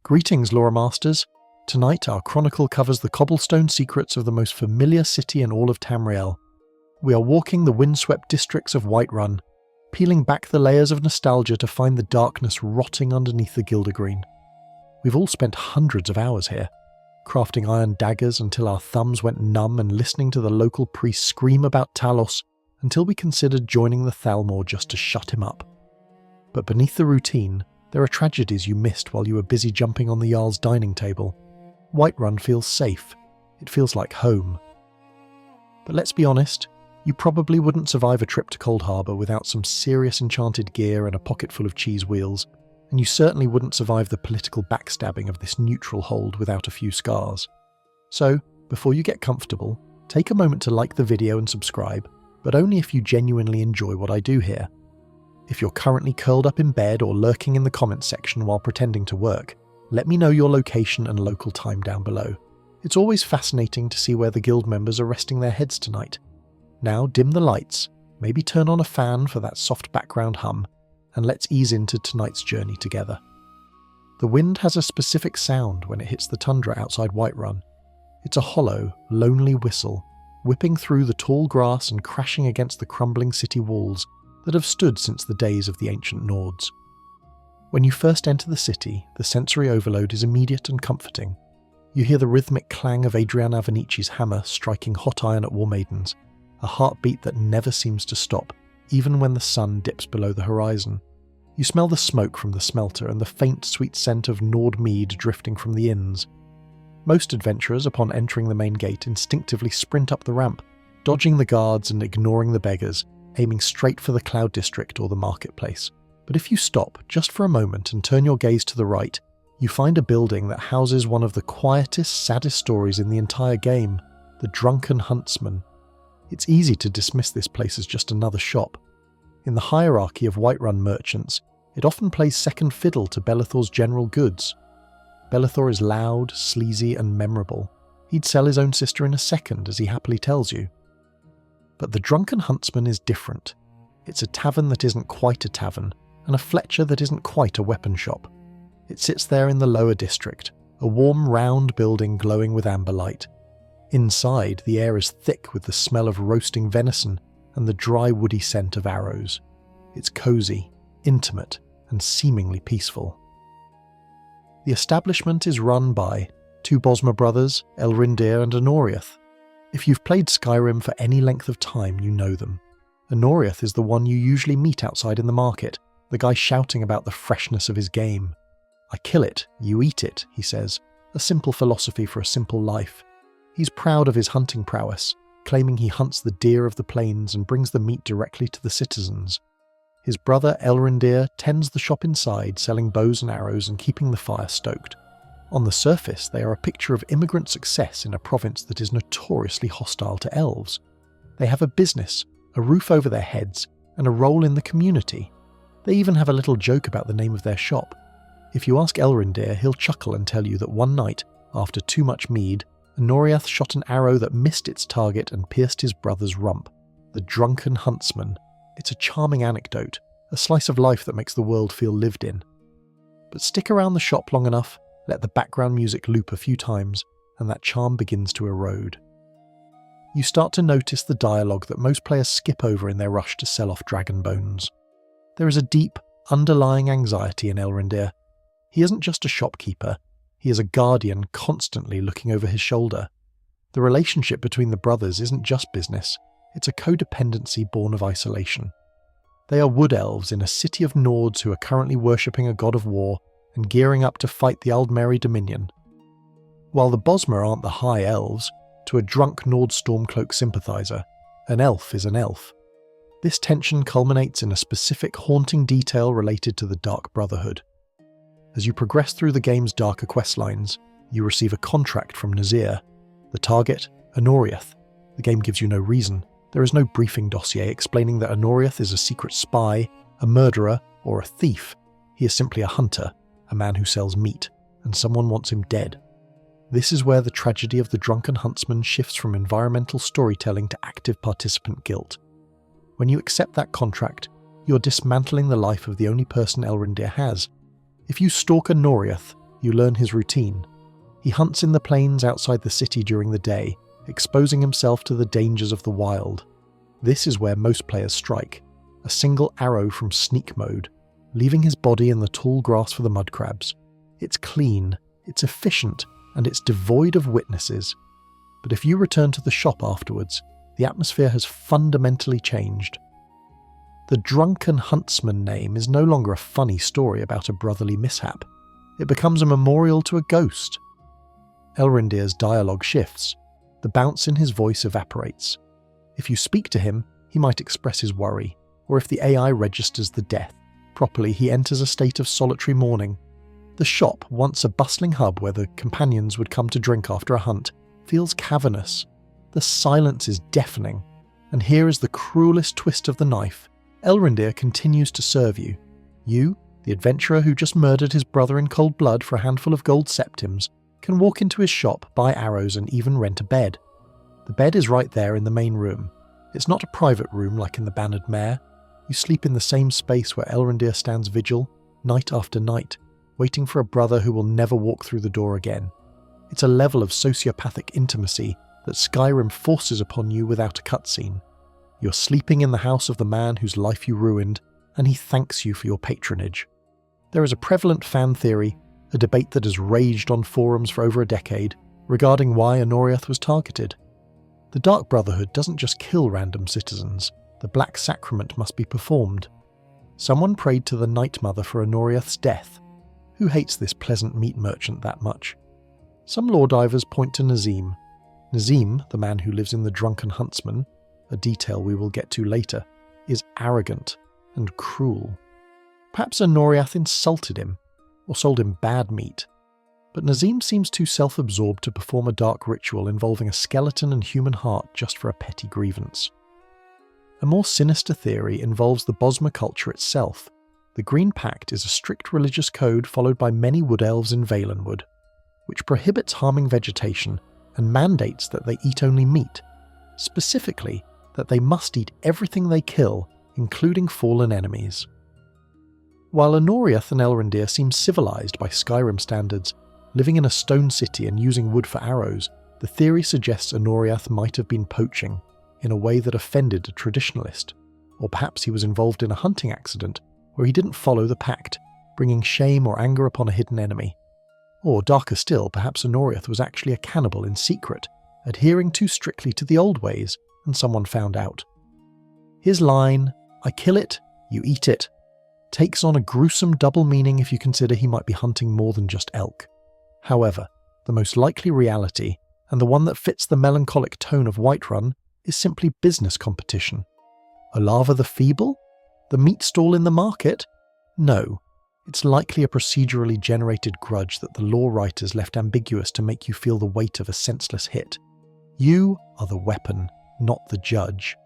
Greetings, Lore Masters. Tonight our chronicle covers the cobblestone secrets of the most familiar city in all of Tamriel. We are walking the windswept districts of Whiterun, peeling back the layers of nostalgia to find the darkness rotting underneath the Gildergreen. We've all spent hundreds of hours here, crafting iron daggers until our thumbs went numb and listening to the local priest scream about Talos until we considered joining the Thalmor just to shut him up. But beneath the routine, there are tragedies you missed while you were busy jumping on the Jarl's dining table. Whiterun feels safe. It feels like home. But let's be honest, you probably wouldn't survive a trip to Cold Harbour without some serious enchanted gear and a pocket full of cheese wheels, and you certainly wouldn't survive the political backstabbing of this neutral hold without a few scars. So, before you get comfortable, take a moment to like the video and subscribe, but only if you genuinely enjoy what I do here. If you're currently curled up in bed or lurking in the comments section while pretending to work, let me know your location and local time down below. It's always fascinating to see where the guild members are resting their heads tonight. Now dim the lights, maybe turn on a fan for that soft background hum, and let's ease into tonight's journey together. The wind has a specific sound when it hits the tundra outside Whiterun. It's a hollow, lonely whistle, whipping through the tall grass and crashing against the crumbling city walls that have stood since the days of the ancient Nords. When you first enter the city, the sensory overload is immediate and comforting. You hear the rhythmic clang of Adriana Venici's hammer striking hot iron at war maidens, a heartbeat that never seems to stop, even when the sun dips below the horizon. You smell the smoke from the smelter and the faint sweet scent of Nord mead drifting from the inns. Most adventurers, upon entering the main gate, instinctively sprint up the ramp, dodging the guards and ignoring the beggars, aiming straight for the Cloud District or the marketplace. But if you stop just for a moment and turn your gaze to the right, you find a building that houses one of the quietest, saddest stories in the entire game, the Drunken Huntsman. It's easy to dismiss this place as just another shop. In the hierarchy of Whiterun merchants, it often plays second fiddle to Belethor's general goods. Belethor is loud, sleazy, and memorable. He'd sell his own sister in a second, as he happily tells you. But the Drunken Huntsman is different. It's a tavern that isn't quite a tavern, and a Fletcher that isn't quite a weapon shop. It sits there in the lower district, a warm round building glowing with amber light. Inside, the air is thick with the smell of roasting venison and the dry woody scent of arrows. It's cosy, intimate, and seemingly peaceful. The establishment is run by two Bosmer brothers, Elrindir and Honoriath. If you've played Skyrim for any length of time, you know them. Honoriath is the one you usually meet outside in the market, the guy shouting about the freshness of his game. "I kill it, you eat it," he says, a simple philosophy for a simple life. He's proud of his hunting prowess, claiming he hunts the deer of the plains and brings the meat directly to the citizens. His brother Elrindir tends the shop inside, selling bows and arrows and keeping the fire stoked. On the surface, they are a picture of immigrant success in a province that is notoriously hostile to elves. They have a business, a roof over their heads, and a role in the community. They even have a little joke about the name of their shop. If you ask Elrindir, he'll chuckle and tell you that one night, after too much mead, Honoriath shot an arrow that missed its target and pierced his brother's rump. The Drunken Huntsman. It's a charming anecdote, a slice of life that makes the world feel lived in. But stick around the shop long enough, let the background music loop a few times, and that charm begins to erode. You start to notice the dialogue that most players skip over in their rush to sell off dragon bones. There is a deep, underlying anxiety in Elrindir. He isn't just a shopkeeper, he is a guardian constantly looking over his shoulder. The relationship between the brothers isn't just business, it's a codependency born of isolation. They are wood elves in a city of Nords who are currently worshipping a god of war and gearing up to fight the Aldmeri Dominion. While the Bosmer aren't the high elves, to a drunk Nord Stormcloak sympathiser, an elf is an elf. This tension culminates in a specific haunting detail related to the Dark Brotherhood. As you progress through the game's darker questlines, you receive a contract from Nazeem. The target, Honoriath. The game gives you no reason. There is no briefing dossier explaining that Honoriath is a secret spy, a murderer, or a thief. He is simply a hunter, a man who sells meat, and someone wants him dead. This is where the tragedy of the Drunken Huntsman shifts from environmental storytelling to active participant guilt. When you accept that contract, you're dismantling the life of the only person Elrindir has. If you stalk Honoriath, You learn his routine. He hunts in the plains outside the city during the day, exposing himself to the dangers of the wild. This is where most players strike, a single arrow from sneak mode, leaving his body in the tall grass for the mudcrabs. It's clean, it's efficient, and it's devoid of witnesses. But if you return to the shop afterwards, the atmosphere has fundamentally changed. The Drunken Huntsman name is no longer a funny story about a brotherly mishap. It becomes a memorial to a ghost. Elrindir's dialogue shifts. The bounce in his voice evaporates. If you speak to him, he might express his worry, or if the AI registers the death, properly he enters a state of solitary mourning. The shop, once a bustling hub where the companions would come to drink after a hunt, feels cavernous. The silence is deafening, and here is the cruelest twist of the knife. Elrindir continues to serve you. You, the adventurer who just murdered his brother in cold blood for a handful of gold septims, can walk into his shop, buy arrows, and even rent a bed. The bed is right there in the main room. It's not a private room like in the bannered Mare. You sleep in the same space where Elrindir stands vigil, night after night, waiting for a brother who will never walk through the door again. It's a level of sociopathic intimacy that Skyrim forces upon you without a cutscene. You're sleeping in the house of the man whose life you ruined, and he thanks you for your patronage. There is a prevalent fan theory, a debate that has raged on forums for over a decade, regarding why Anoriath was targeted. The Dark Brotherhood doesn't just kill random citizens, the Black Sacrament must be performed. Someone prayed to the Night Mother for Anoriath's death. Who hates this pleasant meat merchant that much? Some lore divers point to Nazeem. Nazeem, the man who lives in the Drunken Huntsman, a detail we will get to later, is arrogant and cruel. Perhaps Anoriath insulted him, or sold him bad meat. But Nazeem seems too self-absorbed to perform a dark ritual involving a skeleton and human heart just for a petty grievance. A more sinister theory involves the Bosmer culture itself. The Green Pact is a strict religious code followed by many wood elves in Valenwood, which prohibits harming vegetation and mandates that they eat only meat, specifically that they must eat everything they kill, including fallen enemies. While Anoriath and Elrindir seem civilized by Skyrim standards, living in a stone city and using wood for arrows, the theory suggests Anoriath might have been poaching in a way that offended a traditionalist, or perhaps he was involved in a hunting accident where he didn't follow the pact, bringing shame or anger upon a hidden enemy. Or, darker still, perhaps Anoriath was actually a cannibal in secret, adhering too strictly to the old ways, and someone found out. His line, "I kill it, you eat it," takes on a gruesome double meaning if you consider he might be hunting more than just elk. However, the most likely reality, and the one that fits the melancholic tone of Whiterun, is simply business competition. Olava the Feeble? The meat stall in the market? No. It's likely a procedurally generated grudge that the lore writers left ambiguous to make you feel the weight of a senseless hit. You are the weapon, not the judge.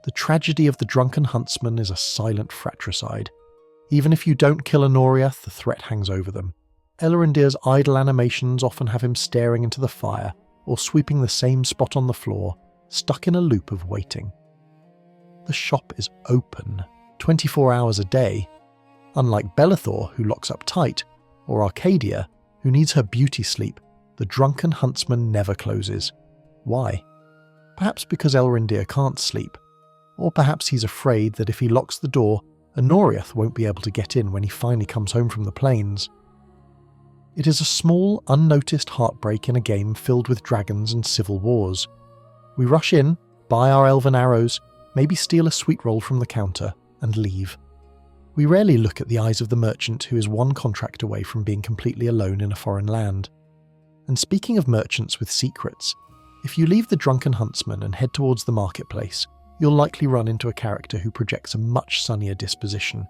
The tragedy of the Drunken Huntsman is a silent fratricide. Even if you don't kill Anoriath, the threat hangs over them. Elrindir's idle animations often have him staring into the fire, or sweeping the same spot on the floor, stuck in a loop of waiting. The shop is open, 24 hours a day. Unlike Belethor, who locks up tight, or Arcadia, who needs her beauty sleep, the Drunken Huntsman never closes. Why? Perhaps because Elrindir can't sleep, or perhaps he's afraid that if he locks the door, Anoriath won't be able to get in when he finally comes home from the plains. It is a small, unnoticed heartbreak in a game filled with dragons and civil wars. We rush in, buy our elven arrows, maybe steal a sweet roll from the counter, and leave. We rarely look at the eyes of the merchant who is one contract away from being completely alone in a foreign land. And speaking of merchants with secrets, if you leave the Drunken Huntsman and head towards the marketplace, you'll likely run into a character who projects a much sunnier disposition.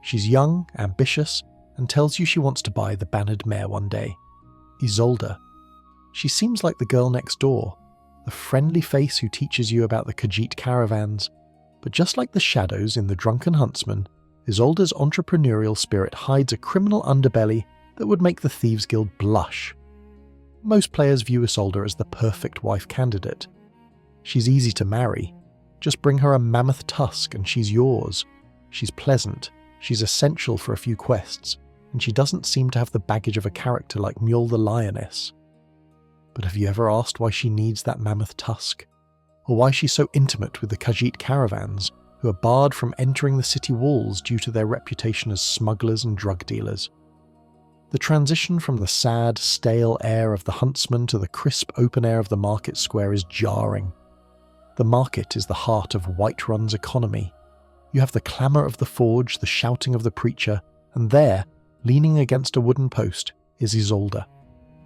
She's young, ambitious, and tells you she wants to buy the bannered mare one day. Ysolda. She seems like the girl next door, the friendly face who teaches you about the Khajiit caravans. But just like the shadows in the Drunken Huntsman, Isolda's entrepreneurial spirit hides a criminal underbelly that would make the Thieves Guild blush. Most players view Isolda as the perfect wife candidate. She's easy to marry. Just bring her a mammoth tusk and she's yours. She's pleasant. She's essential for a few quests. and she doesn't seem to have the baggage of a character like Mule the Lioness. But have you ever asked why she needs that mammoth tusk? Or why she's so intimate with the Khajiit caravans, who are barred from entering the city walls due to their reputation as smugglers and drug dealers? The transition from the sad, stale air of the huntsman to the crisp open air of the market square is jarring. The market is the heart of Whiterun's economy. You have the clamour of the forge, the shouting of the preacher, and there, leaning against a wooden post, is Ysolda.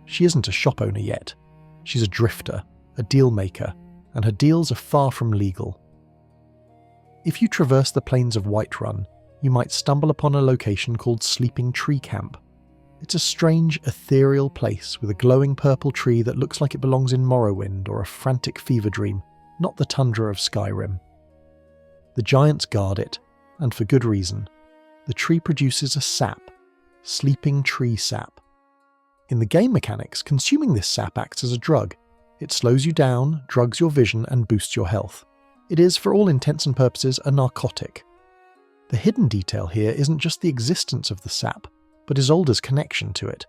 She isn't a shop owner yet. She's a drifter, a deal maker, and her deals are far from legal. If you traverse the plains of Whiterun, you might stumble upon a location called Sleeping Tree Camp. It's a strange, ethereal place with a glowing purple tree that looks like it belongs in Morrowind or a frantic fever dream, not the tundra of Skyrim. The giants guard it, and for good reason. The tree produces a sap, sleeping tree sap. In the game mechanics, consuming this sap acts as a drug. It slows you down, drugs your vision, and boosts your health. It is, for all intents and purposes, a narcotic. The hidden detail here isn't just the existence of the sap, but Isolda's connection to it.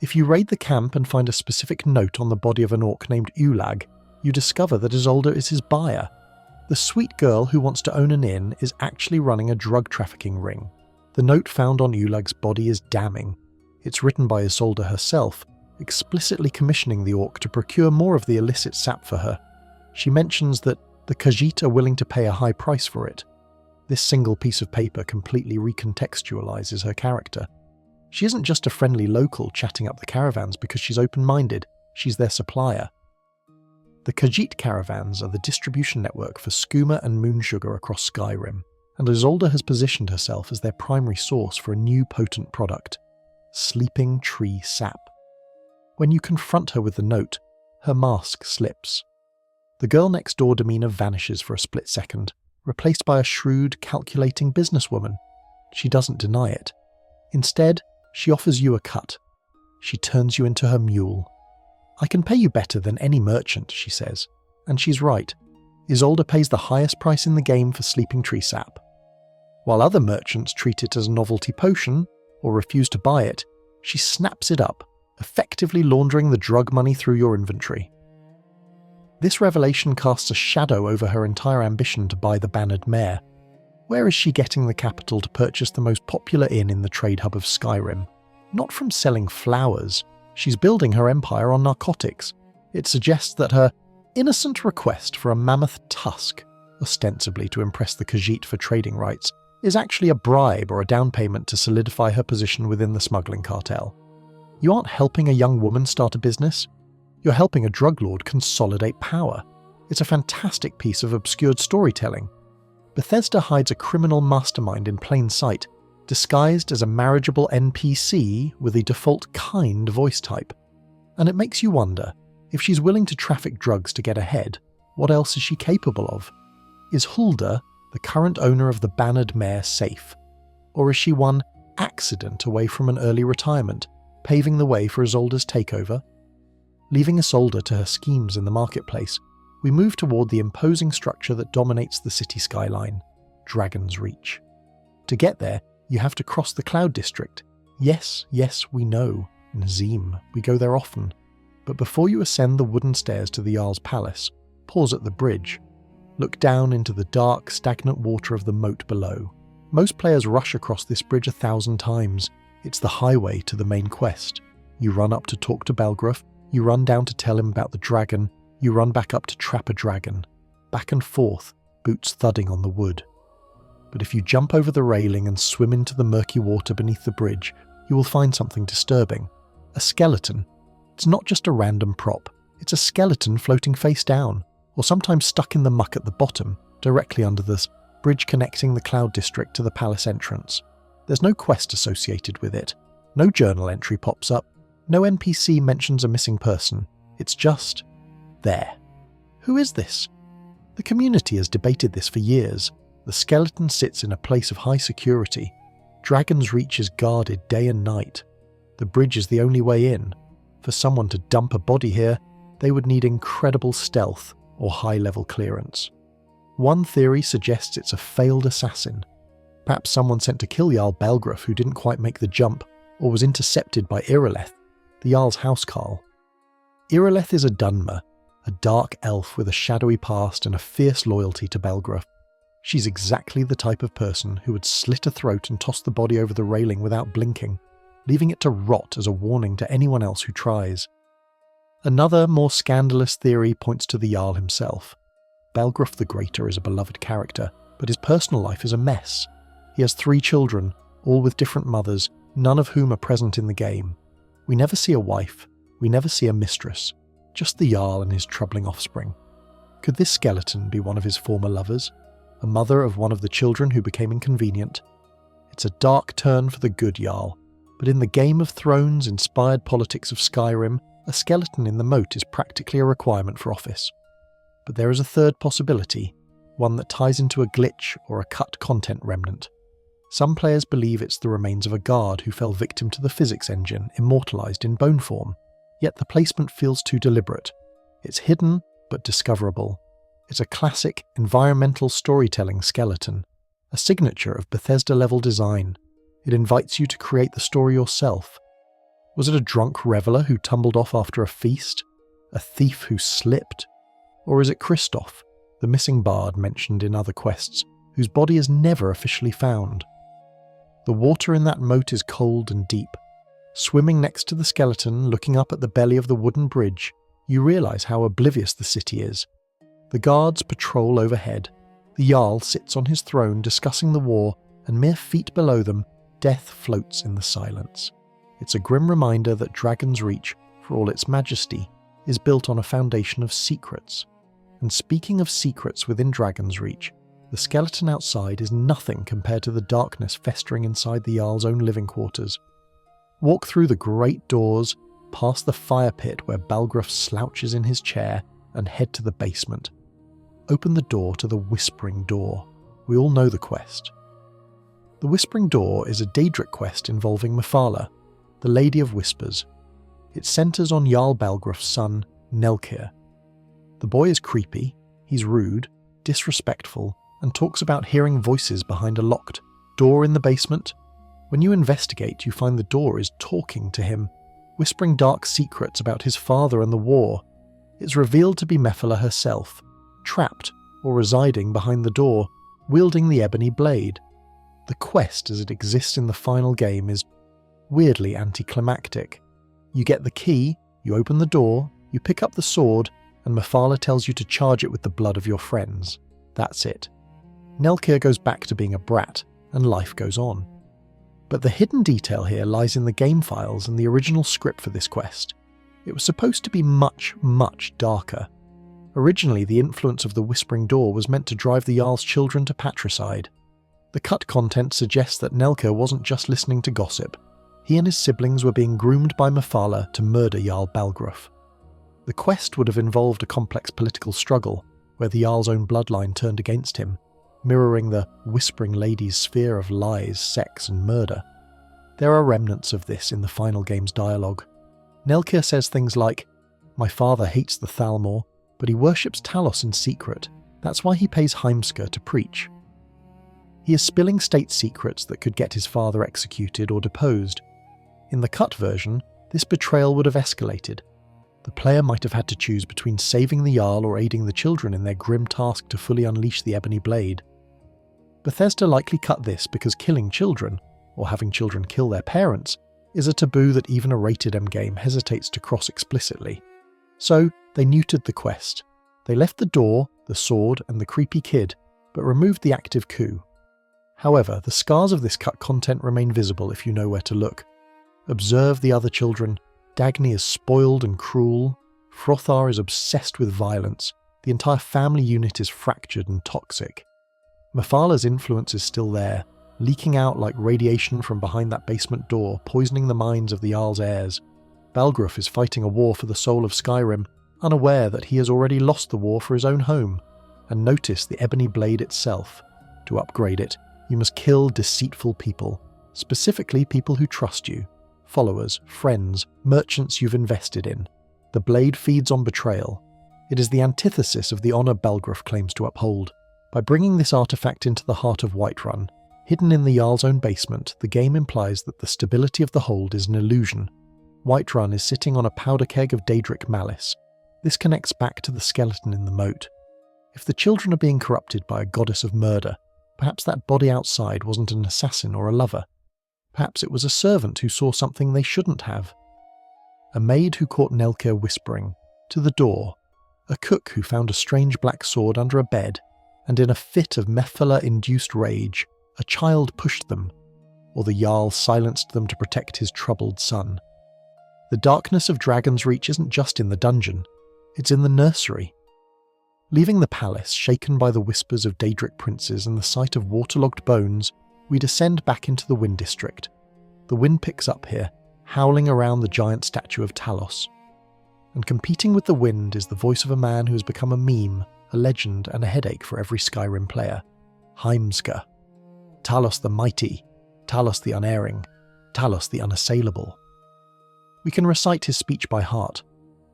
If you raid the camp and find a specific note on the body of an orc named Ulag, you discover that Isolda is his buyer. The sweet girl who wants to own an inn is actually running a drug trafficking ring. The note found on Ulag's body is damning. It's written by Isolda herself, explicitly commissioning the orc to procure more of the illicit sap for her. She mentions that the Khajiit are willing to pay a high price for it. This single piece of paper completely recontextualizes her character. She isn't just a friendly local chatting up the caravans because she's open-minded, she's their supplier. The Khajiit caravans are the distribution network for skooma and moon sugar across Skyrim, and Isolda has positioned herself as their primary source for a new potent product, sleeping tree sap. When you confront her with the note, her mask slips. The girl next door demeanour vanishes for a split second, replaced by a shrewd, calculating businesswoman. She doesn't deny it. Instead, she offers you a cut. She turns you into her mule. "I can pay you better than any merchant," she says. And she's right. Isolda pays the highest price in the game for sleeping tree sap. While other merchants treat it as a novelty potion, or refuse to buy it, she snaps it up, effectively laundering the drug money through your inventory. This revelation casts a shadow over her entire ambition to buy the bannered Mare. Where is she getting the capital to purchase the most popular inn in the trade hub of Skyrim? Not from selling flowers. She's building her empire on narcotics. It suggests that her innocent request for a mammoth tusk, ostensibly to impress the Khajiit for trading rights, is actually a bribe or a down payment to solidify her position within the smuggling cartel. You aren't helping a young woman start a business. You're helping a drug lord consolidate power. It's a fantastic piece of obscured storytelling. Bethesda hides a criminal mastermind in plain sight, disguised as a marriageable NPC with a default kind voice type. And it makes you wonder, if she's willing to traffic drugs to get ahead, what else is she capable of? Is Hulda, the current owner of the bannered Mare, safe? Or is she one accident away from an early retirement, paving the way for Isolda's takeover? Leaving Isolda to her schemes in the marketplace, we move toward the imposing structure that dominates the city skyline, Dragon's Reach. To get there, you have to cross the Cloud District. Yes, we know. Nazeem, we go there often. But before you ascend the wooden stairs to the Jarl's palace, pause at the bridge. Look down into the dark, stagnant water of the moat below. Most players rush across this bridge 1,000 times. It's the highway to the main quest. You run up to talk to Belgruth, you run down to tell him about the dragon, you run back up to trap a dragon. Back and forth, boots thudding on the wood. But if you jump over the railing and swim into the murky water beneath the bridge, you will find something disturbing. A skeleton. It's not just a random prop. It's a skeleton floating face down, or sometimes stuck in the muck at the bottom, directly under the bridge connecting the Cloud District to the palace entrance. There's no quest associated with it. No journal entry pops up. No NPC mentions a missing person. It's just there. Who is this? The community has debated this for years. The skeleton sits in a place of high security. Dragon's Reach is guarded day and night. The bridge is the only way in. For someone to dump a body here, they would need incredible stealth or high-level clearance. One theory suggests it's a failed assassin. Perhaps someone sent to kill Jarl Belgruth who didn't quite make the jump, or was intercepted by Irileth, the Jarl's housecarl. Irileth is a Dunmer, a dark elf with a shadowy past and a fierce loyalty to Belgruth. She's exactly the type of person who would slit a throat and toss the body over the railing without blinking, leaving it to rot as a warning to anyone else who tries. Another, more scandalous theory points to the Jarl himself. Belgruth the Greater is a beloved character, but his personal life is a mess. He has 3 children, all with different mothers, none of whom are present in the game. We never see a wife, we never see a mistress, just the Jarl and his troubling offspring. Could this skeleton be one of his former lovers? A mother of one of the children who became inconvenient? It's a dark turn for the good Jarl, but in the Game of Thrones-inspired politics of Skyrim, a skeleton in the moat is practically a requirement for office. But there is a third possibility, one that ties into a glitch or a cut content remnant. Some players believe it's the remains of a guard who fell victim to the physics engine, immortalised in bone form, yet the placement feels too deliberate. It's hidden, but discoverable. It's a classic, environmental storytelling skeleton, a signature of Bethesda-level design. It invites you to create the story yourself. Was it a drunk reveller who tumbled off after a feast? A thief who slipped? Or is it Kristoff, the missing bard mentioned in other quests, whose body is never officially found? The water in that moat is cold and deep. Swimming next to the skeleton, looking up at the belly of the wooden bridge, you realise how oblivious the city is. The guards patrol overhead. The Jarl sits on his throne discussing the war, and mere feet below them, death floats in the silence. It's a grim reminder that Dragon's Reach, for all its majesty, is built on a foundation of secrets. And speaking of secrets within Dragon's Reach, the skeleton outside is nothing compared to the darkness festering inside the Jarl's own living quarters. Walk through the great doors, past the fire pit where Balgruuf slouches in his chair, and head to the basement. Open the door to the Whispering Door. We all know the quest. The Whispering Door is a daedric quest involving Mephala, the Lady of Whispers. It centres on Jarl Balgruuf's son, Nelkir. The boy is creepy, he's rude, disrespectful, and talks about hearing voices behind a locked door in the basement. When you investigate, you find the door is talking to him, whispering dark secrets about his father and the war. It's revealed to be Mephala herself, trapped or residing behind the door, wielding the ebony blade. The quest as it exists in the final game is weirdly anticlimactic. You get the key, you open the door, you pick up the sword, and Mephala tells you to charge it with the blood of your friends. That's it. Nelkir goes back to being a brat, and life goes on. But the hidden detail here lies in the game files and the original script for this quest. It was supposed to be much, much darker. Originally, the influence of the Whispering Door was meant to drive the Jarl's children to patricide. The cut content suggests that Nelkir wasn't just listening to gossip. He and his siblings were being groomed by Mephala to murder Jarl Balgruuf. The quest would have involved a complex political struggle, where the Jarl's own bloodline turned against him, mirroring the Whispering Lady's sphere of lies, sex and murder. There are remnants of this in the final game's dialogue. Nelkir says things like, "My father hates the Thalmor, but he worships Talos in secret. That's why he pays Heimskr to preach." He is spilling state secrets that could get his father executed or deposed. In the cut version, this betrayal would have escalated. The player might have had to choose between saving the Jarl or aiding the children in their grim task to fully unleash the ebony blade. Bethesda likely cut this because killing children, or having children kill their parents, is a taboo that even a rated M game hesitates to cross explicitly. So, they neutered the quest. They left the door, the sword, and the creepy kid, but removed the active coup. However, the scars of this cut content remain visible if you know where to look. Observe the other children. Dagny is spoiled and cruel. Frothar is obsessed with violence. The entire family unit is fractured and toxic. Mephala's influence is still there, leaking out like radiation from behind that basement door, poisoning the minds of the Jarl's heirs. Balgruuf is fighting a war for the soul of Skyrim, unaware that he has already lost the war for his own home. And notice the ebony blade itself. To upgrade it, you must kill deceitful people, specifically people who trust you. Followers, friends, merchants you've invested in. The blade feeds on betrayal. It is the antithesis of the honour Balgruuf claims to uphold. By bringing this artifact into the heart of Whiterun, Hidden in the Jarl's own basement, the game implies that the stability of the hold is an illusion. Whiterun is sitting on a powder keg of daedric malice. This connects back to the skeleton in the moat. If the children are being corrupted by a goddess of murder, perhaps that body outside wasn't an assassin or a lover. Perhaps it was a servant who saw something they shouldn't have. A maid who caught Nelke whispering, to the door. A cook who found a strange black sword under a bed, and in a fit of Mephala-induced rage, a child pushed them, or the Jarl silenced them to protect his troubled son. The darkness of Dragon's Reach isn't just in the dungeon, it's in the nursery. Leaving the palace, shaken by the whispers of daedric princes and the sight of waterlogged bones, we descend back into the Wind District. The wind picks up here, howling around the giant statue of Talos. And competing with the wind is the voice of a man who has become a meme, a legend, and a headache for every Skyrim player. Heimskr. Talos the mighty, Talos the unerring, Talos the unassailable. We can recite his speech by heart.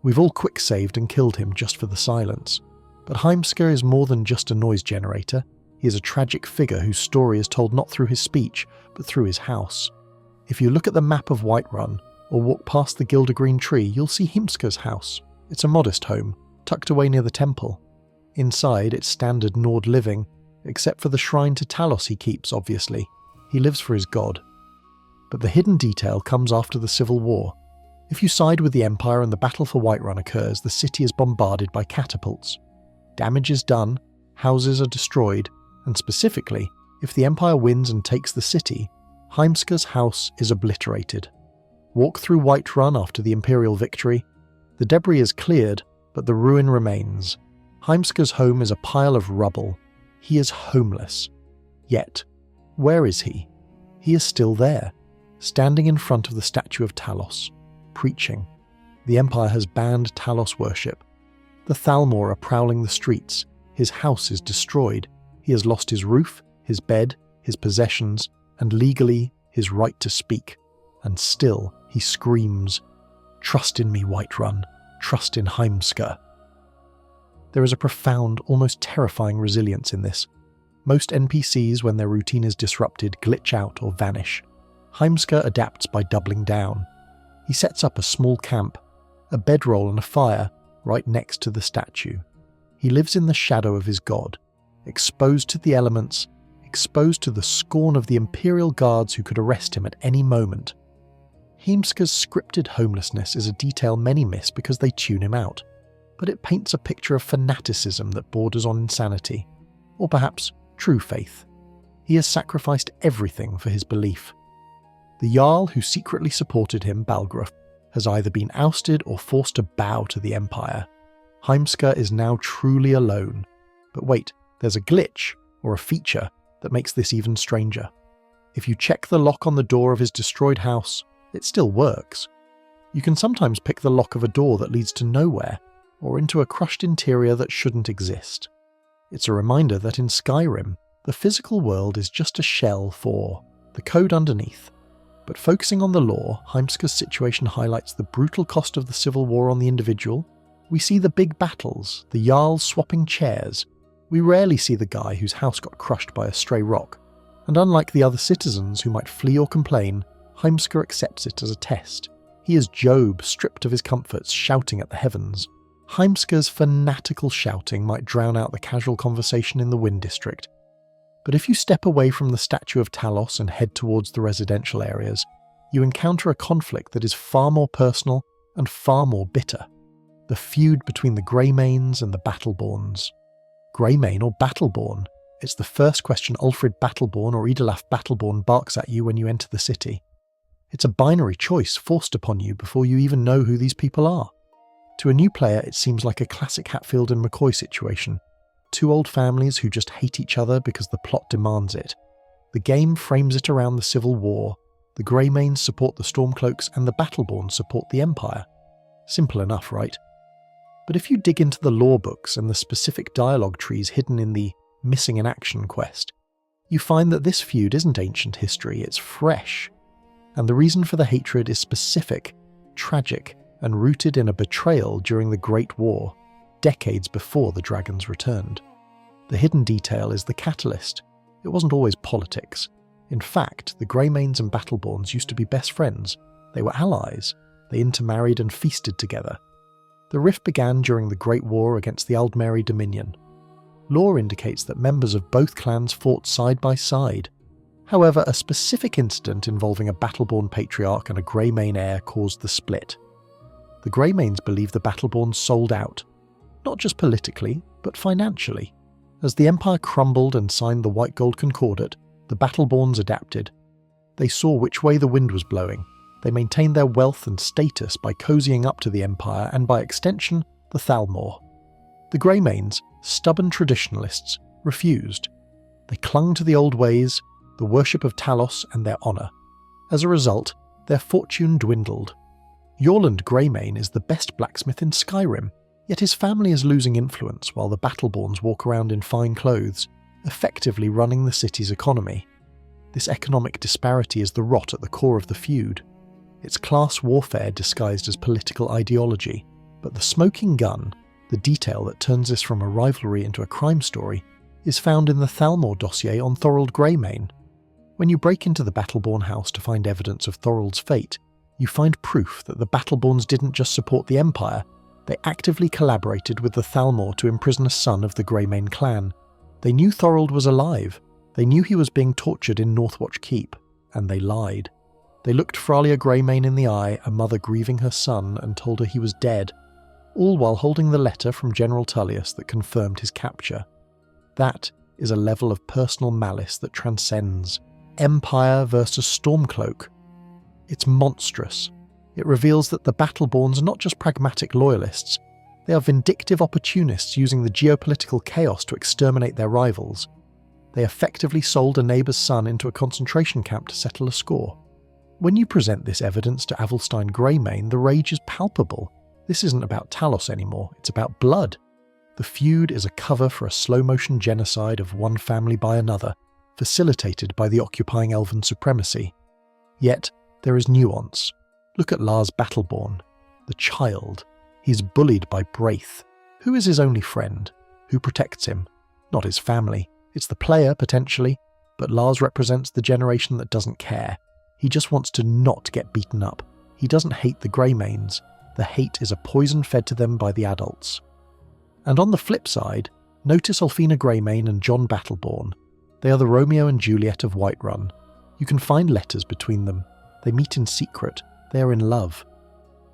We've all quick-saved and killed him just for the silence. But Heimskr is more than just a noise generator. He is a tragic figure whose story is told not through his speech, but through his house. If you look at the map of Whiterun, or walk past the Gildergreen tree, you'll see Heimskr's house. It's a modest home, tucked away near the temple. Inside, it's standard Nord living, except for the shrine to Talos he keeps, obviously. He lives for his god. But the hidden detail comes after the Civil War. If you side with the Empire and the battle for Whiterun occurs, the city is bombarded by catapults. Damage is done, houses are destroyed, and specifically, if the Empire wins and takes the city, Heimskr's house is obliterated. Walk through Whiterun after the Imperial victory. The debris is cleared, but the ruin remains. Heimskr's home is a pile of rubble. He is homeless. Yet, where is he? He is still there, standing in front of the statue of Talos, preaching. The Empire has banned Talos worship. The Thalmor are prowling the streets. His house is destroyed. He has lost his roof, his bed, his possessions, and legally, his right to speak. And still, he screams, "Trust in me, Whiterun. Trust in Heimskr." There is a profound, almost terrifying resilience in this. Most NPCs, when their routine is disrupted, glitch out or vanish. Heimskr adapts by doubling down. He sets up a small camp, a bedroll and a fire, right next to the statue. He lives in the shadow of his god, exposed to the elements, exposed to the scorn of the Imperial guards who could arrest him at any moment. Heimskr's scripted homelessness is a detail many miss because they tune him out, but it paints a picture of fanaticism that borders on insanity, or perhaps true faith. He has sacrificed everything for his belief. The Jarl who secretly supported him, Balgruuf, has either been ousted or forced to bow to the Empire. Heimskr is now truly alone. But wait, there's a glitch, or a feature, that makes this even stranger. If you check the lock on the door of his destroyed house, it still works. You can sometimes pick the lock of a door that leads to nowhere, or into a crushed interior that shouldn't exist. It's a reminder that in Skyrim, the physical world is just a shell for the code underneath. But focusing on the lore, Heimskr's situation highlights the brutal cost of the Civil War on the individual. We see the big battles, the Jarls swapping chairs. We rarely see the guy whose house got crushed by a stray rock. And unlike the other citizens who might flee or complain, Heimskr accepts it as a test. He is Job, stripped of his comforts, shouting at the heavens. Heimskr's fanatical shouting might drown out the casual conversation in the Wind District. But if you step away from the statue of Talos and head towards the residential areas, you encounter a conflict that is far more personal and far more bitter. The feud between the Greymanes and the Battleborns. Greymane or Battleborn? It's the first question Ulfrid Battleborn or Idolaf Battleborn barks at you when you enter the city. It's a binary choice forced upon you before you even know who these people are. To a new player, it seems like a classic Hatfield and McCoy situation. Two old families who just hate each other because the plot demands it. The game frames it around the Civil War. The Greymanes support the Stormcloaks and the Battleborn support the Empire. Simple enough, right? But if you dig into the lore books and the specific dialogue trees hidden in the Missing in Action quest, you find that this feud isn't ancient history, it's fresh. And the reason for the hatred is specific, tragic, and rooted in a betrayal during the Great War, decades before the dragons returned. The hidden detail is the catalyst. It wasn't always politics. In fact, the Greymanes and Battleborns used to be best friends. They were allies. They intermarried and feasted together. The rift began during the Great War against the Aldmeri Dominion. Lore indicates that members of both clans fought side by side. However, a specific incident involving a Battleborn patriarch and a Greymane heir caused the split. The Greymanes believe the Battleborns sold out, not just politically, but financially. As the Empire crumbled and signed the White Gold Concordat, the Battleborns adapted. They saw which way the wind was blowing. They maintained their wealth and status by cozying up to the Empire and, by extension, the Thalmor. The Greymanes, stubborn traditionalists, refused. They clung to the old ways, the worship of Talos and their honour. As a result, their fortune dwindled. Yorland Greymane is the best blacksmith in Skyrim, yet his family is losing influence while the Battleborns walk around in fine clothes, effectively running the city's economy. This economic disparity is the rot at the core of the feud. It's class warfare disguised as political ideology, but the smoking gun, the detail that turns this from a rivalry into a crime story, is found in the Thalmor dossier on Thorold Greymane. When you break into the Battleborn house to find evidence of Thorold's fate, you find proof that the Battleborns didn't just support the Empire, they actively collaborated with the Thalmor to imprison a son of the Greymane clan. They knew Thorold was alive, they knew he was being tortured in Northwatch Keep, and they lied. They looked Fralia Greymane in the eye, a mother grieving her son, and told her he was dead, all while holding the letter from General Tullius that confirmed his capture. That is a level of personal malice that transcends Empire versus Stormcloak. It's monstrous. It reveals that the Battleborns are not just pragmatic loyalists, they are vindictive opportunists using the geopolitical chaos to exterminate their rivals. They effectively sold a neighbour's son into a concentration camp to settle a score. When you present this evidence to Avelstein Greymane, the rage is palpable. This isn't about Talos anymore, it's about blood. The feud is a cover for a slow-motion genocide of one family by another, facilitated by the occupying elven supremacy. Yet, there is nuance. Look at Lars Battleborn, the child. He's bullied by Braith. Who is his only friend? Who protects him? Not his family. It's the player, potentially, but Lars represents the generation that doesn't care. He just wants to not get beaten up. He doesn't hate the Greymanes. The hate is a poison fed to them by the adults. And on the flip side, notice Ulfina Greymane and John Battleborn. They are the Romeo and Juliet of Whiterun. You can find letters between them. They meet in secret. They are in love.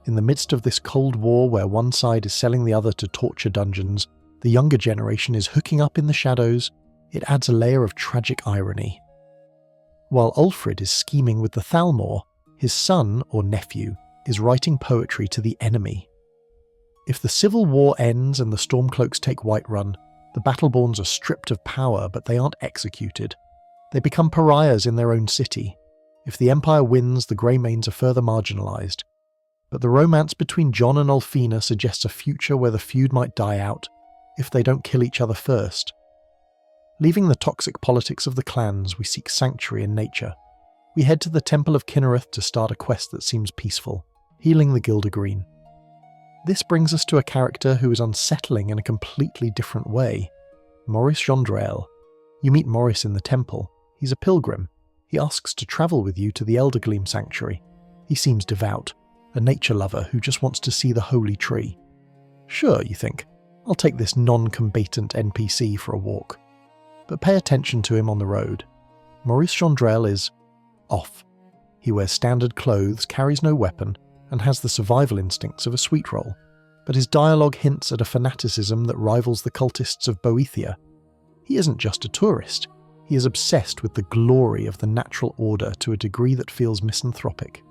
In the midst of this Cold War where one side is selling the other to torture dungeons, the younger generation is hooking up in the shadows. It adds a layer of tragic irony. While Ulfrid is scheming with the Thalmor, his son, or nephew, is writing poetry to the enemy. If the civil war ends and the Stormcloaks take Whiterun, the Battleborns are stripped of power, but they aren't executed. They become pariahs in their own city. If the Empire wins, the Greymanes are further marginalised. But the romance between John and Ulfina suggests a future where the feud might die out, if they don't kill each other first. Leaving the toxic politics of the clans, we seek sanctuary in nature. We head to the Temple of Kinnereth to start a quest that seems peaceful, healing the Gildergreen. This brings us to a character who is unsettling in a completely different way. Maurice Jondrel. You meet Maurice in the temple. He's a pilgrim. He asks to travel with you to the Eldergleam sanctuary. He seems devout, a nature lover who just wants to see the holy tree. Sure, you think, I'll take this non-combatant NPC for a walk. But pay attention to him on the road. Maurice Jondrel is off. He wears standard clothes, carries no weapon, and has the survival instincts of a sweet roll. But his dialogue hints at a fanaticism that rivals the cultists of Boethia. He isn't just a tourist. He is obsessed with the glory of the natural order to a degree that feels misanthropic.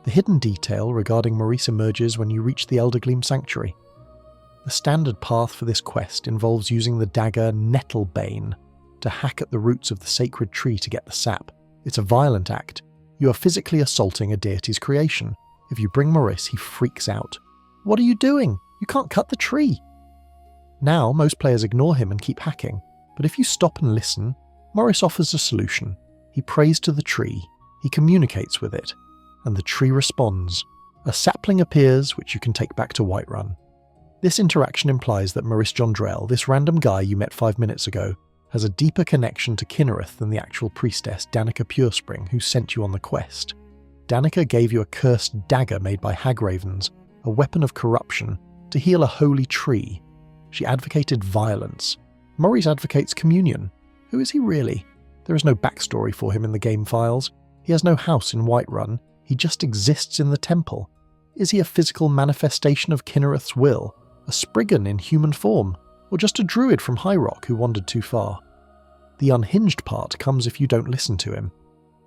The hidden detail regarding Maurice emerges when you reach the Eldergleam sanctuary. The standard path for this quest involves using the dagger Nettlebane to hack at the roots of the sacred tree to get the sap. It's a violent act. You are physically assaulting a deity's creation. If you bring Maurice, he freaks out. What are you doing? You can't cut the tree. Now, most players ignore him and keep hacking, but if you stop and listen, Maurice offers a solution. He prays to the tree, he communicates with it, and the tree responds. A sapling appears, which you can take back to Whiterun. This interaction implies that Maurice Jondrel, this random guy you met 5 minutes ago, has a deeper connection to Kinnereth than the actual priestess Danica Purespring who sent you on the quest. Danica gave you a cursed dagger made by hagravens, a weapon of corruption, to heal a holy tree. She advocated violence. Maurice advocates communion. Who is he really? There is no backstory for him in the game files. He has no house in Whiterun. He just exists in the temple. Is he a physical manifestation of Kinnereth's will? A Spriggan in human form? Or just a druid from High Rock who wandered too far? The unhinged part comes if you don't listen to him.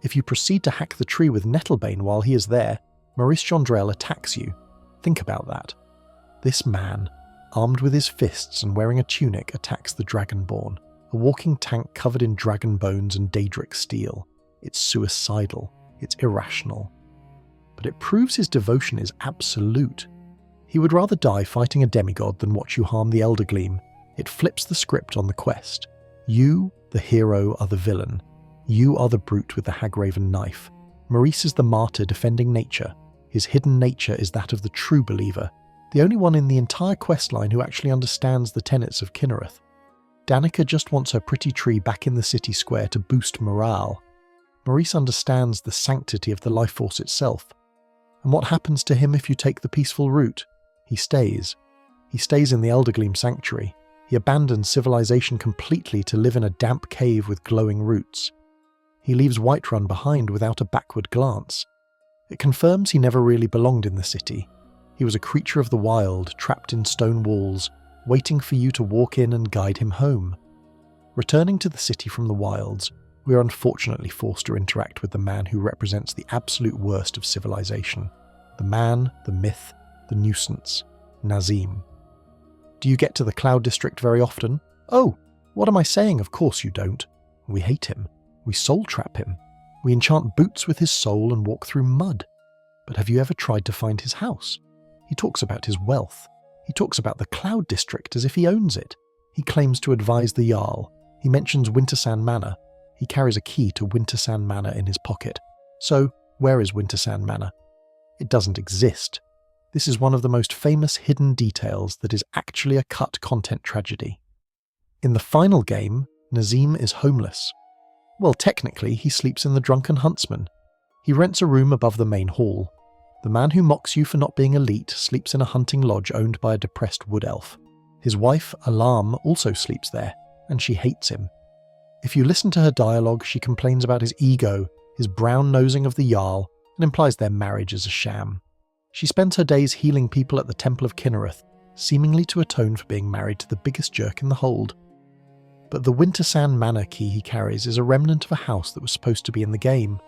If you proceed to hack the tree with Nettlebane while he is there, Maurice Jondrel attacks you. Think about that. This man, armed with his fists and wearing a tunic, attacks the Dragonborn, a walking tank covered in dragon bones and daedric steel. It's suicidal. It's irrational. But it proves his devotion is absolute. He would rather die fighting a demigod than watch you harm the Eldergleam. It flips the script on the quest. You, the hero, are the villain. You are the brute with the hagraven knife. Maurice is the martyr defending nature. His hidden nature is that of the true believer, the only one in the entire questline who actually understands the tenets of Kinnereth. Danica just wants her pretty tree back in the city square to boost morale. Maurice understands the sanctity of the life force itself. And what happens to him if you take the peaceful route? He stays. He stays in the Eldergleam sanctuary. He abandons civilization completely to live in a damp cave with glowing roots. He leaves Whiterun behind without a backward glance. It confirms he never really belonged in the city. He was a creature of the wild, trapped in stone walls, waiting for you to walk in and guide him home. Returning to the city from the wilds, we are unfortunately forced to interact with the man who represents the absolute worst of civilization. The man, the myth, the nuisance, Nazeem. Do you get to the Cloud District very often? Oh, what am I saying? Of course you don't. We hate him. We soul trap him. We enchant boots with his soul and walk through mud. But have you ever tried to find his house? He talks about his wealth. He talks about the Cloud District as if he owns it. He claims to advise the Jarl. He mentions Wintersand Manor. He carries a key to Wintersand Manor in his pocket. So, where is Wintersand Manor? It doesn't exist. This is one of the most famous hidden details that is actually a cut content tragedy. In the final game, Nazeem is homeless. Well, technically, he sleeps in the Drunken Huntsman. He rents a room above the main hall. The man who mocks you for not being elite sleeps in a hunting lodge owned by a depressed wood elf. His wife, Alarm, also sleeps there, and she hates him. If you listen to her dialogue, she complains about his ego, his brown-nosing of the Jarl, and implies their marriage is a sham. She spends her days healing people at the Temple of Kinnereth, seemingly to atone for being married to the biggest jerk in the hold. But the Wintersand Manor key he carries is a remnant of a house that was supposed to be in the game.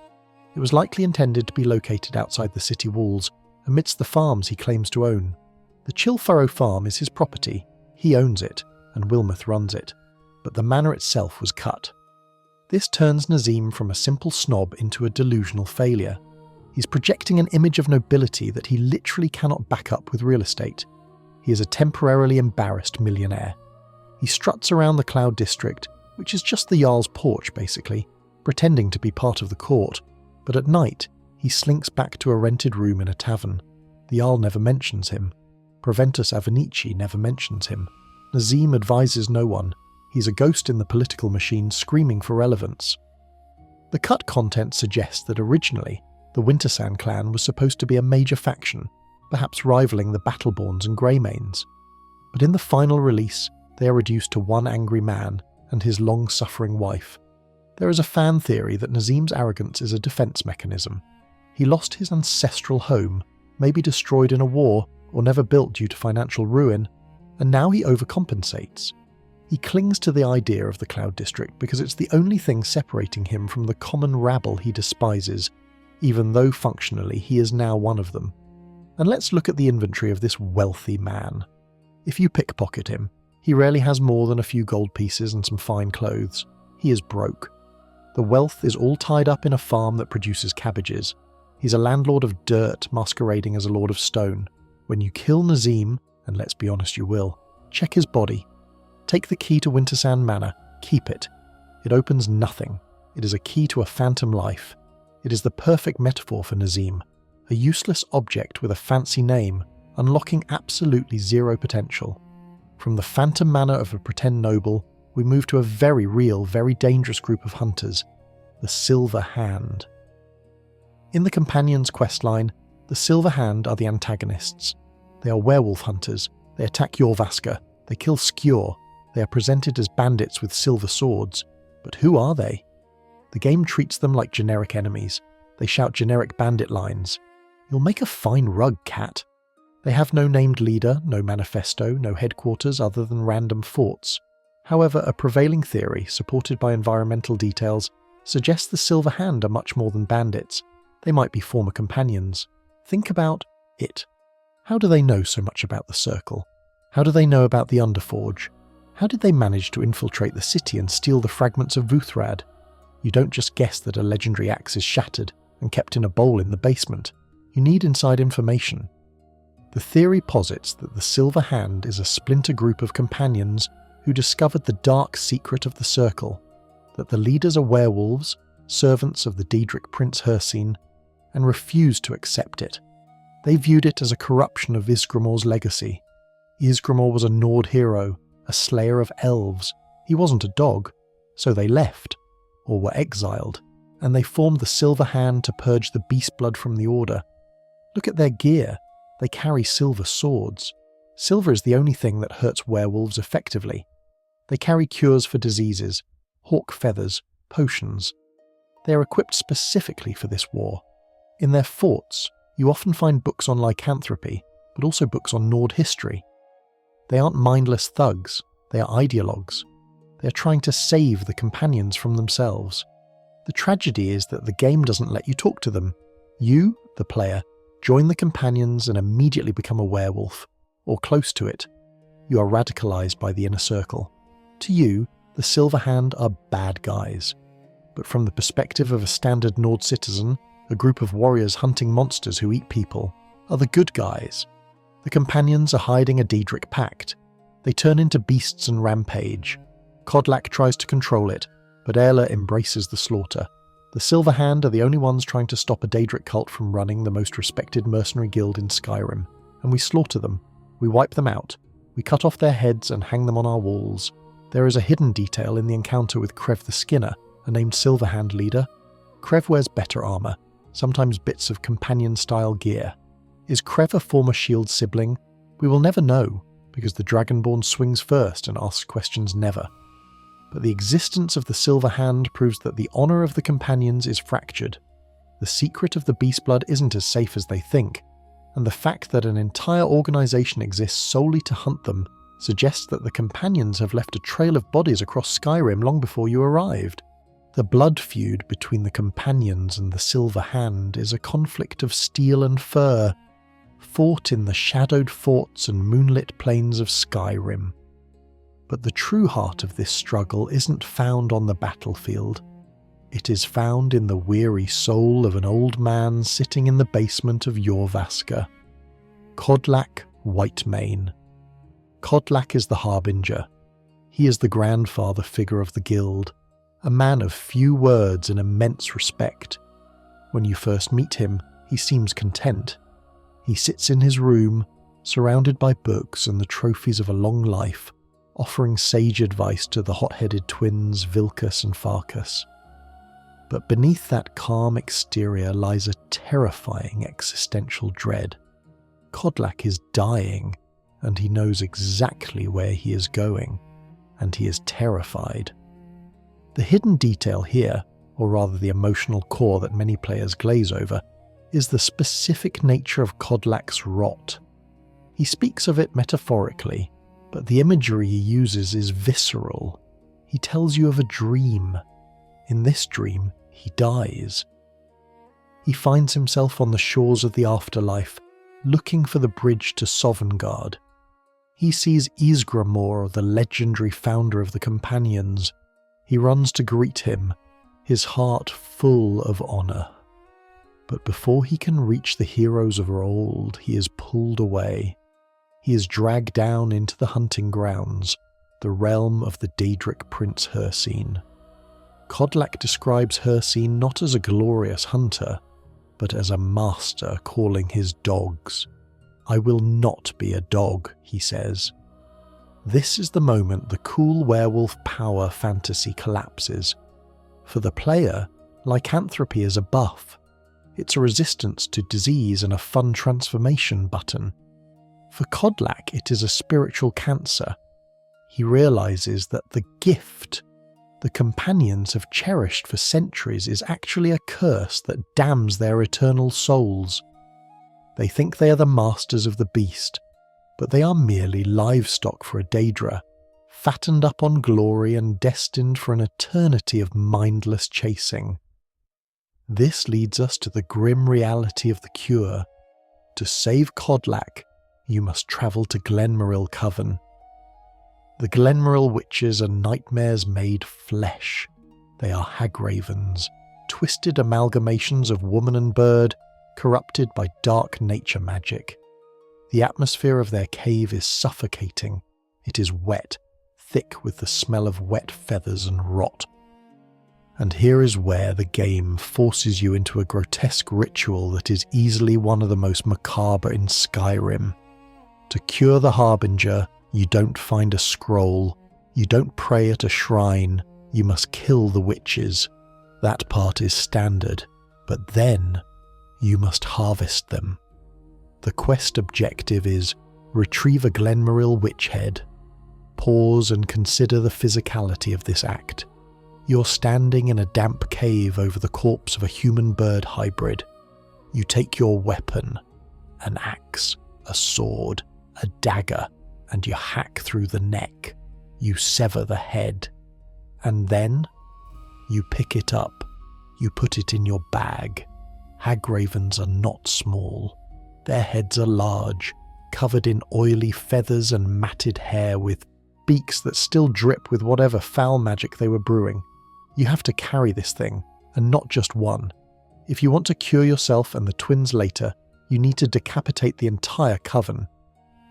It was likely intended to be located outside the city walls, amidst the farms he claims to own. The Chillfurrow farm is his property. He owns it, and Wilmoth runs it. But the manor itself was cut. This turns Nazeem from a simple snob into a delusional failure. He's projecting an image of nobility that he literally cannot back up with real estate. He is a temporarily embarrassed millionaire. He struts around the Cloud District, which is just the Jarl's porch basically, pretending to be part of the court, but at night he slinks back to a rented room in a tavern. The Jarl never mentions him. Proventus Avenici never mentions him. Nazeem advises no one. He's a ghost in the political machine screaming for relevance. The cut content suggests that originally, the Wintersand clan was supposed to be a major faction, perhaps rivaling the Battleborns and Greymanes. But in the final release, they are reduced to one angry man and his long-suffering wife. There is a fan theory that Nazeem's arrogance is a defense mechanism. He lost his ancestral home, maybe destroyed in a war or never built due to financial ruin, and now he overcompensates. He clings to the idea of the Cloud District because it's the only thing separating him from the common rabble he despises, even though functionally he is now one of them. And let's look at the inventory of this wealthy man. If you pickpocket him, he rarely has more than a few gold pieces and some fine clothes. He is broke. The wealth is all tied up in a farm that produces cabbages. He's a landlord of dirt masquerading as a lord of stone. When you kill Nazeem, and let's be honest you will, check his body. Take the key to Wintersand Manor, keep it. It opens nothing. It is a key to a phantom life. It is the perfect metaphor for Nazeem, a useless object with a fancy name, unlocking absolutely zero potential. From the phantom manor of a pretend noble we move to a very real, very dangerous group of hunters, the Silver Hand. In the Companions questline, the Silver Hand are the antagonists. They are werewolf hunters, they attack Jorvaskr, they kill Skjor, they are presented as bandits with silver swords. But who are they? The game treats them like generic enemies. They shout generic bandit lines. You'll make a fine rug, cat. They have no named leader, no manifesto, no headquarters other than random forts. However, a prevailing theory, supported by environmental details, suggests the Silver Hand are much more than bandits. They might be former companions. Think about it. How do they know so much about the Circle? How do they know about the Underforge? How did they manage to infiltrate the city and steal the fragments of Vuthrad? You don't just guess that a legendary axe is shattered and kept in a bowl in the basement. You need inside information. The theory posits that the Silver Hand is a splinter group of companions who discovered the dark secret of the Circle, that the leaders are werewolves, servants of the daedric Prince Hircine, and refused to accept it. They viewed it as a corruption of Ysgramor's legacy. Ysgramor was a Nord hero, a slayer of elves. He wasn't a dog, so they left, or were exiled, and they formed the Silver Hand to purge the beast blood from the Order. Look at their gear. They carry silver swords. Silver is the only thing that hurts werewolves effectively. They carry cures for diseases, hawk feathers, potions. They are equipped specifically for this war. In their forts, you often find books on lycanthropy, but also books on Nord history. They aren't mindless thugs, they are ideologues. They are trying to save the companions from themselves. The tragedy is that the game doesn't let you talk to them. You, the player, join the companions and immediately become a werewolf, or close to it. You are radicalized by the inner circle. To you, the Silver Hand are bad guys. But from the perspective of a standard Nord citizen, a group of warriors hunting monsters who eat people are the good guys. The companions are hiding a daedric pact. They turn into beasts and rampage. Kodlak tries to control it, but Erla embraces the slaughter. The Silver Hand are the only ones trying to stop a daedric cult from running the most respected mercenary guild in Skyrim, and we slaughter them. We wipe them out. We cut off their heads and hang them on our walls. There is a hidden detail in the encounter with Krev the Skinner, a named Silver Hand leader. Krev wears better armor, sometimes bits of companion-style gear. Is Krev a former Shield sibling? We will never know, because the Dragonborn swings first and asks questions never. But the existence of the Silver Hand proves that the honour of the companions is fractured. The secret of the Beastblood isn't as safe as they think, and the fact that an entire organisation exists solely to hunt them suggests that the companions have left a trail of bodies across Skyrim long before you arrived. The blood feud between the companions and the Silver Hand is a conflict of steel and fur, fought in the shadowed forts and moonlit plains of Skyrim. But the true heart of this struggle isn't found on the battlefield. It is found in the weary soul of an old man sitting in the basement of Jorvaskr. Kodlak Whitemane. Kodlak is the Harbinger. He is the grandfather figure of the guild, a man of few words and immense respect. When you first meet him, he seems content. He sits in his room, surrounded by books and the trophies of a long life, offering sage advice to the hot-headed twins Vilkas and Farkas. But beneath that calm exterior lies a terrifying existential dread. Kodlak is dying, and he knows exactly where he is going, and he is terrified. The hidden detail here, or rather the emotional core that many players glaze over, is the specific nature of Kodlak's rot. He speaks of it metaphorically, but the imagery he uses is visceral. He tells you of a dream. In this dream, he dies. He finds himself on the shores of the afterlife, looking for the bridge to Sovngarde. He sees Ysgramor, the legendary founder of the Companions. He runs to greet him, his heart full of honour. But before he can reach the heroes of old, he is pulled away. He is dragged down into the hunting grounds, the realm of the daedric Prince Hircine. Kodlak describes Hircine not as a glorious hunter, but as a master calling his dogs. "I will not be a dog," he says. This is the moment the cool werewolf power fantasy collapses. For the player, lycanthropy is a buff. It's a resistance to disease and a fun transformation button. For Kodlak, it is a spiritual cancer. He realizes that the gift the companions have cherished for centuries is actually a curse that damns their eternal souls. They think they are the masters of the beast, but they are merely livestock for a daedra, fattened up on glory and destined for an eternity of mindless chasing. This leads us to the grim reality of the cure. To save Kodlak, you must travel to Glenmoril Coven. The Glenmoril witches are nightmares made flesh. They are hagravens, twisted amalgamations of woman and bird, corrupted by dark nature magic. The atmosphere of their cave is suffocating. It is wet, thick with the smell of wet feathers and rot. And here is where the game forces you into a grotesque ritual that is easily one of the most macabre in Skyrim. To cure the Harbinger, you don't find a scroll, you don't pray at a shrine, you must kill the witches. That part is standard, but then you must harvest them. The quest objective is retrieve a Glenmoril witch head. Pause and consider the physicality of this act. You're standing in a damp cave over the corpse of a human-bird hybrid. You take your weapon, an axe, a sword, a dagger, and you hack through the neck. You sever the head. And then you pick it up. You put it in your bag. Hagravens are not small. Their heads are large, covered in oily feathers and matted hair with beaks that still drip with whatever foul magic they were brewing. You have to carry this thing, and not just one. If you want to cure yourself and the twins later, you need to decapitate the entire coven.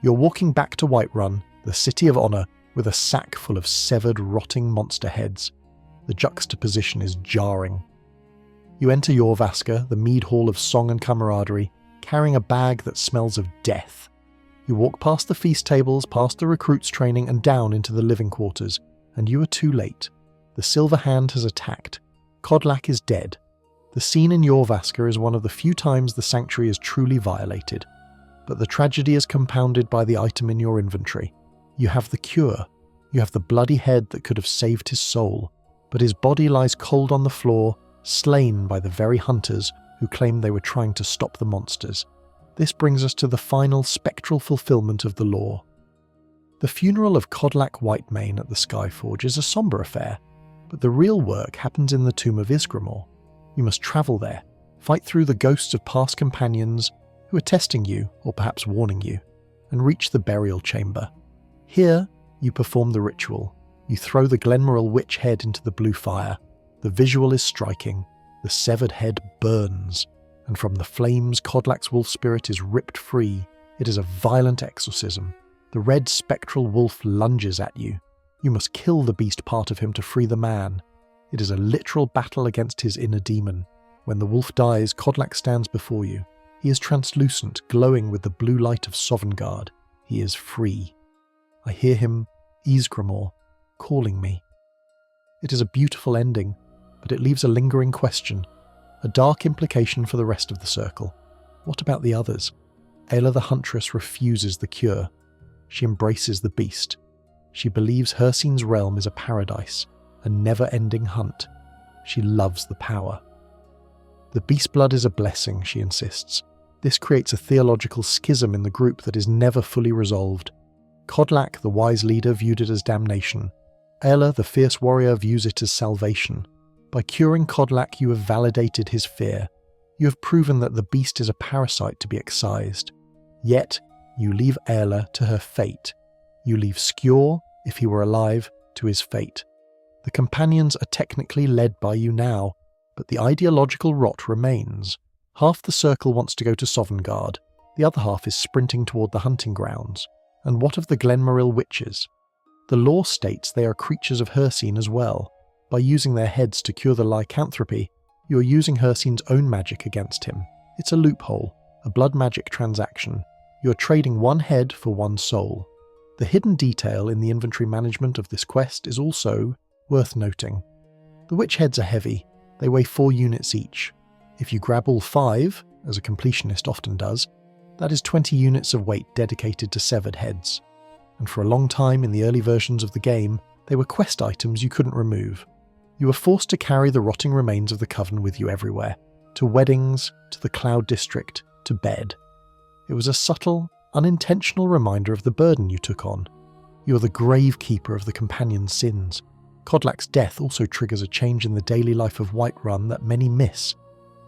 You're walking back to Whiterun, the city of honour, with a sack full of severed, rotting monster heads. The juxtaposition is jarring. You enter Jorvaskr, the mead hall of song and camaraderie, carrying a bag that smells of death. You walk past the feast tables, past the recruits' training, and down into the living quarters, and you are too late. The Silver Hand has attacked. Kodlak is dead. The scene in Jorvaskr is one of the few times the sanctuary is truly violated. But the tragedy is compounded by the item in your inventory. You have the cure. You have the bloody head that could have saved his soul, but his body lies cold on the floor, slain by the very hunters who claimed they were trying to stop the monsters. This brings us to the final spectral fulfillment of the lore. The funeral of Kodlak Whitemane at the Skyforge is a sombre affair, but the real work happens in the tomb of Ysgramor. You must travel there, fight through the ghosts of past companions who are testing you, or perhaps warning you, and reach the burial chamber. Here, you perform the ritual. You throw the Glenmoril witch head into the blue fire. The visual is striking. The severed head burns, and from the flames Kodlak's wolf spirit is ripped free. It is a violent exorcism. The red spectral wolf lunges at you. You must kill the beast part of him to free the man. It is a literal battle against his inner demon. When the wolf dies, Kodlak stands before you. He is translucent, glowing with the blue light of Sovngarde. He is free. I hear him, Ysgramor, calling me. It is a beautiful ending, but it leaves a lingering question, a dark implication for the rest of the circle. What about the others? Ayla the Huntress refuses the cure. She embraces the beast. She believes Hircine's realm is a paradise, a never-ending hunt. She loves the power. The beast blood is a blessing, she insists. This creates a theological schism in the group that is never fully resolved. Kodlak, the wise leader, viewed it as damnation. Ayla, the fierce warrior, views it as salvation. By curing Kodlak, you have validated his fear. You have proven that the beast is a parasite to be excised. Yet, you leave Ayla to her fate. You leave Skjor, if he were alive, to his fate. The companions are technically led by you now, but the ideological rot remains. Half the circle wants to go to Sovngarde, the other half is sprinting toward the hunting grounds. And what of the Glenmoril witches? The lore states they are creatures of Hircine as well. By using their heads to cure the lycanthropy, you are using Hircine's own magic against him. It's a loophole, a blood magic transaction. You are trading one head for one soul. The hidden detail in the inventory management of this quest is also worth noting. The witch heads are heavy, they weigh 4 units each. If you grab all 5, as a completionist often does, that is 20 units of weight dedicated to severed heads. And for a long time in the early versions of the game, they were quest items you couldn't remove. You were forced to carry the rotting remains of the Coven with you everywhere, to weddings, to the Cloud District, to bed. It was a subtle, unintentional reminder of the burden you took on. You are the gravekeeper of the companion's sins. Kodlak's death also triggers a change in the daily life of Whiterun that many miss.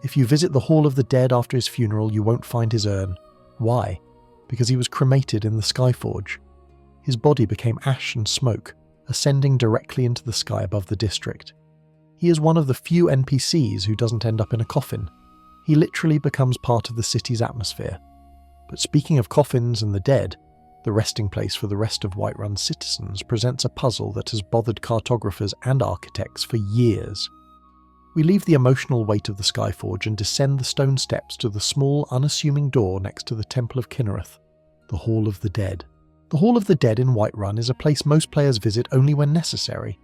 If you visit the Hall of the Dead after his funeral, you won't find his urn. Why? Because he was cremated in the Skyforge. His body became ash and smoke, ascending directly into the sky above the district. He is one of the few NPCs who doesn't end up in a coffin. He literally becomes part of the city's atmosphere. But speaking of coffins and the dead, the resting place for the rest of Whiterun's citizens presents a puzzle that has bothered cartographers and architects for years. We leave the emotional weight of the Skyforge and descend the stone steps to the small, unassuming door next to the Temple of Kinnereth, the Hall of the Dead. The Hall of the Dead in Whiterun is a place most players visit only when necessary,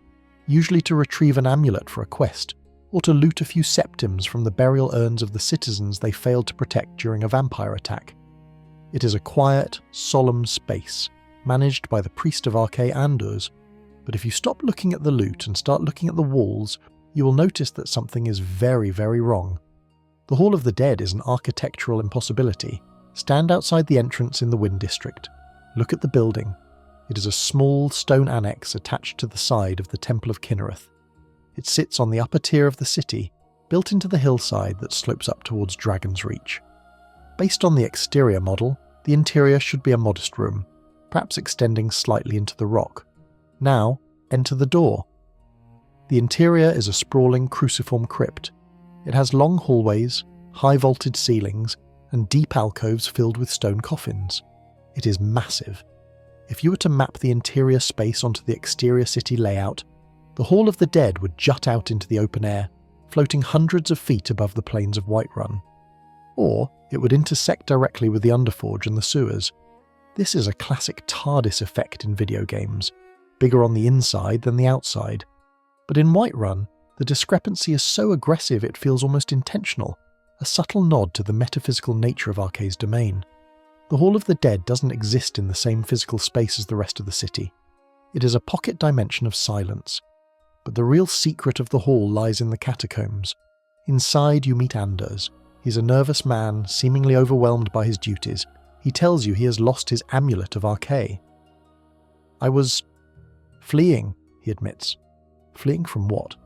usually to retrieve an amulet for a quest, or to loot a few septims from the burial urns of the citizens they failed to protect during a vampire attack. It is a quiet, solemn space, managed by the priest of Arkay Anders, but if you stop looking at the loot and start looking at the walls, you will notice that something is very, very wrong. The Hall of the Dead is an architectural impossibility. Stand outside the entrance in the Wind District. Look at the building. It is a small stone annex attached to the side of the Temple of Kinnereth. It sits on the upper tier of the city, built into the hillside that slopes up towards Dragon's Reach. Based on the exterior model, the interior should be a modest room, perhaps extending slightly into the rock. Now, enter the door. The interior is a sprawling cruciform crypt. It has long hallways, high vaulted ceilings, and deep alcoves filled with stone coffins. It is massive. If you were to map the interior space onto the exterior city layout, the Hall of the Dead would jut out into the open air, floating hundreds of feet above the plains of Whiterun. Or it would intersect directly with the Underforge and the sewers. This is a classic TARDIS effect in video games, bigger on the inside than the outside. But in Whiterun, the discrepancy is so aggressive it feels almost intentional, a subtle nod to the metaphysical nature of Arkay's domain. The Hall of the Dead doesn't exist in the same physical space as the rest of the city. It is a pocket dimension of silence. But the real secret of the hall lies in the catacombs. Inside you meet Anders. He's a nervous man, seemingly overwhelmed by his duties. He tells you he has lost his amulet of Arkay. I was fleeing, he admits. Fleeing from what?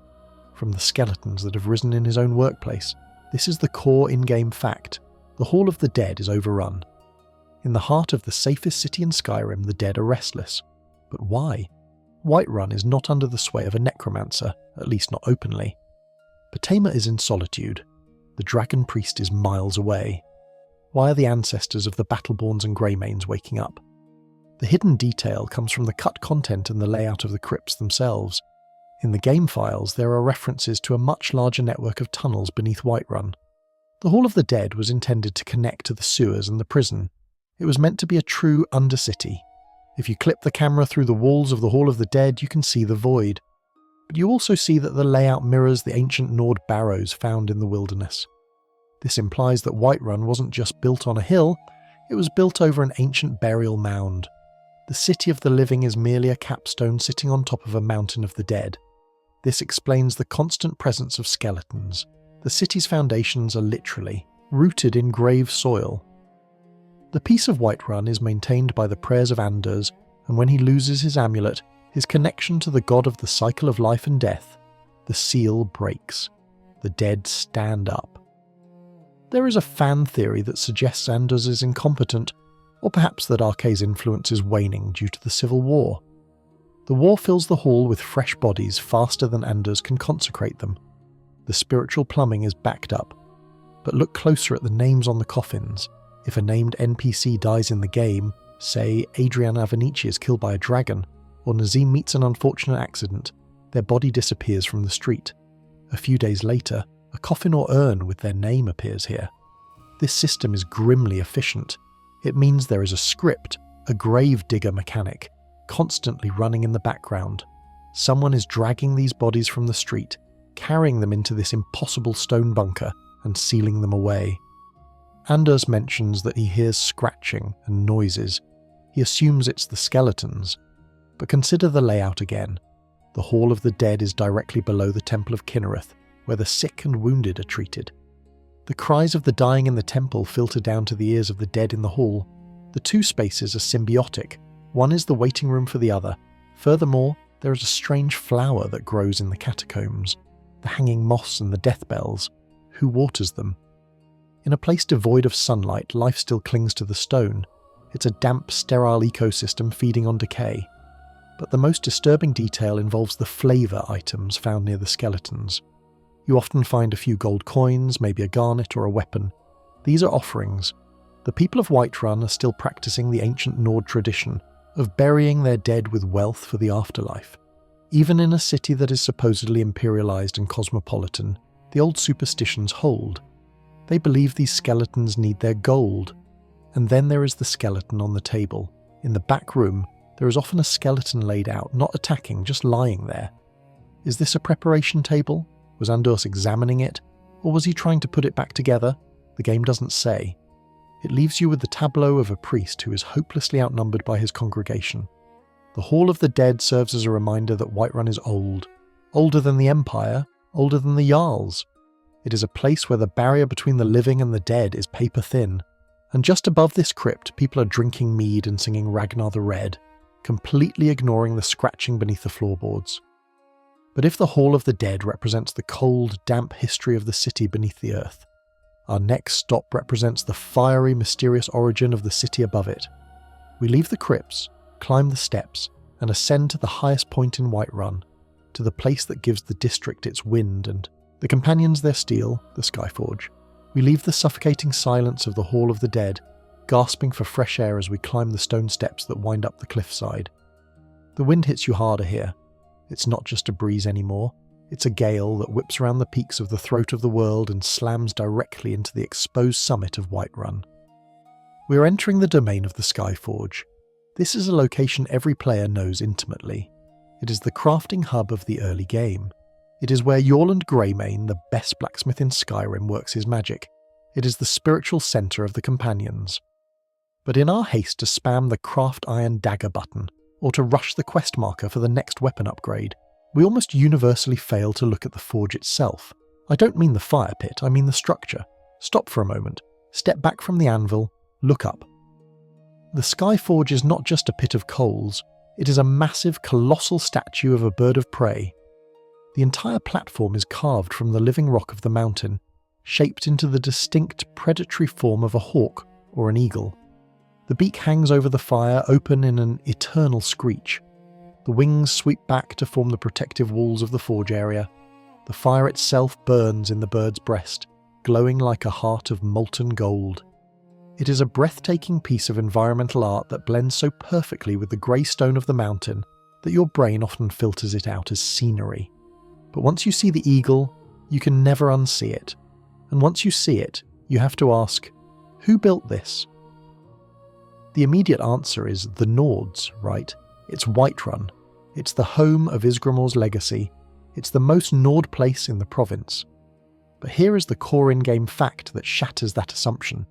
From the skeletons that have risen in his own workplace. This is the core in-game fact. The Hall of the Dead is overrun. In the heart of the safest city in Skyrim, the dead are restless. But why? Whiterun is not under the sway of a necromancer, at least not openly. Bedtime is in solitude. The dragon priest is miles away. Why are the ancestors of the Battleborns and Greymanes waking up? The hidden detail comes from the cut content and the layout of the crypts themselves. In the game files, there are references to a much larger network of tunnels beneath Whiterun. The Hall of the Dead was intended to connect to the sewers and the prison. It was meant to be a true undercity. If you clip the camera through the walls of the Hall of the Dead, you can see the void. But you also see that the layout mirrors the ancient Nord barrows found in the wilderness. This implies that Whiterun wasn't just built on a hill, it was built over an ancient burial mound. The city of the living is merely a capstone sitting on top of a mountain of the dead. This explains the constant presence of skeletons. The city's foundations are literally rooted in grave soil. The peace of Whiterun is maintained by the prayers of Anders, and when he loses his amulet, his connection to the god of the cycle of life and death, the seal breaks. The dead stand up. There is a fan theory that suggests Anders is incompetent, or perhaps that Arkay's influence is waning due to the civil war. The war fills the hall with fresh bodies faster than Anders can consecrate them. The spiritual plumbing is backed up. But look closer at the names on the coffins. If a named NPC dies in the game, say Adrian Avenici is killed by a dragon, or Nazeem meets an unfortunate accident, their body disappears from the street. A few days later, a coffin or urn with their name appears here. This system is grimly efficient. It means there is a script, a grave digger mechanic, constantly running in the background. Someone is dragging these bodies from the street, carrying them into this impossible stone bunker and sealing them away. Anders mentions that he hears scratching and noises. He assumes it's the skeletons. But consider the layout again. The Hall of the Dead is directly below the Temple of Kinnereth, where the sick and wounded are treated. The cries of the dying in the temple filter down to the ears of the dead in the hall. The two spaces are symbiotic. One is the waiting room for the other. Furthermore, there is a strange flower that grows in the catacombs. The hanging moss and the death bells. Who waters them? In a place devoid of sunlight, life still clings to the stone. It's a damp, sterile ecosystem feeding on decay. But the most disturbing detail involves the flavour items found near the skeletons. You often find a few gold coins, maybe a garnet or a weapon. These are offerings. The people of Whiterun are still practicing the ancient Nord tradition of burying their dead with wealth for the afterlife. Even in a city that is supposedly imperialised and cosmopolitan, the old superstitions hold. They believe these skeletons need their gold. And then there is the skeleton on the table. In the back room, there is often a skeleton laid out, not attacking, just lying there. Is this a preparation table? Was Anders examining it? Or was he trying to put it back together? The game doesn't say. It leaves you with the tableau of a priest who is hopelessly outnumbered by his congregation. The Hall of the Dead serves as a reminder that Whiterun is old. Older than the Empire, older than the Jarls. It is a place where the barrier between the living and the dead is paper thin. And just above this crypt, people are drinking mead and singing Ragnar the Red, completely ignoring the scratching beneath the floorboards. But if the Hall of the Dead represents the cold, damp history of the city beneath the earth, our next stop represents the fiery, mysterious origin of the city above it. We leave the crypts, climb the steps, and ascend to the highest point in Whiterun, to the place that gives the district its wind and the companions their steel, the Skyforge. We leave the suffocating silence of the Hall of the Dead, gasping for fresh air as we climb the stone steps that wind up the cliffside. The wind hits you harder here. It's not just a breeze anymore. It's a gale that whips around the peaks of the throat of the world and slams directly into the exposed summit of Whiterun. We are entering the domain of the Skyforge. This is a location every player knows intimately. It is the crafting hub of the early game. It is where Yorland Greymane, the best blacksmith in Skyrim, works his magic. It is the spiritual centre of the companions. But in our haste to spam the craft iron dagger button, or to rush the quest marker for the next weapon upgrade, we almost universally fail to look at the forge itself. I don't mean the fire pit, I mean the structure. Stop for a moment, step back from the anvil, look up. The Skyforge is not just a pit of coals, it is a massive, colossal statue of a bird of prey. The entire platform is carved from the living rock of the mountain, shaped into the distinct predatory form of a hawk or an eagle. The beak hangs over the fire, open in an eternal screech. The wings sweep back to form the protective walls of the forge area. The fire itself burns in the bird's breast, glowing like a heart of molten gold. It is a breathtaking piece of environmental art that blends so perfectly with the grey stone of the mountain that your brain often filters it out as scenery. But once you see the eagle, you can never unsee it. And once you see it, you have to ask, who built this? The immediate answer is the Nords, right? It's Whiterun. It's the home of Ysgramor's legacy. It's the most Nord place in the province. But here is the core in-game fact that shatters that assumption.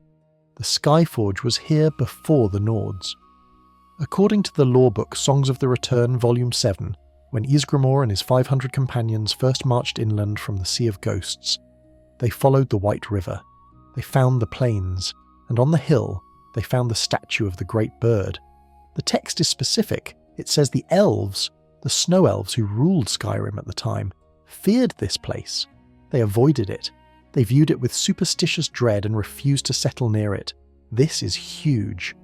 The Skyforge was here before the Nords. According to the lore book Songs of the Return, Volume 7, when Ysgramor and his 500 companions first marched inland from the Sea of Ghosts, they followed the White River. They found the plains, and on the hill, they found the statue of the great bird. The text is specific. It says the elves, the snow elves who ruled Skyrim at the time, feared this place. They avoided it. They viewed it with superstitious dread and refused to settle near it. This is huge.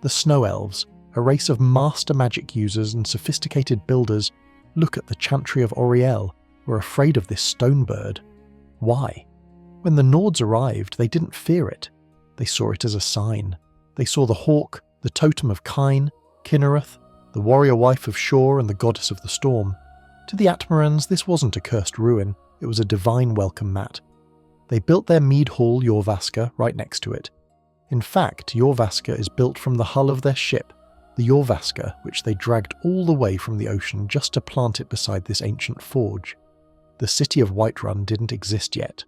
The snow elves, a race of master magic users and sophisticated builders, look at the chantry of Auriel, were afraid of this stone bird. Why? When the Nords arrived, they didn't fear it. They saw it as a sign. They saw the hawk, the totem of Kine, Kinnereth, the warrior wife of Shor and the goddess of the storm. To the Atmarans, this wasn't a cursed ruin, it was a divine welcome mat. They built their mead hall, Jorvaska, right next to it. In fact, Jorvaska is built from the hull of their ship, the Jorvaskr, which they dragged all the way from the ocean just to plant it beside this ancient forge. The city of Whiterun didn't exist yet.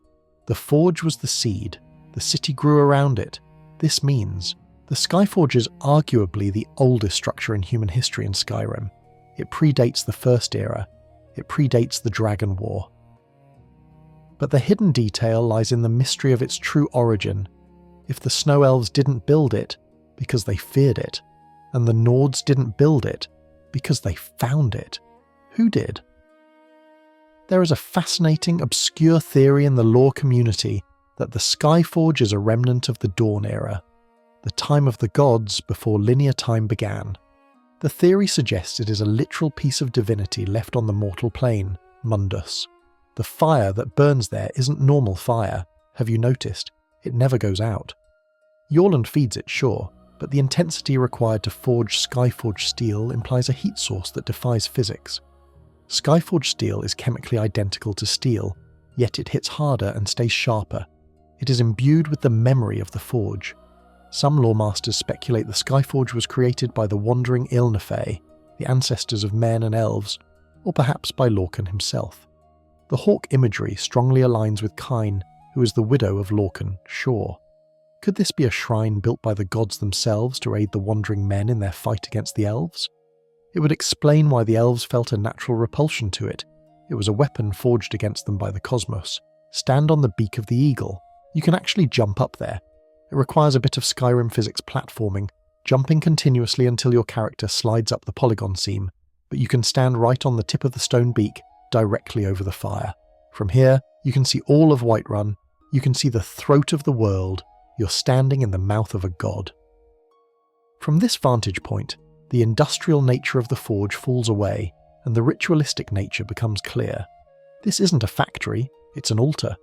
The forge was the seed. The city grew around it. This means the Skyforge is arguably the oldest structure in human history in Skyrim. It predates the First Era. It predates the Dragon War. But the hidden detail lies in the mystery of its true origin. If the Snow Elves didn't build it because they feared it, and the Nords didn't build it because they found it, who did? There is a fascinating, obscure theory in the lore community that the Skyforge is a remnant of the Dawn Era, the time of the gods before linear time began. The theory suggests it is a literal piece of divinity left on the mortal plane, Mundus. The fire that burns there isn't normal fire. Have you noticed? It never goes out. Yorland feeds it, sure, but the intensity required to forge Skyforge steel implies a heat source that defies physics. Skyforge steel is chemically identical to steel, yet it hits harder and stays sharper. It is imbued with the memory of the forge. Some loremasters speculate the Skyforge was created by the wandering Ilnefey, the ancestors of men and elves, or perhaps by Lorcan himself. The hawk imagery strongly aligns with Kyne, who is the widow of Lorcan, sure. Could this be a shrine built by the gods themselves to aid the wandering men in their fight against the elves? It would explain why the elves felt a natural repulsion to it. It was a weapon forged against them by the cosmos. Stand on the beak of the eagle. You can actually jump up there. It requires a bit of Skyrim physics platforming, jumping continuously until your character slides up the polygon seam, but you can stand right on the tip of the stone beak, directly over the fire. From here, you can see all of Whiterun. You can see the throat of the world. You're standing in the mouth of a god. From this vantage point, the industrial nature of the forge falls away, and the ritualistic nature becomes clear. This isn't a factory, it's an altar.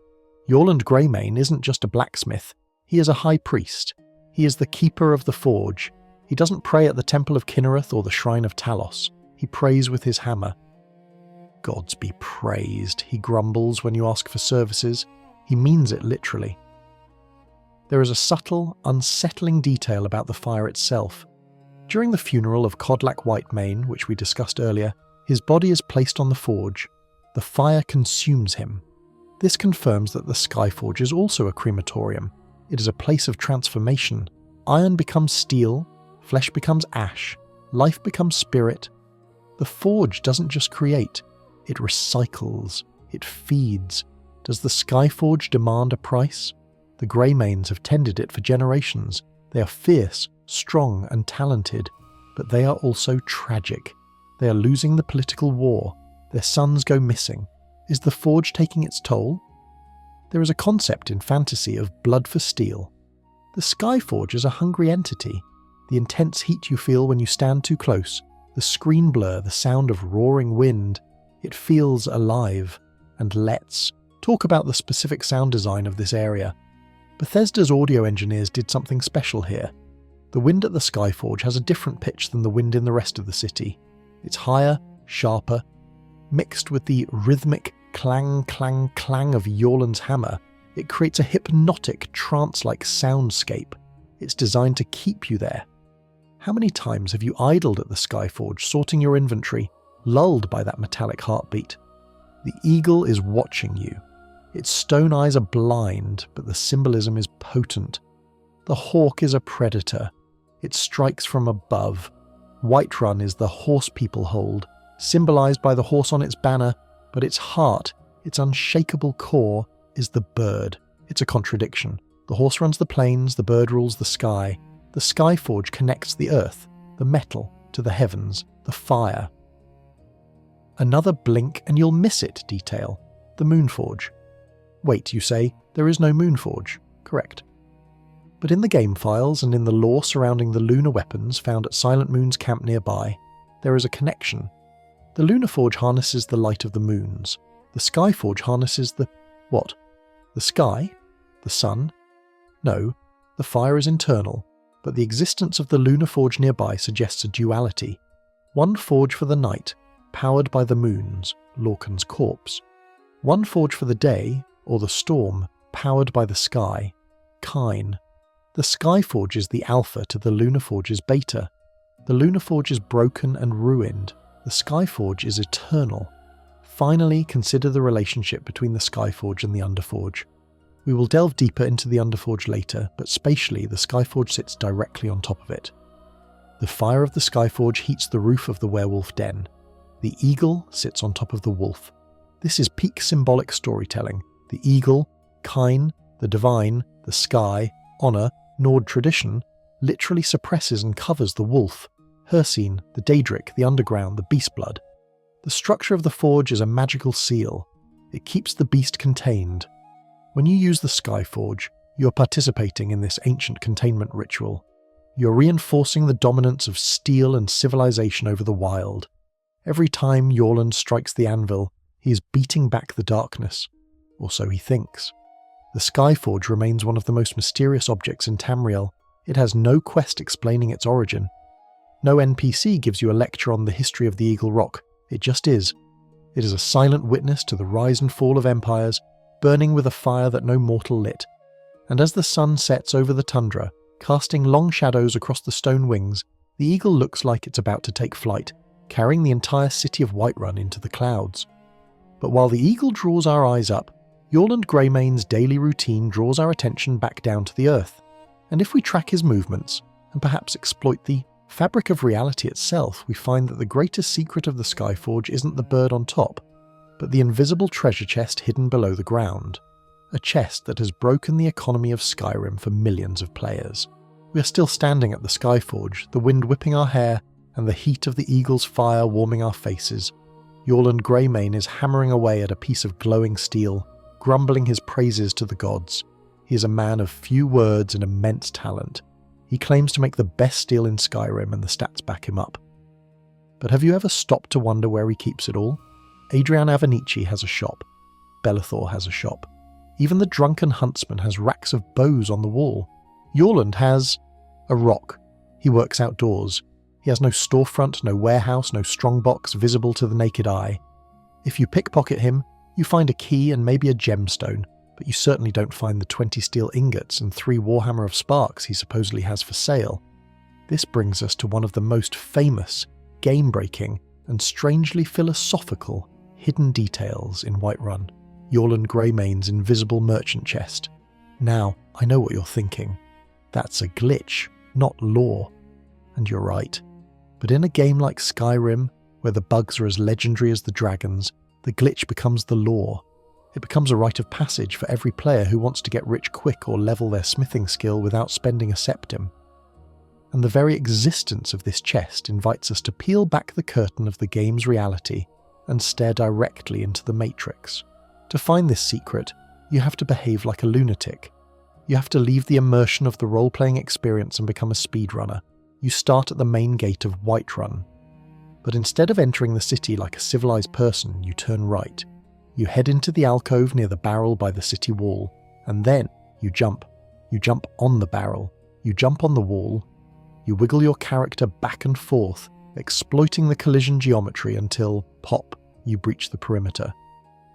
Yorland Greymane isn't just a blacksmith, he is a high priest. He is the keeper of the forge. He doesn't pray at the temple of Kinnereth or the shrine of Talos. He prays with his hammer. Gods be praised, he grumbles when you ask for services. He means it literally. There is a subtle, unsettling detail about the fire itself. During the funeral of Kodlak Whitemane, which we discussed earlier, his body is placed on the forge. The fire consumes him. This confirms that the Skyforge is also a crematorium. It is a place of transformation. Iron becomes steel, flesh becomes ash, life becomes spirit. The forge doesn't just create, it recycles, it feeds. Does the Skyforge demand a price? The Greymanes have tended it for generations. They are fierce, strong and talented, but they are also tragic. They are losing the political war. Their sons go missing. Is the forge taking its toll? There is a concept in fantasy of blood for steel. The Skyforge is a hungry entity. The intense heat you feel when you stand too close, the screen blur, the sound of roaring wind, it feels alive. And let's talk about the specific sound design of this area. Bethesda's audio engineers did something special here. The wind at the Skyforge has a different pitch than the wind in the rest of the city. It's higher, sharper, mixed with the rhythmic clang, clang, clang of Yorland's hammer. It creates a hypnotic, trance-like soundscape. It's designed to keep you there. How many times have you idled at the Skyforge, sorting your inventory, lulled by that metallic heartbeat? The eagle is watching you. Its stone eyes are blind, but the symbolism is potent. The hawk is a predator. It strikes from above. Whiterun is the horse people hold, symbolized by the horse on its banner, but its heart, its unshakable core, is the bird. It's a contradiction. The horse runs the plains, the bird rules the sky. The Skyforge connects the earth, the metal, to the heavens, the fire. Another blink and you'll miss it detail, the Moonforge. Wait, you say, there is no Moonforge. Correct. But in the game files and in the lore surrounding the lunar weapons found at Silent Moon's camp nearby, there is a connection. The Lunar Forge harnesses the light of the moons. The Skyforge harnesses the... what? The sky? The sun? No, the fire is internal, but the existence of the Lunar Forge nearby suggests a duality. One forge for the night, powered by the moons, Lorcan's corpse. One forge for the day, or the storm, powered by the sky, Kyne. The Skyforge is the alpha to the Lunar Forge's beta. The Lunarforge is broken and ruined. The Skyforge is eternal. Finally, consider the relationship between the Skyforge and the Underforge. We will delve deeper into the Underforge later, but spatially the Skyforge sits directly on top of it. The fire of the Skyforge heats the roof of the werewolf den. The eagle sits on top of the wolf. This is peak symbolic storytelling. The eagle, Kine, the divine, the sky, honour, Nord tradition, literally suppresses and covers the wolf, Hircine, the daedric, the underground, the beast blood. The structure of the forge is a magical seal. It keeps the beast contained. When you use the Skyforge, you are participating in this ancient containment ritual. You're reinforcing the dominance of steel and civilization over the wild. Every time Yorland strikes the anvil, he is beating back the darkness. Or so he thinks. The Skyforge remains one of the most mysterious objects in Tamriel. It has no quest explaining its origin. No NPC gives you a lecture on the history of the Eagle Rock. It just is. It is a silent witness to the rise and fall of empires, burning with a fire that no mortal lit. And as the sun sets over the tundra, casting long shadows across the stone wings, the eagle looks like it's about to take flight, carrying the entire city of Whiterun into the clouds. But while the eagle draws our eyes up, Yorland Greymane's daily routine draws our attention back down to the earth. And if we track his movements, and perhaps exploit the fabric of reality itself, we find that the greatest secret of the Skyforge isn't the bird on top, but the invisible treasure chest hidden below the ground. A chest that has broken the economy of Skyrim for millions of players. We are still standing at the Skyforge, the wind whipping our hair and the heat of the eagle's fire warming our faces. Yorland Greymane is hammering away at a piece of glowing steel, grumbling his praises to the gods. He is a man of few words and immense talent. He claims to make the best steel in Skyrim and the stats back him up. But have you ever stopped to wonder where he keeps it all? Adrian Avenici has a shop. Belethor has a shop. Even the Drunken Huntsman has racks of bows on the wall. Yorland has a rock. He works outdoors. He has no storefront, no warehouse, no strongbox visible to the naked eye. If you pickpocket him, you find a key and maybe a gemstone, but you certainly don't find the 20 steel ingots and 3 Warhammer of Sparks he supposedly has for sale. This brings us to one of the most famous, game-breaking, and strangely philosophical hidden details in Whiterun. Yorland Greymane's invisible merchant chest. Now, I know what you're thinking. That's a glitch, not lore. And you're right. But in a game like Skyrim, where the bugs are as legendary as the dragons, the glitch becomes the lore. It becomes a rite of passage for every player who wants to get rich quick or level their smithing skill without spending a septim. And the very existence of this chest invites us to peel back the curtain of the game's reality and stare directly into the Matrix. To find this secret, you have to behave like a lunatic. You have to leave the immersion of the role-playing experience and become a speedrunner. You start at the main gate of Whiterun. But instead of entering the city like a civilized person, you turn right. You head into the alcove near the barrel by the city wall, and then you jump. You jump on the barrel. You jump on the wall. You wiggle your character back and forth, exploiting the collision geometry until, pop, you breach the perimeter.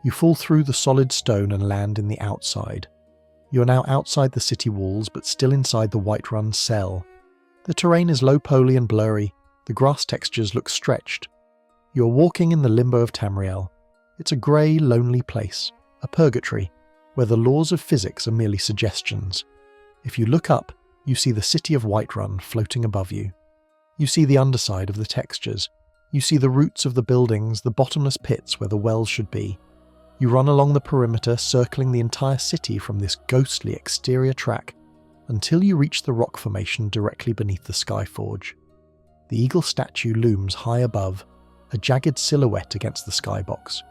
You fall through the solid stone and land in the outside. You are now outside the city walls, but still inside the Whiterun cell. The terrain is low-poly and blurry. The grass textures look stretched. You are walking in the limbo of Tamriel. It's a grey, lonely place, a purgatory, where the laws of physics are merely suggestions. If you look up, you see the city of Whiterun floating above you. You see the underside of the textures. You see the roots of the buildings, the bottomless pits where the wells should be. You run along the perimeter, circling the entire city from this ghostly exterior track, until you reach the rock formation directly beneath the Skyforge. The eagle statue looms high above, a jagged silhouette against the skybox.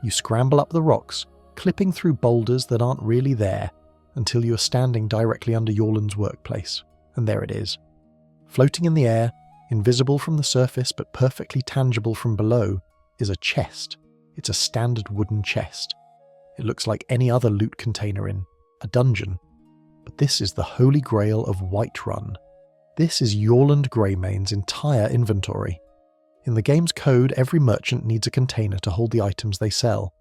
You scramble up the rocks, clipping through boulders that aren't really there, until you are standing directly under Yorland's workplace, and there it is. Floating in the air, invisible from the surface but perfectly tangible from below, is a chest. It's a standard wooden chest. It looks like any other loot container in a dungeon. But this is the holy grail of Whiterun. This is Yorland Greymane's entire inventory. In the game's code, every merchant needs a container to hold the items they sell.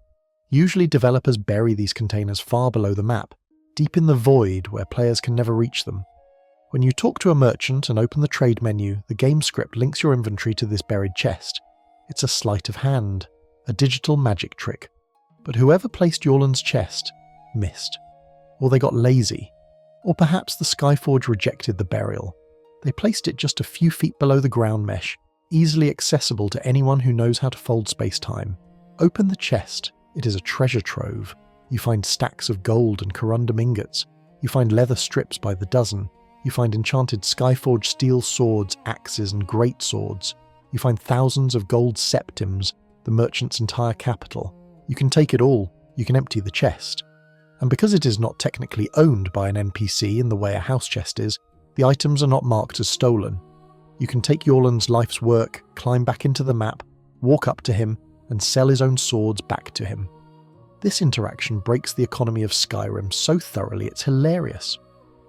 Usually developers bury these containers far below the map, deep in the void where players can never reach them. When you talk to a merchant and open the trade menu, the game script links your inventory to this buried chest. It's a sleight of hand, a digital magic trick. But whoever placed Yorland's chest missed. Or they got lazy. Or perhaps the Skyforge rejected the burial. They placed it just a few feet below the ground mesh, easily accessible to anyone who knows how to fold space-time. Open the chest. It is a treasure trove. You find stacks of gold and corundum ingots. You find leather strips by the dozen. You find enchanted Skyforge steel swords, axes, and great swords. You find thousands of gold septims, the merchant's entire capital. You can take it all. You can empty the chest. And because it is not technically owned by an NPC in the way a house chest is, the items are not marked as stolen. You can take Yorland's life's work, climb back into the map, walk up to him, and sell his own swords back to him. This interaction breaks the economy of Skyrim so thoroughly it's hilarious.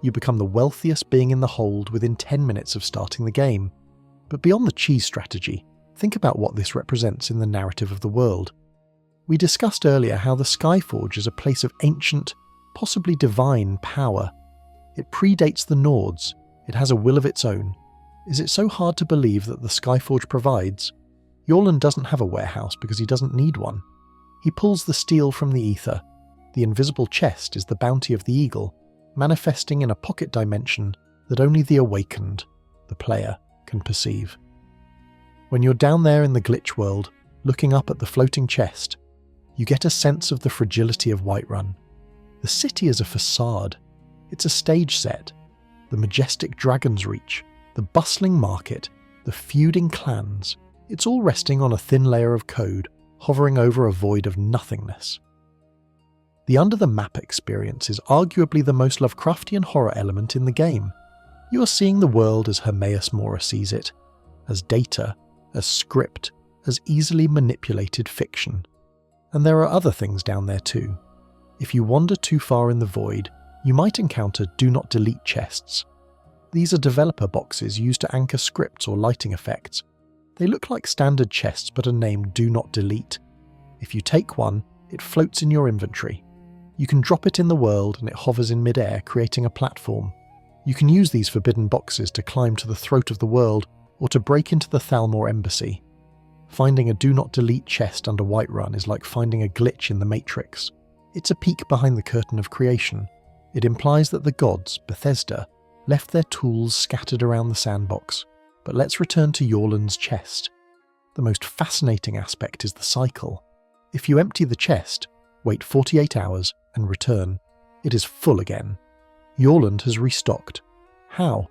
You become the wealthiest being in the hold within 10 minutes of starting the game. But beyond the cheese strategy, think about what this represents in the narrative of the world. We discussed earlier how the Skyforge is a place of ancient, possibly divine power. It predates the Nords. It has a will of its own. Is it so hard to believe that the Skyforge provides? Yorland doesn't have a warehouse because he doesn't need one. He pulls the steel from the ether. The invisible chest is the bounty of the eagle, manifesting in a pocket dimension that only the awakened, the player, can perceive. When you're down there in the glitch world, looking up at the floating chest, you get a sense of the fragility of Whiterun. The city is a facade. It's a stage set. The majestic Dragon's Reach, the bustling market, the feuding clans, it's all resting on a thin layer of code, hovering over a void of nothingness. The under-the-map experience is arguably the most Lovecraftian horror element in the game. You are seeing the world as Hermaeus Mora sees it, as data, as script, as easily manipulated fiction. And there are other things down there too. If you wander too far in the void, you might encounter do not delete chests. These are developer boxes used to anchor scripts or lighting effects. They look like standard chests but are named do not delete. If you take one, it floats in your inventory. You can drop it in the world and it hovers in midair, creating a platform. You can use these forbidden boxes to climb to the throat of the world or to break into the Thalmor embassy. Finding a do not delete chest under Whiterun is like finding a glitch in the Matrix. It's a peek behind the curtain of creation. It implies that the gods, Bethesda, left their tools scattered around the sandbox. But let's return to Yorland's chest. The most fascinating aspect is the cycle. If you empty the chest, wait 48 hours, and return, it is full again. Yorland has restocked. How?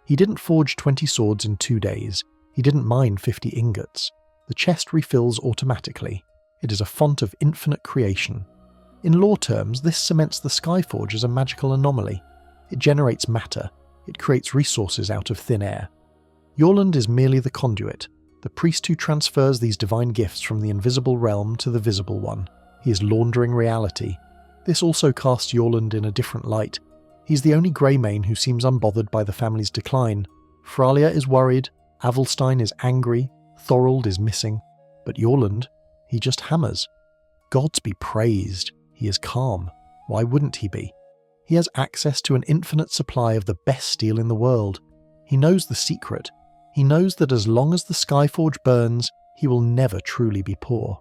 He didn't forge 20 swords in 2 days. He didn't mine 50 ingots. The chest refills automatically. It is a font of infinite creation. In lore terms, this cements the Skyforge as a magical anomaly. It generates matter. It creates resources out of thin air. Yorland is merely the conduit, the priest who transfers these divine gifts from the invisible realm to the visible one. He is laundering reality. This also casts Yorland in a different light. He's the only Greymane who seems unbothered by the family's decline. Fralia is worried, Avelstein is angry, Thorold is missing. But Yorland, he just hammers. Gods be praised. He is calm. Why wouldn't he be? He has access to an infinite supply of the best steel in the world. He knows the secret. He knows that as long as the Skyforge burns, he will never truly be poor.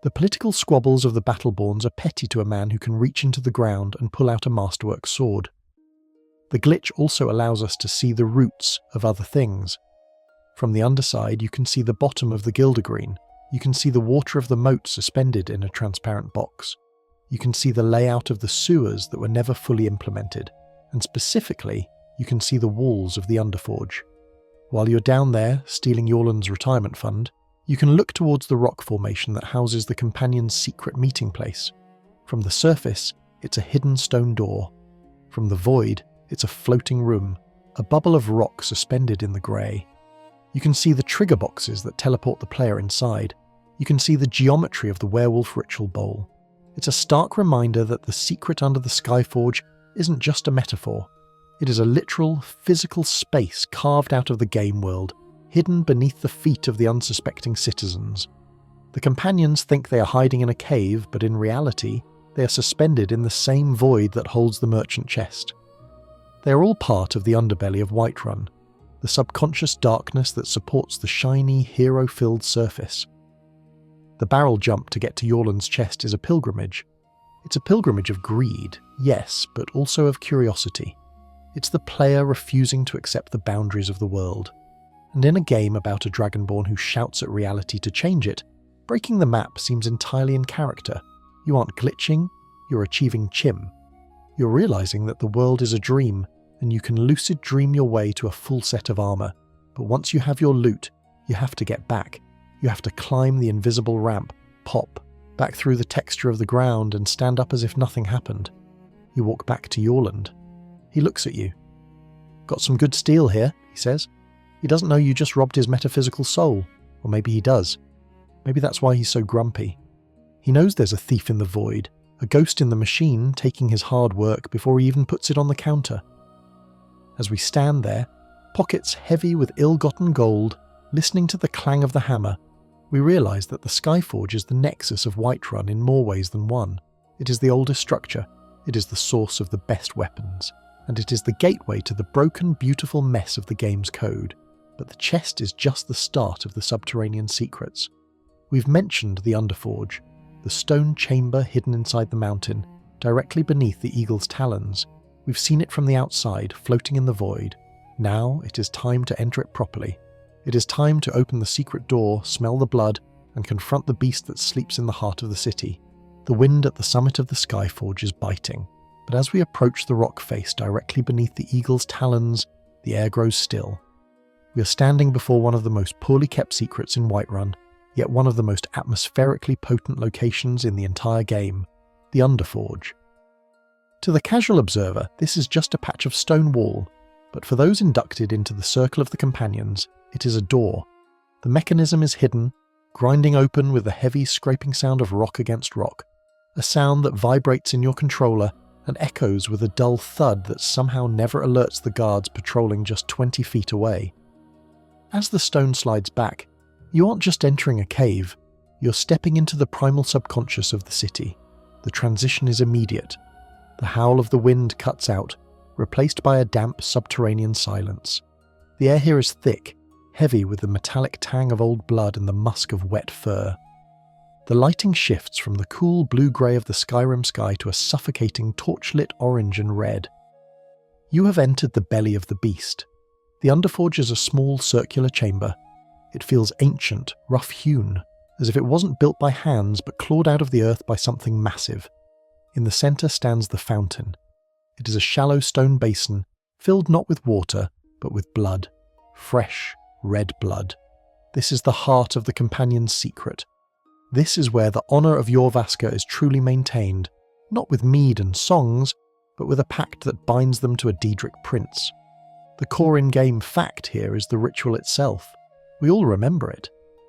The political squabbles of the Battleborns are petty to a man who can reach into the ground and pull out a masterwork sword. The glitch also allows us to see the roots of other things. From the underside, you can see the bottom of the Gildergreen. You can see the water of the moat suspended in a transparent box. You can see the layout of the sewers that were never fully implemented, and specifically, you can see the walls of the Underforge. While you're down there, stealing Yorland's retirement fund, you can look towards the rock formation that houses the Companion's secret meeting place. From the surface, it's a hidden stone door. From the void, it's a floating room, a bubble of rock suspended in the grey. You can see the trigger boxes that teleport the player inside. You can see the geometry of the werewolf ritual bowl. It's a stark reminder that the secret under the Skyforge isn't just a metaphor. It is a literal, physical space carved out of the game world, hidden beneath the feet of the unsuspecting citizens. The companions think they are hiding in a cave, but in reality, they are suspended in the same void that holds the merchant chest. They are all part of the underbelly of Whiterun, the subconscious darkness that supports the shiny, hero-filled surface. The barrel jump to get to Yorland's chest is a pilgrimage. It's a pilgrimage of greed, yes, but also of curiosity. It's the player refusing to accept the boundaries of the world. And in a game about a dragonborn who shouts at reality to change it, breaking the map seems entirely in character. You aren't glitching, you're achieving chim. You're realizing that the world is a dream, and you can lucid dream your way to a full set of armor. But once you have your loot, you have to get back. You have to climb the invisible ramp, pop, back through the texture of the ground and stand up as if nothing happened. You walk back to Yorland. He looks at you. "Got some good steel here," he says. He doesn't know you just robbed his metaphysical soul. Or maybe he does. Maybe that's why he's so grumpy. He knows there's a thief in the void, a ghost in the machine taking his hard work before he even puts it on the counter. As we stand there, pockets heavy with ill-gotten gold, listening to the clang of the hammer, we realise that the Skyforge is the nexus of Whiterun in more ways than one. It is the oldest structure, it is the source of the best weapons, and it is the gateway to the broken, beautiful mess of the game's code. But the chest is just the start of the subterranean secrets. We've mentioned the Underforge, the stone chamber hidden inside the mountain, directly beneath the eagle's talons. We've seen it from the outside, floating in the void. Now it is time to enter it properly. It is time to open the secret door, smell the blood, and confront the beast that sleeps in the heart of the city. The wind at the summit of the Skyforge is biting, but as we approach the rock face directly beneath the eagle's talons, the air grows still. We are standing before one of the most poorly kept secrets in Whiterun, yet one of the most atmospherically potent locations in the entire game, the Underforge. To the casual observer, this is just a patch of stone wall, but for those inducted into the circle of the companions, it is a door. The mechanism is hidden, grinding open with the heavy scraping sound of rock against rock, a sound that vibrates in your controller and echoes with a dull thud that somehow never alerts the guards patrolling just 20 feet away. As the stone slides back, you aren't just entering a cave, you're stepping into the primal subconscious of the city. The transition is immediate. The howl of the wind cuts out, replaced by a damp subterranean silence. The air here is thick, heavy with the metallic tang of old blood and the musk of wet fur. The lighting shifts from the cool blue-grey of the Skyrim sky to a suffocating torchlit orange and red. You have entered the belly of the beast. The Underforge is a small circular chamber. It feels ancient, rough-hewn, as if it wasn't built by hands but clawed out of the earth by something massive. In the centre stands the fountain. It is a shallow stone basin, filled not with water, but with blood. Fresh, red blood. This is the heart of the companion's secret. This is where the honour of Jorvaskr is truly maintained, not with mead and songs, but with a pact that binds them to a daedric prince. The core in-game fact here is the ritual itself. We all remember it.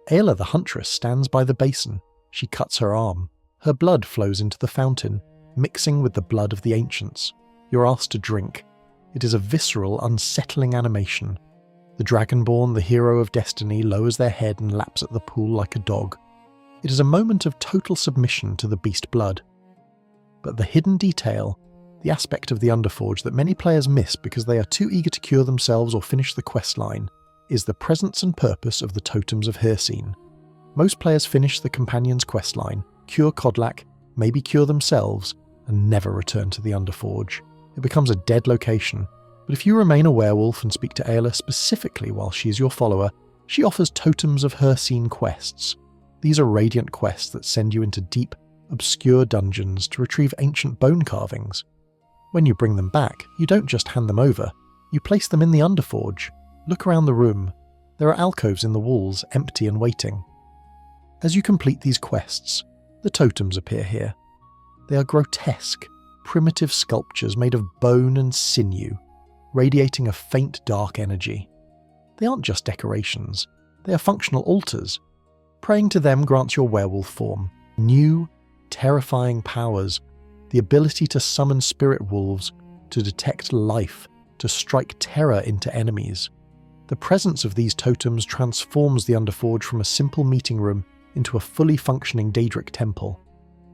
Ayla the huntress stands by the basin. She cuts her arm. Her blood flows into the fountain, mixing with the blood of the ancients. You're asked to drink. It is a visceral, unsettling animation. The Dragonborn, the hero of destiny, lowers their head and laps at the pool like a dog. It is a moment of total submission to the beast blood. But the hidden detail, the aspect of the Underforge that many players miss because they are too eager to cure themselves or finish the questline, is the presence and purpose of the totems of Heimskr. Most players finish the companion's questline, cure Kodlak, maybe cure themselves, and never return to the Underforge. It becomes a dead location, but if you remain a werewolf and speak to Ayla specifically while she is your follower, she offers totems of Heimskr quests. These are radiant quests that send you into deep, obscure dungeons to retrieve ancient bone carvings. When you bring them back, you don't just hand them over, you place them in the Underforge. Look around the room. There are alcoves in the walls, empty and waiting. As you complete these quests, the totems appear here. They are grotesque, primitive sculptures made of bone and sinew, radiating a faint dark energy. They aren't just decorations, they are functional altars. Praying to them grants your werewolf form new, terrifying powers, the ability to summon spirit wolves, to detect life, to strike terror into enemies. The presence of these totems transforms the Underforge from a simple meeting room into a fully functioning daedric temple.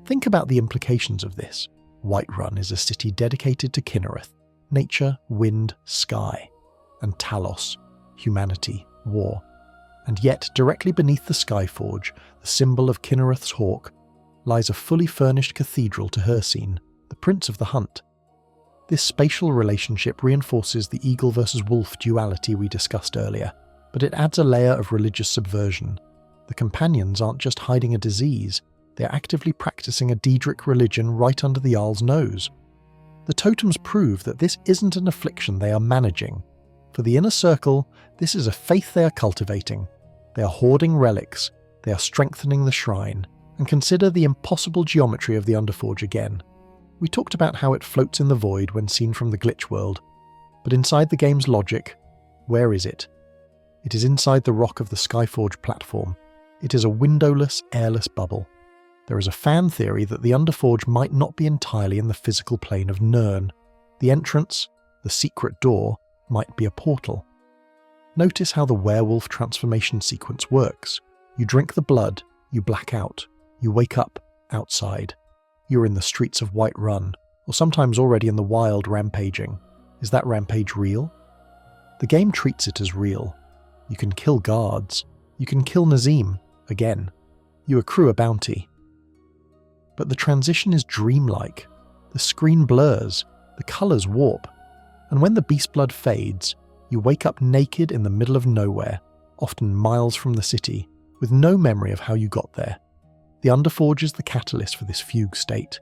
Think about the implications of this. Whiterun is a city dedicated to Kinnereth, nature, wind, sky, and Talos, humanity, war. And yet, directly beneath the Skyforge, the symbol of Kinnereth's hawk, lies a fully furnished cathedral to Hersine, the Prince of the Hunt. This spatial relationship reinforces the eagle versus wolf duality we discussed earlier, but it adds a layer of religious subversion. The companions aren't just hiding a disease, they're actively practicing a daedric religion right under the Jarl's nose. The totems prove that this isn't an affliction they are managing. For the inner circle, this is a faith they are cultivating. They are hoarding relics, they are strengthening the shrine, and consider the impossible geometry of the Underforge again. We talked about how it floats in the void when seen from the glitch world, but inside the game's logic, where is it? It is inside the rock of the Skyforge platform. It is a windowless, airless bubble. There is a fan theory that the Underforge might not be entirely in the physical plane of Nirn. The entrance, the secret door, might be a portal. Notice how the werewolf transformation sequence works. You drink the blood, you black out, you wake up outside. You're in the streets of Whiterun, or sometimes already in the wild rampaging. Is that rampage real? The game treats it as real. You can kill guards. You can kill Nazeem, again. You accrue a bounty. But the transition is dreamlike. The screen blurs, the colours warp, and when the beast blood fades, you wake up naked in the middle of nowhere, often miles from the city, with no memory of how you got there. The Underforge is the catalyst for this fugue state.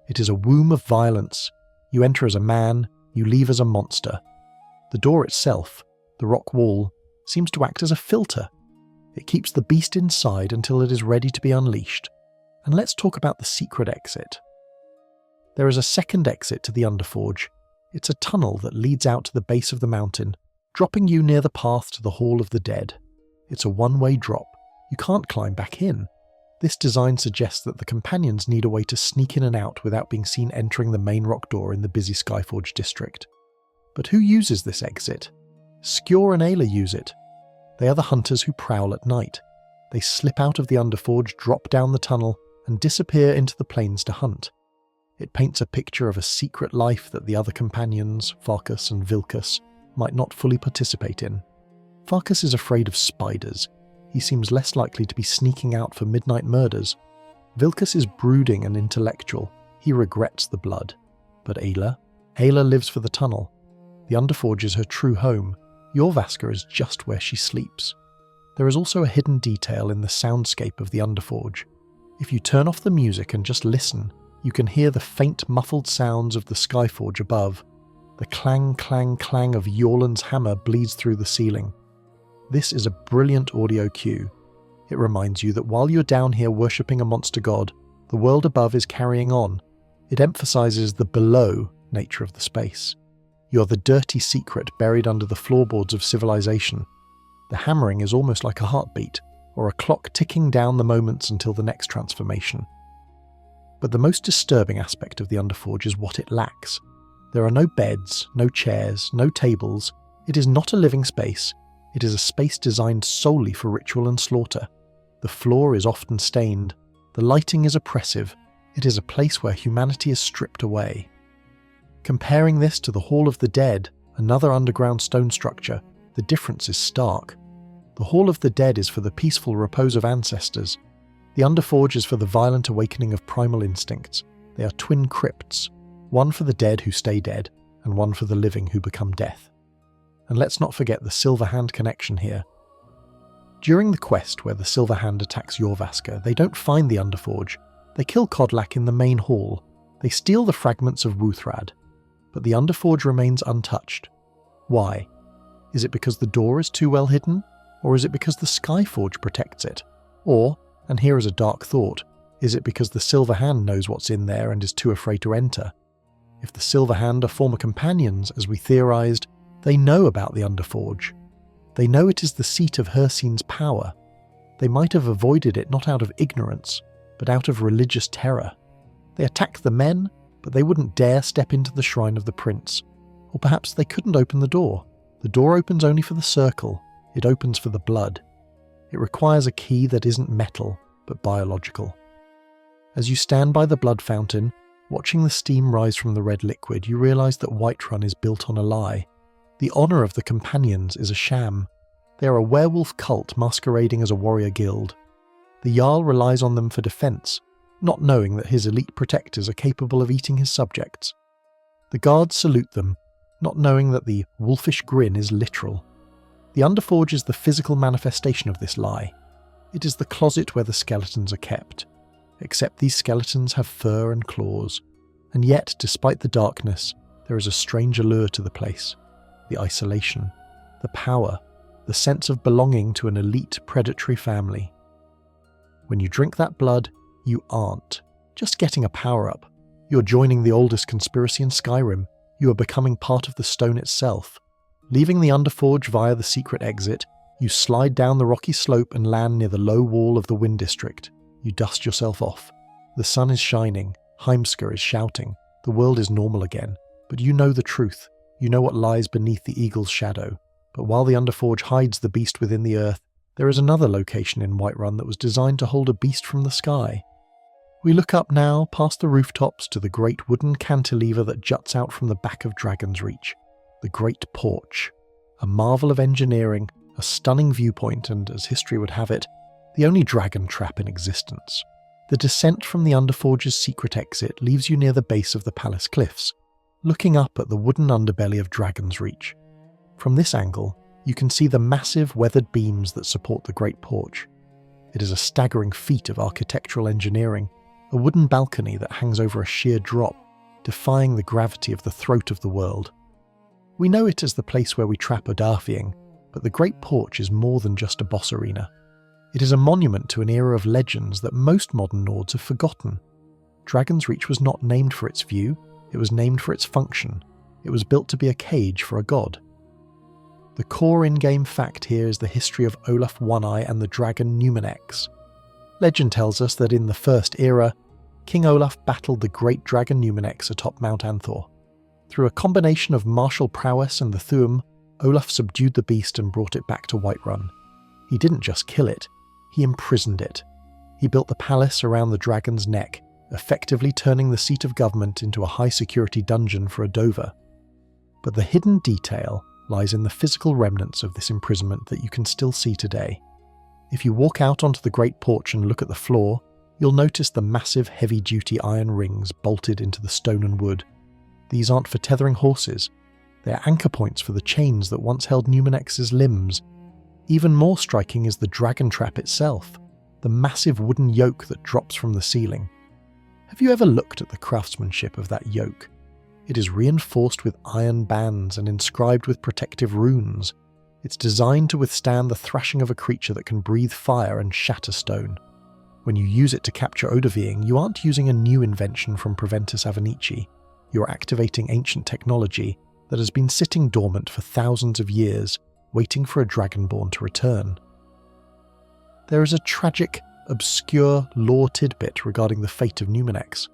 It is a womb of violence. You enter as a man, you leave as a monster. The door itself, the rock wall, seems to act as a filter. It keeps the beast inside until it is ready to be unleashed. And let's talk about the secret exit. There is a second exit to the Underforge. It's a tunnel that leads out to the base of the mountain, dropping you near the path to the Hall of the Dead. It's a one-way drop. You can't climb back in. This design suggests that the companions need a way to sneak in and out without being seen entering the main rock door in the busy Skyforge district. But who uses this exit? Skjor and Ayla use it. They are the hunters who prowl at night. They slip out of the Underforge, drop down the tunnel, and disappear into the plains to hunt. It paints a picture of a secret life that the other companions, Farkas and Vilkas, might not fully participate in. Farkas is afraid of spiders. He seems less likely to be sneaking out for midnight murders. Vilkas is brooding and intellectual. He regrets the blood. But Ayla lives for the tunnel. The Underforge is her true home. Jorvaskr is just where she sleeps. There is also a hidden detail in the soundscape of the Underforge. If you turn off the music and just listen, you can hear the faint muffled sounds of the Skyforge above. The clang, clang, clang of Jorland's hammer bleeds through the ceiling. This is a brilliant audio cue. It reminds you that while you're down here worshipping a monster god, the world above is carrying on. It emphasizes the below nature of the space. You're the dirty secret buried under the floorboards of civilization. The hammering is almost like a heartbeat, or a clock ticking down the moments until the next transformation. But the most disturbing aspect of the Underforge is what it lacks. There are no beds, no chairs, no tables. It is not a living space. It is a space designed solely for ritual and slaughter. The floor is often stained. The lighting is oppressive. It is a place where humanity is stripped away. Comparing this to the Hall of the Dead, another underground stone structure, the difference is stark. The Hall of the Dead is for the peaceful repose of ancestors. The Underforge is for the violent awakening of primal instincts. They are twin crypts, one for the dead who stay dead, and one for the living who become death. And let's not forget the Silver Hand connection here. During the quest where the Silver Hand attacks Jorvaskr, they don't find the Underforge. They kill Kodlak in the main hall. They steal the fragments of Wuthrad. But the Underforge remains untouched. Why? Is it because the door is too well hidden? Or is it because the Skyforge protects it? Or, and here is a dark thought, is it because the Silver Hand knows what's in there and is too afraid to enter? If the Silver Hand are former companions, as we theorized, they know about the Underforge. They know it is the seat of Hersine's power. They might have avoided it not out of ignorance, but out of religious terror. They attack the men, but they wouldn't dare step into the shrine of the prince. Or perhaps they couldn't open the door. The door opens only for the circle. It opens for the blood. It requires a key that isn't metal, but biological. As you stand by the blood fountain, Watching the steam rise from the red liquid, you realise that Whiterun is built on a lie. The honour of the companions is a sham. They are a werewolf cult masquerading as a warrior guild. The Jarl relies on them for defence, not knowing that his elite protectors are capable of eating his subjects. The guards salute them, not knowing that the wolfish grin is literal. The Underforge is the physical manifestation of this lie. It is the closet where the skeletons are kept. Except these skeletons have fur and claws. And yet, despite the darkness, there is a strange allure to the place. The isolation, the power, the sense of belonging to an elite predatory family. When you drink that blood, you aren't just getting a power-up. You're joining the oldest conspiracy in Skyrim. You are becoming part of the stone itself. Leaving the Underforge via the secret exit, you slide down the rocky slope and land near the low wall of the Wind District. You dust yourself off. The sun is shining. Heimskr is shouting. The world is normal again. But you know the truth. You know what lies beneath the eagle's shadow. But while the Underforge hides the beast within the earth, there is another location in Whiterun that was designed to hold a beast from the sky. We look up now, past the rooftops, to the great wooden cantilever that juts out from the back of Dragon's Reach. The Great Porch. A marvel of engineering, a stunning viewpoint, and, as history would have it, the only dragon trap in existence. The descent from the Underforge's secret exit leaves you near the base of the palace cliffs, looking up at the wooden underbelly of Dragon's Reach. From this angle, you can see the massive weathered beams that support the Great Porch. It is a staggering feat of architectural engineering, a wooden balcony that hangs over a sheer drop, defying the gravity of the throat of the world. We know it as the place where we trap Odarfiing, but the Great Porch is more than just a boss arena. It is a monument to an era of legends that most modern Nords have forgotten. Dragon's Reach was not named for its view, it was named for its function. It was built to be a cage for a god. The core in-game fact here is the history of Olaf One-Eye and the dragon Numenex. Legend tells us that in the First Era, King Olaf battled the great dragon Numenex atop Mount Anthor. Through a combination of martial prowess and the Thuum, Olaf subdued the beast and brought it back to Whiterun. He didn't just kill it, he imprisoned it. He built the palace around the dragon's neck, effectively turning the seat of government into a high-security dungeon for a Dover. But the hidden detail lies in the physical remnants of this imprisonment that you can still see today. If you walk out onto the Great Porch and look at the floor, you'll notice the massive heavy-duty iron rings bolted into the stone and wood. These aren't for tethering horses. They are anchor points for the chains that once held Numenex's limbs. Even more striking is the dragon trap itself, the massive wooden yoke that drops from the ceiling. Have you ever looked at the craftsmanship of that yoke? It is reinforced with iron bands and inscribed with protective runes. It's designed to withstand the thrashing of a creature that can breathe fire and shatter stone. When you use it to capture Odarfiing, you aren't using a new invention from Proventus Avenici. You're activating ancient technology that has been sitting dormant for thousands of years, waiting for a dragonborn to return. There is a tragic, obscure lore tidbit regarding the fate of Numenex.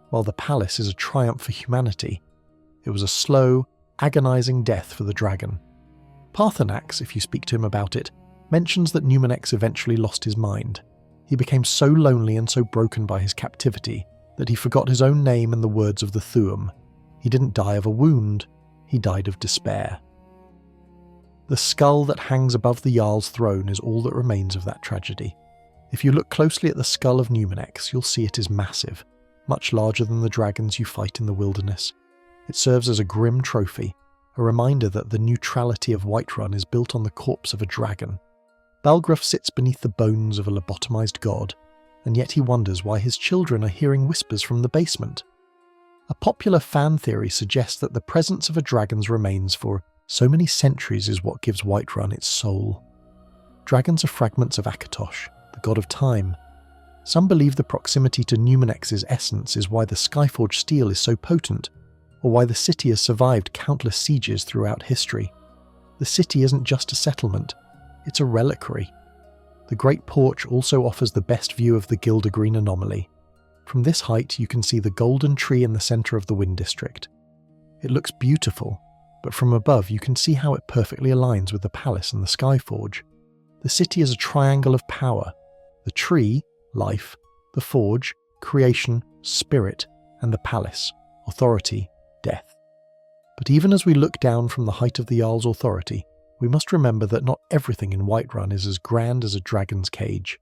While the palace is a triumph for humanity, it was a slow, agonizing death for the dragon. Parthenax, if you speak to him about it, mentions that Numenex eventually lost his mind. He became so lonely and so broken by his captivity that he forgot his own name and the words of the Thuum. He didn't die of a wound, he died of despair. The skull that hangs above the Jarl's throne is all that remains of that tragedy. If you look closely at the skull of Numenex, you'll see it is massive, much larger than the dragons you fight in the wilderness. It serves as a grim trophy, a reminder that the neutrality of Whiterun is built on the corpse of a dragon. Balgruuf sits beneath the bones of a lobotomized god, and yet he wonders why his children are hearing whispers from the basement. A popular fan theory suggests that the presence of a dragon's remains for so many centuries is what gives Whiterun its soul. Dragons are fragments of Akatosh, the god of time. Some believe the proximity to Numenex's essence is why the Skyforge steel is so potent, or why the city has survived countless sieges throughout history. The city isn't just a settlement, it's a reliquary. The Great Porch also offers the best view of the Gildergreen anomaly. From this height you can see the golden tree in the centre of the Wind District. It looks beautiful, but from above you can see how it perfectly aligns with the palace and the Skyforge. The city is a triangle of power. The tree, life, the forge, creation, spirit, and the palace, authority, death. But even as we look down from the height of the Jarl's authority, we must remember that not everything in Whiterun is as grand as a dragon's cage.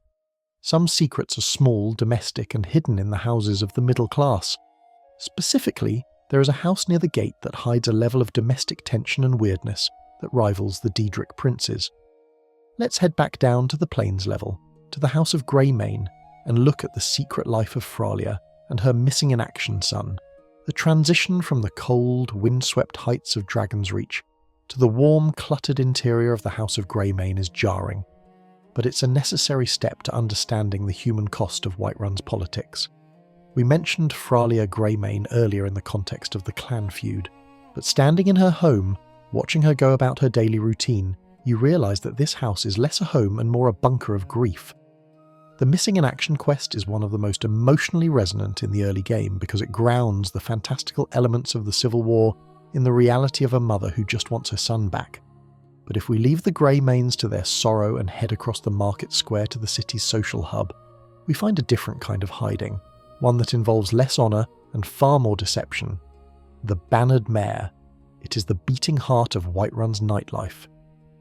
Some secrets are small, domestic, and hidden in the houses of the middle class. Specifically, there is a house near the gate that hides a level of domestic tension and weirdness that rivals the daedric princes. Let's head back down to the plains level, to the House of Greymane, and look at the secret life of Fralia and her missing-in-action son. The transition from the cold, wind-swept heights of Dragon's Reach to the warm, cluttered interior of the House of Greymane is jarring, but it's a necessary step to understanding the human cost of Whiterun's politics. We mentioned Fralia Greymane earlier in the context of the clan feud, but standing in her home, watching her go about her daily routine, you realise that this house is less a home and more a bunker of grief. The missing-in-action quest is one of the most emotionally resonant in the early game because it grounds the fantastical elements of the Civil War in the reality of a mother who just wants her son back. But if we leave the Greymanes to their sorrow and head across the market square to the city's social hub, we find a different kind of hiding, one that involves less honour and far more deception. The Bannered Mare. It is the beating heart of Whiterun's nightlife.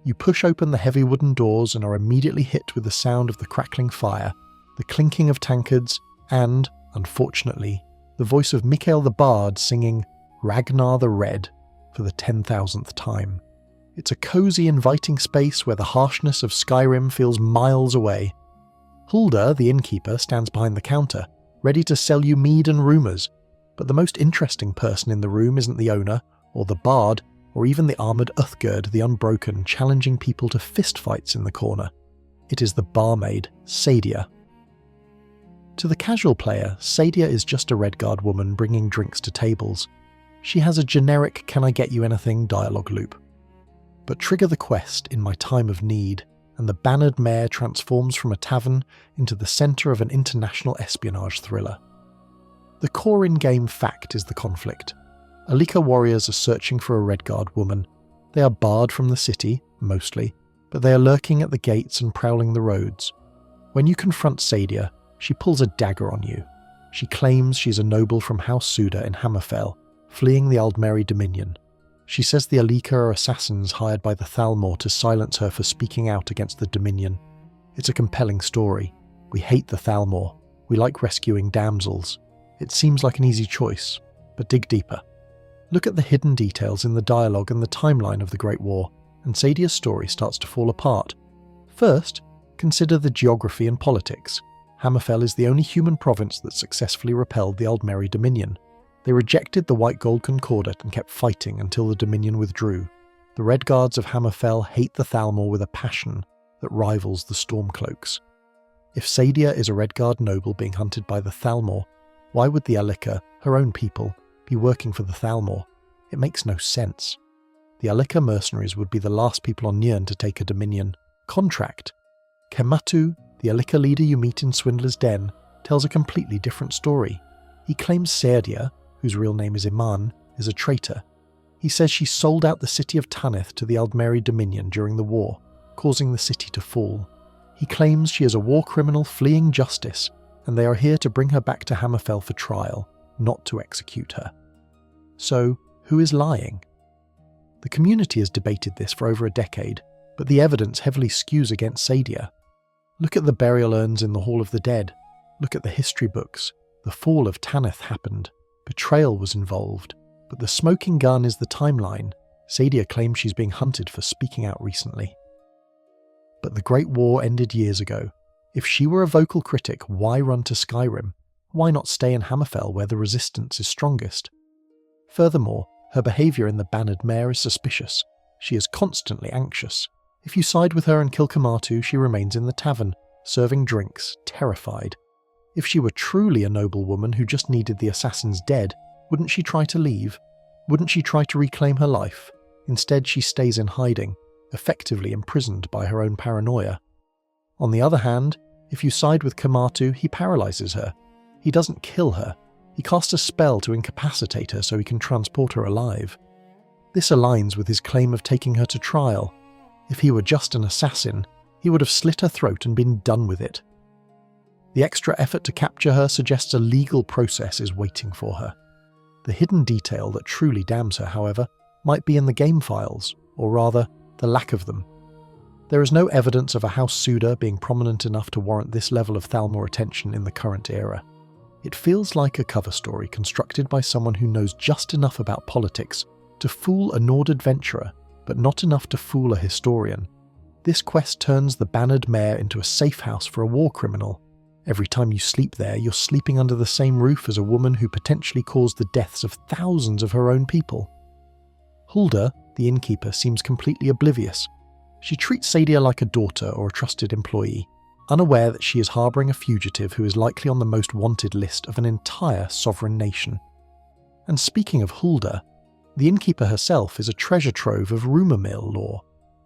You push open the heavy wooden doors and are immediately hit with the sound of the crackling fire, the clinking of tankards, and, unfortunately, the voice of Mikael the Bard singing Ragnar the Red for the 10,000th time. It's a cosy, inviting space where the harshness of Skyrim feels miles away. Hulda, the innkeeper, stands behind the counter, ready to sell you mead and rumours, but the most interesting person in the room isn't the owner, or the bard, or even the armoured Uthgerd the Unbroken challenging people to fistfights in the corner. It is the barmaid, Sadia. To the casual player, Sadia is just a Redguard woman bringing drinks to tables. She has a generic "can I get you anything" dialogue loop. But trigger the quest in my time of need, and the Bannered Mare transforms from a tavern into the centre of an international espionage thriller. The core in-game fact is the conflict. Alika warriors are searching for a Redguard woman. They are barred from the city, mostly, but they are lurking at the gates and prowling the roads. When you confront Sadia, she pulls a dagger on you. She claims she's a noble from House Suda in Hammerfell, fleeing the Aldmeri Dominion. She says the Alika are assassins hired by the Thalmor to silence her for speaking out against the Dominion. It's a compelling story. We hate the Thalmor. We like rescuing damsels. It seems like an easy choice, but dig deeper. Look at the hidden details in the dialogue and the timeline of the Great War, and Sadia's story starts to fall apart. First, consider the geography and politics. Hammerfell is the only human province that successfully repelled the Aldmeri Dominion. They rejected the White Gold Concordat and kept fighting until the Dominion withdrew. The Redguards of Hammerfell hate the Thalmor with a passion that rivals the Stormcloaks. If Sadia is a Redguard noble being hunted by the Thalmor, why would the Alika, her own people, be working for the Thalmor? It makes no sense. The Alika mercenaries would be the last people on Nirn to take a Dominion. Contract. Kematu, the Alika leader you meet in Swindler's Den, tells a completely different story. He claims Sadia, whose real name is Iman, is a traitor. He says she sold out the city of Tanith to the Aldmeri Dominion during the war, causing the city to fall. He claims she is a war criminal fleeing justice, and they are here to bring her back to Hammerfell for trial, not to execute her. So, who is lying? The community has debated this for over a decade, but the evidence heavily skews against Sadia. Look at the burial urns in the Hall of the Dead. Look at the history books. The fall of Tanith happened. Betrayal was involved. But the smoking gun is the timeline. Sadia claims she's being hunted for speaking out recently. But the Great War ended years ago. If she were a vocal critic, why run to Skyrim? Why not stay in Hammerfell where the resistance is strongest? Furthermore, her behaviour in the Bannered Mare is suspicious. She is constantly anxious. If you side with her and kill Kematu, she remains in the tavern, serving drinks, terrified. If she were truly a noble woman who just needed the assassins dead, wouldn't she try to leave? Wouldn't she try to reclaim her life? Instead, she stays in hiding, effectively imprisoned by her own paranoia. On the other hand, if you side with Kematu, he paralyzes her. He doesn't kill her. He casts a spell to incapacitate her so he can transport her alive. This aligns with his claim of taking her to trial. If he were just an assassin, he would have slit her throat and been done with it. The extra effort to capture her suggests a legal process is waiting for her. The hidden detail that truly damns her, however, might be in the game files, or rather, the lack of them. There is no evidence of a House Suda being prominent enough to warrant this level of Thalmor attention in the current era. It feels like a cover story constructed by someone who knows just enough about politics to fool a Nord adventurer, but not enough to fool a historian. This quest turns the bannered Mare into a safe house for a war criminal. Every time you sleep there, you're sleeping under the same roof as a woman who potentially caused the deaths of thousands of her own people. Hulda, the innkeeper, seems completely oblivious. She treats Sadia like a daughter or a trusted employee, unaware that she is harbouring a fugitive who is likely on the most wanted list of an entire sovereign nation. And speaking of Hulda, the innkeeper herself is a treasure trove of rumour mill lore.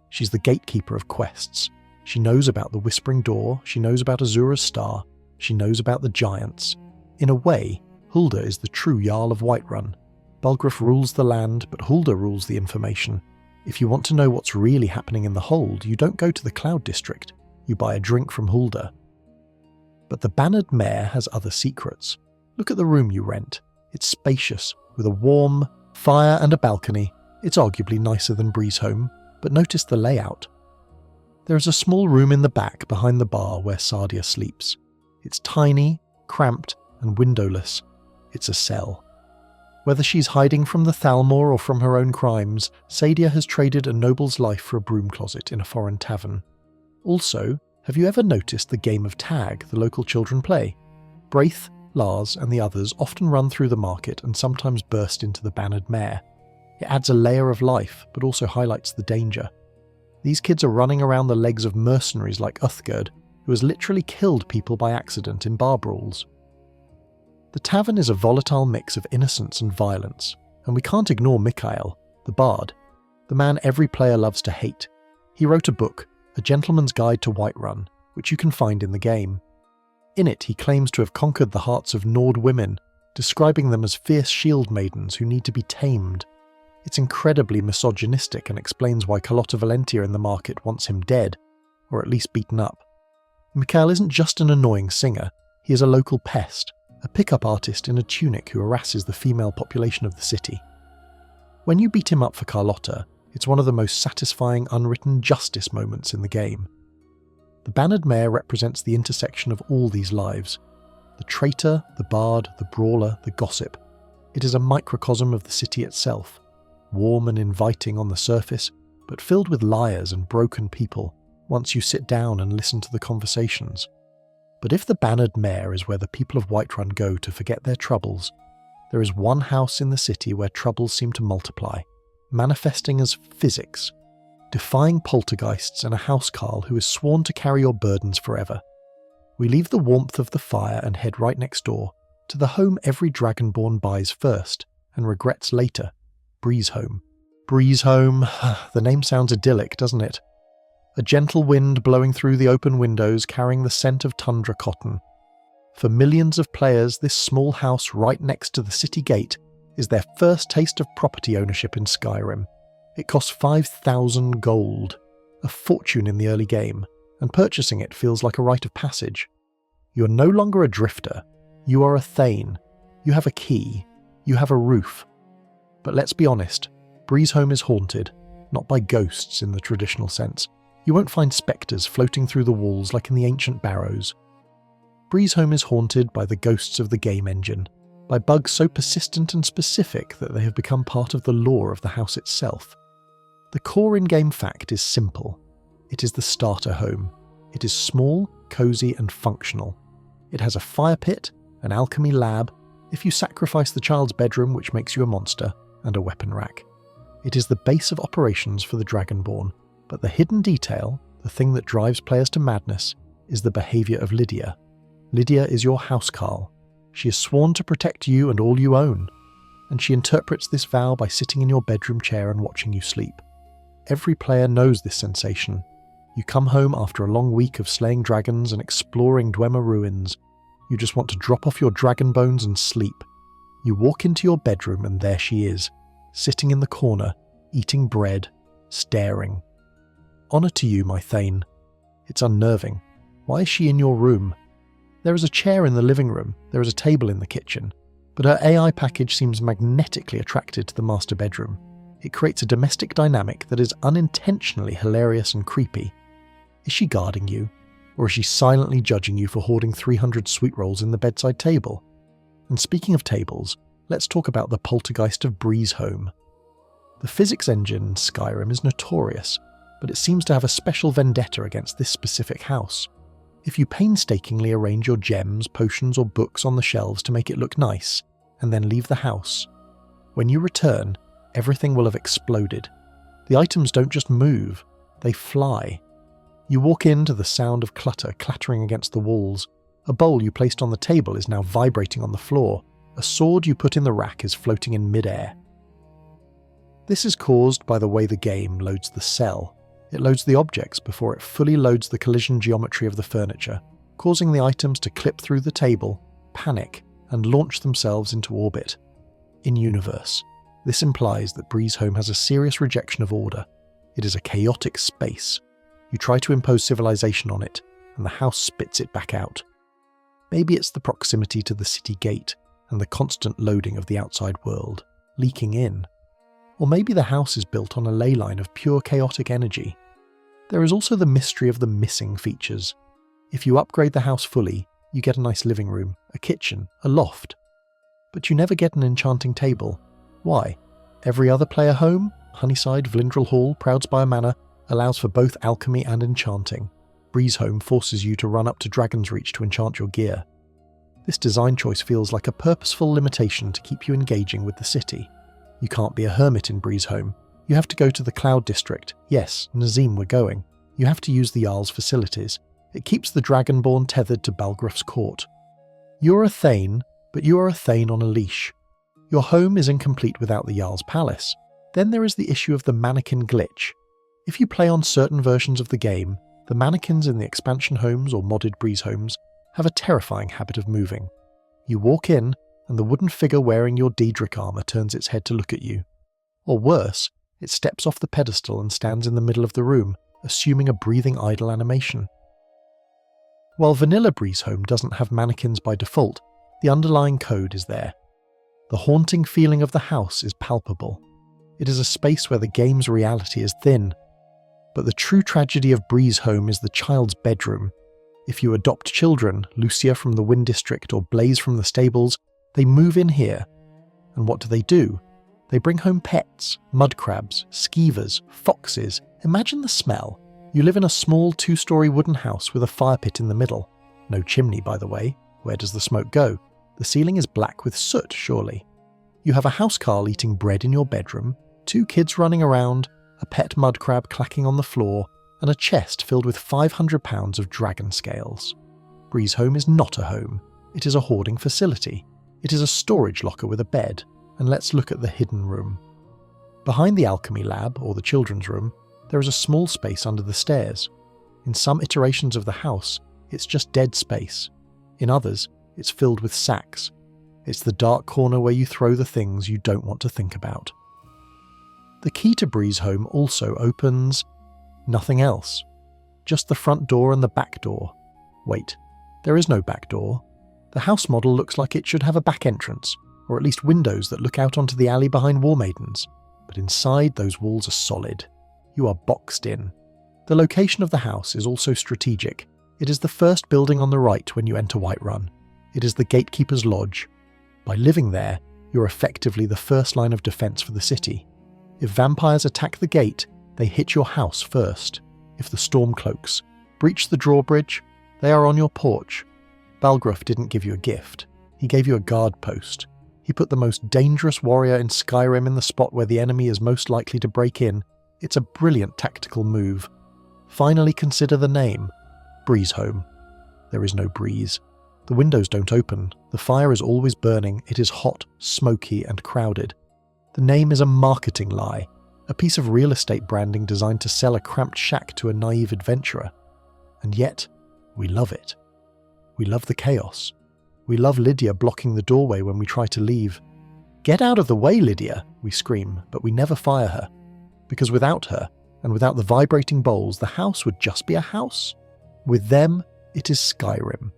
She's the gatekeeper of quests. She knows about the Whispering Door, she knows about Azura's Star, she knows about the Giants. In a way, Hulda is the true Jarl of Whiterun. Bulgraf rules the land, but Hulda rules the information. If you want to know what's really happening in the hold, you don't go to the Cloud District, you buy a drink from Hulda. But the bannered Mare has other secrets. Look at the room you rent. It's spacious, with a warm fire and a balcony. It's arguably nicer than Breezehome, but notice the layout. There is a small room in the back behind the bar where Sadia sleeps. It's tiny, cramped, and windowless. It's a cell. Whether she's hiding from the Thalmor or from her own crimes, Sadia has traded a noble's life for a broom closet in a foreign tavern. Also, have you ever noticed the game of tag the local children play? Braith, Lars, and the others often run through the market and sometimes burst into the bannered Mare. It adds a layer of life, but also highlights the danger. These kids are running around the legs of mercenaries like Uthgerd, who has literally killed people by accident in bar brawls. The tavern is a volatile mix of innocence and violence, and we can't ignore Mikael, the bard, the man every player loves to hate. He wrote a book, A Gentleman's Guide to Whiterun, which you can find in the game. In it, he claims to have conquered the hearts of Nord women, describing them as fierce shield maidens who need to be tamed. It's incredibly misogynistic and explains why Carlotta Valentia in the market wants him dead, or at least beaten up. Mikael isn't just an annoying singer, he is a local pest, a pickup artist in a tunic who harasses the female population of the city. When you beat him up for Carlotta, it's one of the most satisfying unwritten justice moments in the game. The bannered Mare represents the intersection of all these lives. The traitor, the bard, the brawler, the gossip. It is a microcosm of the city itself, warm and inviting on the surface, but filled with liars and broken people once you sit down and listen to the conversations. But if the bannered Mare is where the people of Whiterun go to forget their troubles, there is one house in the city where troubles seem to multiply, manifesting as physics, defying poltergeists and a housecarl who is sworn to carry your burdens forever. We leave the warmth of the fire and head right next door, to the home every dragonborn buys first and regrets later, Breezehome. Breezehome, the name sounds idyllic, doesn't it? A gentle wind blowing through the open windows carrying the scent of tundra cotton. For millions of players, this small house right next to the city gate is their first taste of property ownership in Skyrim. It costs 5,000 gold, a fortune in the early game, and purchasing it feels like a rite of passage. You are no longer a drifter, you are a Thane. You have a key, you have a roof. But let's be honest, Breezehome is haunted, not by ghosts in the traditional sense. You won't find spectres floating through the walls like in the ancient barrows. Breezehome is haunted by the ghosts of the game engine, by bugs so persistent and specific that they have become part of the lore of the house itself. The core in-game fact is simple. It is the starter home. It is small, cosy, and functional. It has a fire pit, an alchemy lab, if you sacrifice the child's bedroom which makes you a monster, and a weapon rack. It is the base of operations for the Dragonborn, but the hidden detail, the thing that drives players to madness, is the behaviour of Lydia. Lydia is your housecarl. She is sworn to protect you and all you own, and she interprets this vow by sitting in your bedroom chair and watching you sleep. Every player knows this sensation. You come home after a long week of slaying dragons and exploring Dwemer ruins. You just want to drop off your dragon bones and sleep. You walk into your bedroom and there she is, sitting in the corner, eating bread, staring. Honour to you, my Thane. It's unnerving. Why is she in your room? There is a chair in the living room, there is a table in the kitchen, but her AI package seems magnetically attracted to the master bedroom. It creates a domestic dynamic that is unintentionally hilarious and creepy. Is she guarding you? Or is she silently judging you for hoarding 300 sweet rolls in the bedside table? And speaking of tables, let's talk about the poltergeist of Breezehome. The physics engine in Skyrim is notorious, but it seems to have a special vendetta against this specific house. If you painstakingly arrange your gems, potions or books on the shelves to make it look nice, and then leave the house, when you return, everything will have exploded. The items don't just move, they fly. You walk in to the sound of clutter clattering against the walls. A bowl you placed on the table is now vibrating on the floor. A sword you put in the rack is floating in mid-air. This is caused by the way the game loads the cell. It loads the objects before it fully loads the collision geometry of the furniture, causing the items to clip through the table, panic, and launch themselves into orbit. In-universe, this implies that Breezehome has a serious rejection of order. It is a chaotic space. You try to impose civilization on it, and the house spits it back out. Maybe it's the proximity to the city gate and the constant loading of the outside world, leaking in. Or maybe the house is built on a ley line of pure chaotic energy. There is also the mystery of the missing features. If you upgrade the house fully, you get a nice living room, a kitchen, a loft. But you never get an enchanting table. Why? Every other player home, Honeyside, Vlindrel Hall, Proudspire Manor, allows for both alchemy and enchanting. Breezehome forces you to run up to Dragon's Reach to enchant your gear. This design choice feels like a purposeful limitation to keep you engaging with the city. You can't be a hermit in Breezehome. You have to go to the Cloud District. Yes, Nazeem we're going. You have to use the Jarl's facilities. It keeps the Dragonborn tethered to Balgruuf's court. You're a Thane, but you are a Thane on a leash. Your home is incomplete without the Jarl's palace. Then there is the issue of the mannequin glitch. If you play on certain versions of the game, the mannequins in the expansion homes or modded Breezehomes have a terrifying habit of moving. You walk in, and the wooden figure wearing your daedric armour turns its head to look at you. Or worse, it steps off the pedestal and stands in the middle of the room, assuming a breathing idle animation. While vanilla Breezehome doesn't have mannequins by default, the underlying code is there. The haunting feeling of the house is palpable. It is a space where the game's reality is thin. But the true tragedy of Breezehome is the child's bedroom. If you adopt children, Lucia from the Wind District or Blaze from the stables, they move in here. And what do? They bring home pets, mud crabs, skeevers, foxes. Imagine the smell. You live in a small 2-story wooden house with a fire pit in the middle. No chimney, by the way. Where does the smoke go? The ceiling is black with soot, surely. You have a housecarl eating bread in your bedroom, 2 kids running around, a pet mud crab clacking on the floor, and a chest filled with 500 pounds of dragon scales. Breezehome is not a home. It is a hoarding facility. It is a storage locker with a bed. And let's look at the hidden room. Behind the alchemy lab, or the children's room, there is a small space under the stairs. In some iterations of the house, it's just dead space. In others, it's filled with sacks. It's the dark corner where you throw the things you don't want to think about. The key to Breezehome also opens nothing else. Just the front door and the back door. Wait, there is no back door. The house model looks like it should have a back entrance, or at least windows that look out onto the alley behind War Maidens. But inside, those walls are solid. You are boxed in. The location of the house is also strategic. It is the first building on the right when you enter Whiterun. It is the Gatekeeper's Lodge. By living there, you're effectively the first line of defense for the city. If vampires attack the gate, they hit your house first. If the Stormcloaks breach the drawbridge, they are on your porch. Balgruuf didn't give you a gift. He gave you a guard post. He put the most dangerous warrior in Skyrim in the spot where the enemy is most likely to break in. It's a brilliant tactical move. Finally, consider the name. Breezehome. There is no breeze. The windows don't open. The fire is always burning. It is hot, smoky, and crowded. The name is a marketing lie, a piece of real estate branding designed to sell a cramped shack to a naive adventurer. And yet, we love it. We love the chaos. We love Lydia blocking the doorway when we try to leave. "Get out of the way, Lydia!" we scream, but we never fire her. Because without her, and without the vibrating bowls, the house would just be a house. With them, it is Skyrim.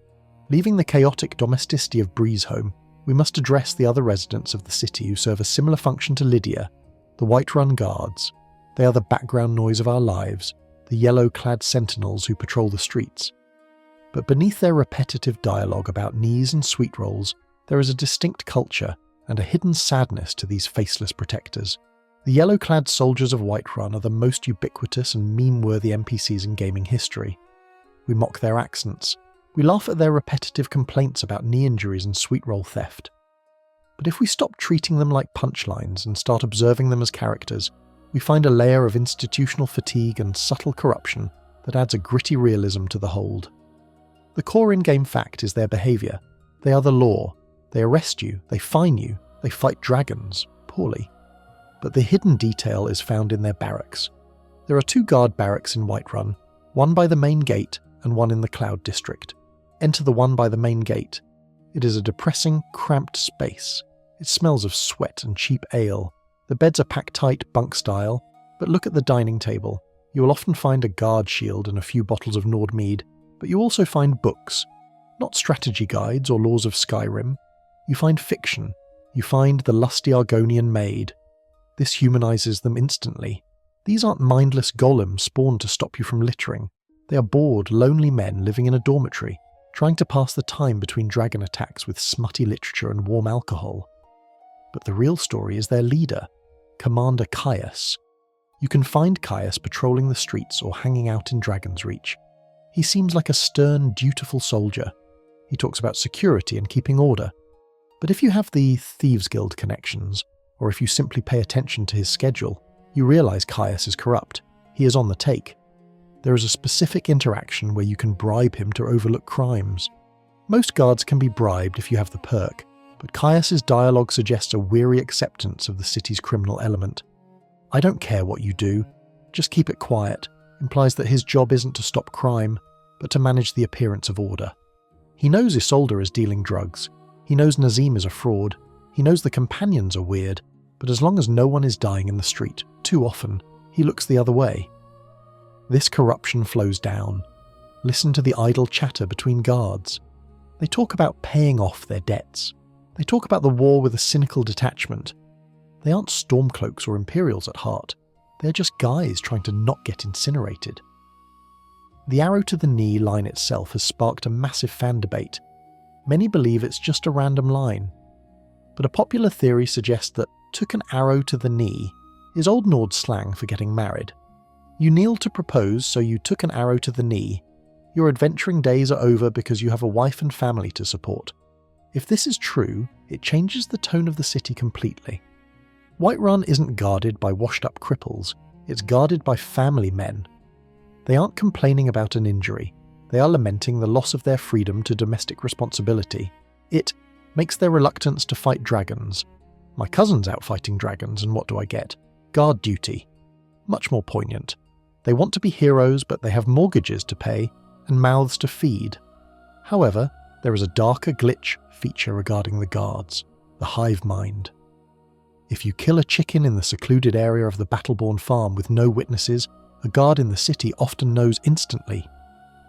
Leaving the chaotic domesticity of Breezehome, we must address the other residents of the city who serve a similar function to Lydia, the Whiterun guards. They are the background noise of our lives, the yellow-clad sentinels who patrol the streets. But beneath their repetitive dialogue about knees and sweet rolls, there is a distinct culture and a hidden sadness to these faceless protectors. The yellow-clad soldiers of Whiterun are the most ubiquitous and meme-worthy NPCs in gaming history. We mock their accents. We laugh at their repetitive complaints about knee injuries and sweet roll theft. But if we stop treating them like punchlines and start observing them as characters, we find a layer of institutional fatigue and subtle corruption that adds a gritty realism to the hold. The core in-game fact is their behaviour. They are the law. They arrest you, they fine you, they fight dragons, poorly. But the hidden detail is found in their barracks. There are 2 guard barracks in Whiterun, one by the main gate and one in the Cloud District. Enter the one by the main gate. It is a depressing, cramped space. It smells of sweat and cheap ale. The beds are packed tight, bunk style, but look at the dining table. You will often find a guard shield and a few bottles of Nord mead, but you also find books. Not strategy guides or laws of Skyrim. You find fiction. You find the lusty Argonian maid. This humanizes them instantly. These aren't mindless golems spawned to stop you from littering. They are bored, lonely men living in a dormitory, trying to pass the time between dragon attacks with smutty literature and warm alcohol. But the real story is their leader, Commander Caius. You can find Caius patrolling the streets or hanging out in Dragon's Reach. He seems like a stern, dutiful soldier. He talks about security and keeping order. But if you have the Thieves Guild connections, or if you simply pay attention to his schedule, you realise Caius is corrupt. He is on the take. There is a specific interaction where you can bribe him to overlook crimes. Most guards can be bribed if you have the perk, but Caius's dialogue suggests a weary acceptance of the city's criminal element. "I don't care what you do, just keep it quiet," implies that his job isn't to stop crime, but to manage the appearance of order. He knows Ysolda is dealing drugs. He knows Nazeem is a fraud. He knows the companions are weird, but as long as no one is dying in the street, too often, he looks the other way. This corruption flows down. Listen to the idle chatter between guards. They talk about paying off their debts. They talk about the war with a cynical detachment. They aren't Stormcloaks or Imperials at heart. They're just guys trying to not get incinerated. The arrow to the knee line itself has sparked a massive fan debate. Many believe it's just a random line. But a popular theory suggests that "took an arrow to the knee" is Old Nord slang for getting married. You kneel to propose, so you took an arrow to the knee. Your adventuring days are over because you have a wife and family to support. If this is true, it changes the tone of the city completely. Whiterun isn't guarded by washed-up cripples, it's guarded by family men. They aren't complaining about an injury, they are lamenting the loss of their freedom to domestic responsibility. It makes their reluctance to fight dragons. My cousin's out fighting dragons, and what do I get? Guard duty. Much more poignant. They want to be heroes, but they have mortgages to pay and mouths to feed. However, there is a darker glitch feature regarding the guards, the hive mind. If you kill a chicken in the secluded area of the Battleborn farm with no witnesses, a guard in the city often knows instantly.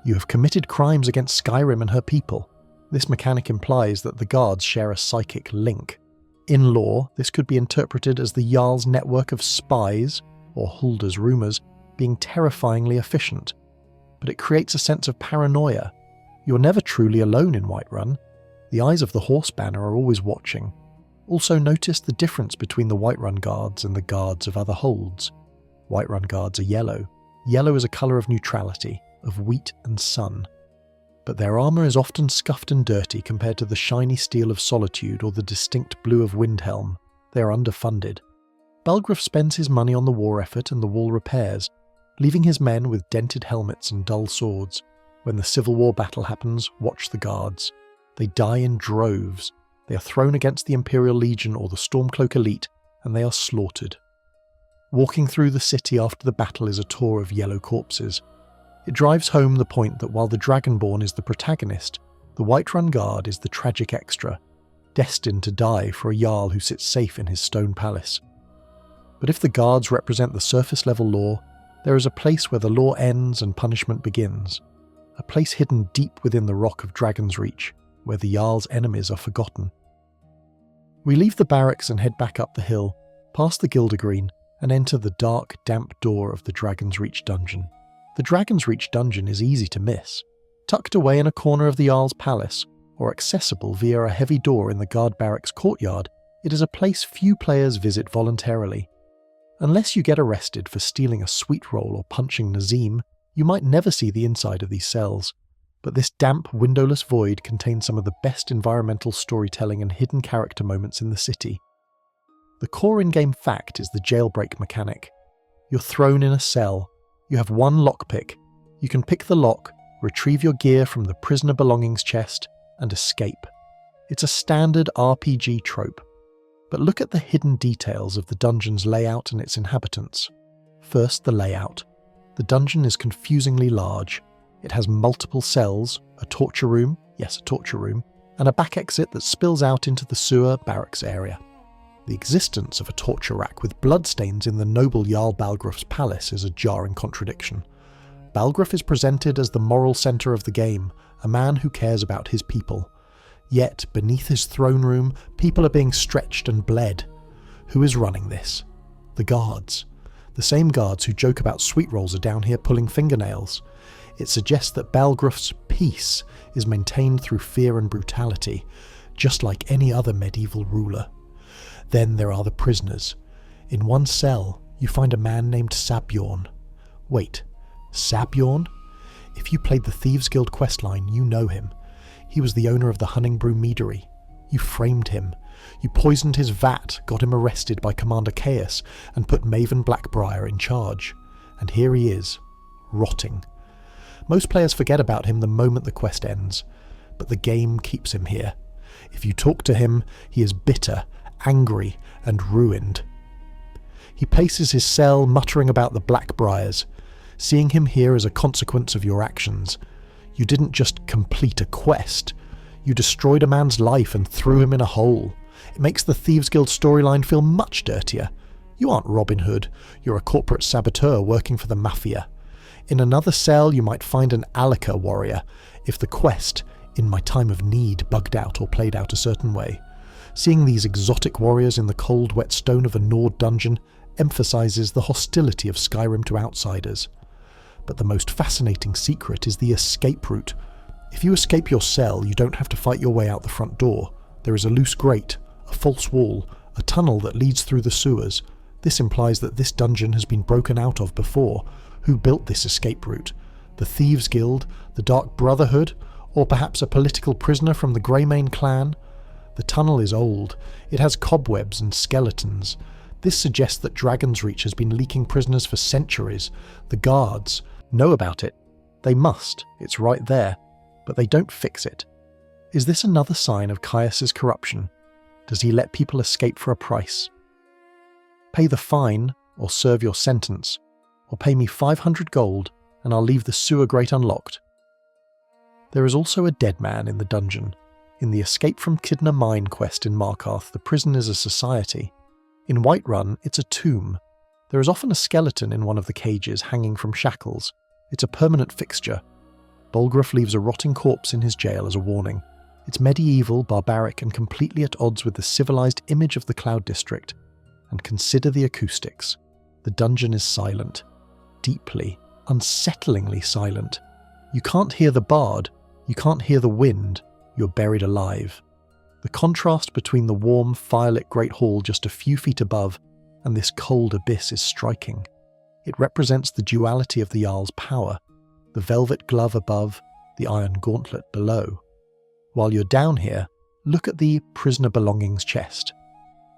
You have committed crimes against Skyrim and her people. This mechanic implies that the guards share a psychic link. In lore, this could be interpreted as the Jarl's network of spies, or Hulda's rumours, being terrifyingly efficient. But it creates a sense of paranoia. You're never truly alone in Whiterun. The eyes of the Horse Banner are always watching. Also notice the difference between the Whiterun guards and the guards of other holds. Whiterun guards are yellow. Yellow is a colour of neutrality, of wheat and sun. But their armour is often scuffed and dirty compared to the shiny steel of Solitude or the distinct blue of Windhelm. They are underfunded. Balgruuf spends his money on the war effort and the wall repairs, leaving his men with dented helmets and dull swords. When the Civil War battle happens, watch the guards. They die in droves. They are thrown against the Imperial Legion or the Stormcloak elite, and they are slaughtered. Walking through the city after the battle is a tour of yellow corpses. It drives home the point that while the Dragonborn is the protagonist, the Whiterun Guard is the tragic extra, destined to die for a Jarl who sits safe in his stone palace. But if the guards represent the surface-level law, there is a place where the law ends and punishment begins. a place hidden deep within the rock of Dragon's Reach, where the Jarl's enemies are forgotten. We leave the barracks and head back up the hill, past the Gildergreen, and enter the dark, damp door of the Dragon's Reach dungeon. The Dragon's Reach dungeon is easy to miss. Tucked away in a corner of the Jarl's palace, or accessible via a heavy door in the guard barracks courtyard, it is a place few players visit voluntarily. Unless you get arrested for stealing a sweet roll or punching Nazeem, you might never see the inside of these cells. But this damp, windowless void contains some of the best environmental storytelling and hidden character moments in the city. The core in-game fact is the jailbreak mechanic. You're thrown in a cell. You have one lockpick. You can pick the lock, retrieve your gear from the prisoner belongings chest, and escape. It's a standard RPG trope. But look at the hidden details of the dungeon's layout and its inhabitants. First, the layout. The dungeon is confusingly large. It has multiple cells, a torture room, and a back exit that spills out into the sewer barracks area. The existence of a torture rack with bloodstains in the noble Jarl Balgruuf's palace is a jarring contradiction. Balgruuf is presented as the moral centre of the game, a man who cares about his people. Yet, beneath his throne room, people are being stretched and bled. Who is running this? The guards. The same guards who joke about sweet rolls are down here pulling fingernails. It suggests that Balgruuf's peace is maintained through fear and brutality, just like any other medieval ruler. Then there are the prisoners. In one cell, you find a man named Sabjorn. Wait, Sabjorn? If you played the Thieves Guild questline, you know him. He was the owner of the Hunningbrew Meadery. You framed him. You poisoned his vat, got him arrested by Commander Chaos, and put Maven Blackbriar in charge. And here he is, rotting. Most players forget about him the moment the quest ends, but the game keeps him here. If you talk to him, he is bitter, angry, and ruined. He paces his cell, muttering about the Blackbriars. Seeing him here is a consequence of your actions. You didn't just complete a quest. You destroyed a man's life and threw him in a hole. It makes the Thieves Guild storyline feel much dirtier. You aren't Robin Hood. You're a corporate saboteur working for the Mafia. In another cell, you might find an Alaka warrior, if the quest, in my time of need, bugged out or played out a certain way. Seeing these exotic warriors in the cold, wet stone of a Nord dungeon emphasises the hostility of Skyrim to outsiders. But the most fascinating secret is the escape route. If you escape your cell, you don't have to fight your way out the front door. There is a loose grate, a false wall, a tunnel that leads through the sewers. This implies that this dungeon has been broken out of before. Who built this escape route? The Thieves Guild, the Dark Brotherhood, or perhaps a political prisoner from the Greymane clan? The tunnel is old. It has cobwebs and skeletons. This suggests that Dragon's Reach has been leaking prisoners for centuries. The guards know about it. They must. It's right there. But they don't fix it. Is this another sign of Caius's corruption? Does he let people escape for a price? Pay the fine, or serve your sentence, or pay me 500 gold, and I'll leave the sewer grate unlocked. There is also a dead man in the dungeon. In the Escape from Kidna Mine quest in Markarth, the prison is a society. In Whiterun, it's a tomb. There is often a skeleton in one of the cages hanging from shackles. It's a permanent fixture. Balgruuf leaves a rotting corpse in his jail as a warning. It's medieval, barbaric, and completely at odds with the civilized image of the Cloud District. And consider the acoustics. The dungeon is silent. Deeply, unsettlingly silent. You can't hear the bard. You can't hear the wind. You're buried alive. The contrast between the warm, firelit Great Hall just a few feet above and this cold abyss is striking. It represents the duality of the Jarl's power, the velvet glove above, the iron gauntlet below. While you're down here, look at the prisoner belongings chest.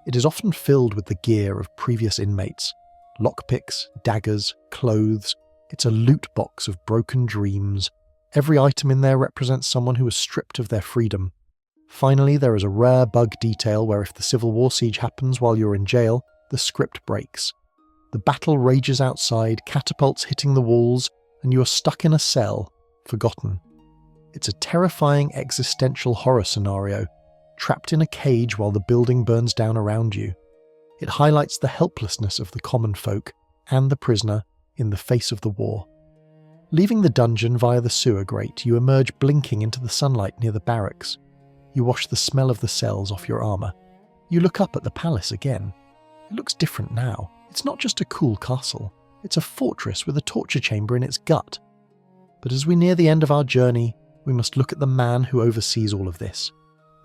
It is often filled with the gear of previous inmates, lockpicks, daggers, clothes. It's a loot box of broken dreams. Every item in there represents someone who was stripped of their freedom. Finally, there is a rare bug detail where if the Civil War siege happens while you're in jail, the script breaks. The battle rages outside, catapults hitting the walls, and you are stuck in a cell, forgotten. It's a terrifying existential horror scenario, trapped in a cage while the building burns down around you. It highlights the helplessness of the common folk and the prisoner in the face of the war. Leaving the dungeon via the sewer grate, you emerge blinking into the sunlight near the barracks. You wash the smell of the cells off your armour. You look up at the palace again. It looks different now. It's not just a cool castle. It's a fortress with a torture chamber in its gut. But as we near the end of our journey, we must look at the man who oversees all of this.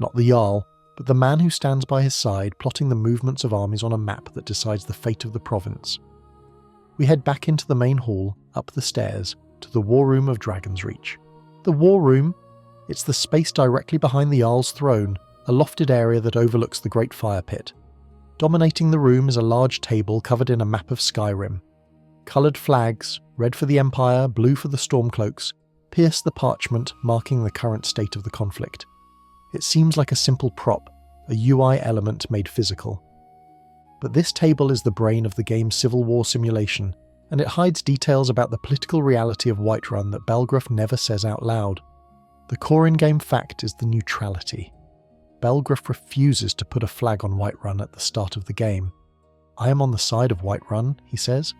Not the Jarl, but the man who stands by his side plotting the movements of armies on a map that decides the fate of the province. We head back into the main hall, up the stairs, to the War Room of Dragon's Reach. The War Room? It's the space directly behind the Jarl's throne, a lofted area that overlooks the Great Fire Pit. Dominating the room is a large table covered in a map of Skyrim. Coloured flags, red for the Empire, blue for the Stormcloaks, pierce the parchment marking the current state of the conflict. It seems like a simple prop, a UI element made physical. But this table is the brain of the game's civil war simulation, and it hides details about the political reality of Whiterun that Balgruuf never says out loud. The core in-game fact is the neutrality. Balgruuf refuses to put a flag on Whiterun at the start of the game. "I am on the side of Whiterun," he says.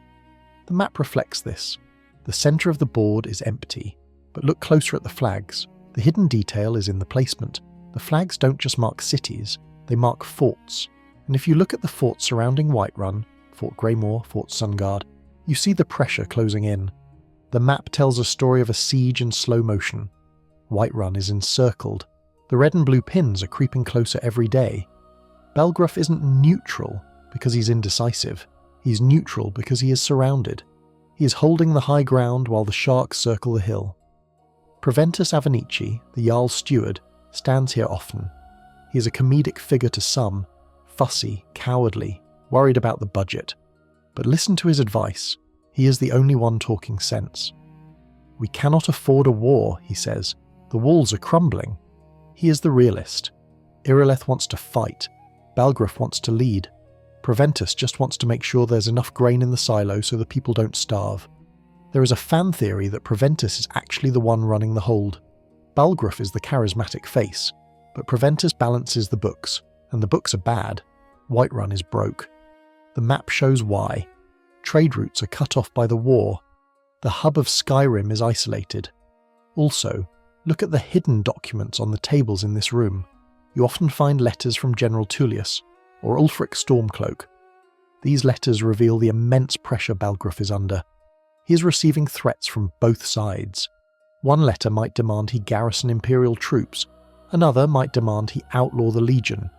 The map reflects this. The centre of the board is empty, but look closer at the flags. The hidden detail is in the placement. The flags don't just mark cities, they mark forts. And if you look at the forts surrounding Whiterun, Fort Greymoor, Fort Sungard, you see the pressure closing in. The map tells a story of a siege in slow motion. Whiterun is encircled. The red and blue pins are creeping closer every day. Balgruuf isn't neutral because he's indecisive. He's neutral because he is surrounded. He is holding the high ground while the sharks circle the hill. Proventus Avenici, the Jarl's steward, stands here often. He is a comedic figure to some, fussy, cowardly, worried about the budget. But listen to his advice. He is the only one talking sense. "We cannot afford a war," he says. "The walls are crumbling." He is the realist. Irileth wants to fight. Balgruuf wants to lead. Proventus just wants to make sure there's enough grain in the silo so the people don't starve. There is a fan theory that Proventus is actually the one running the hold. Balgruuf is the charismatic face, but Proventus balances the books, and the books are bad. Whiterun is broke. The map shows why. Trade routes are cut off by the war. The hub of Skyrim is isolated. Also, look at the hidden documents on the tables in this room. You often find letters from General Tullius, or Ulfric Stormcloak. These letters reveal the immense pressure Balgruuf is under. He is receiving threats from both sides. One letter might demand he garrison Imperial troops, another might demand he outlaw the Legion.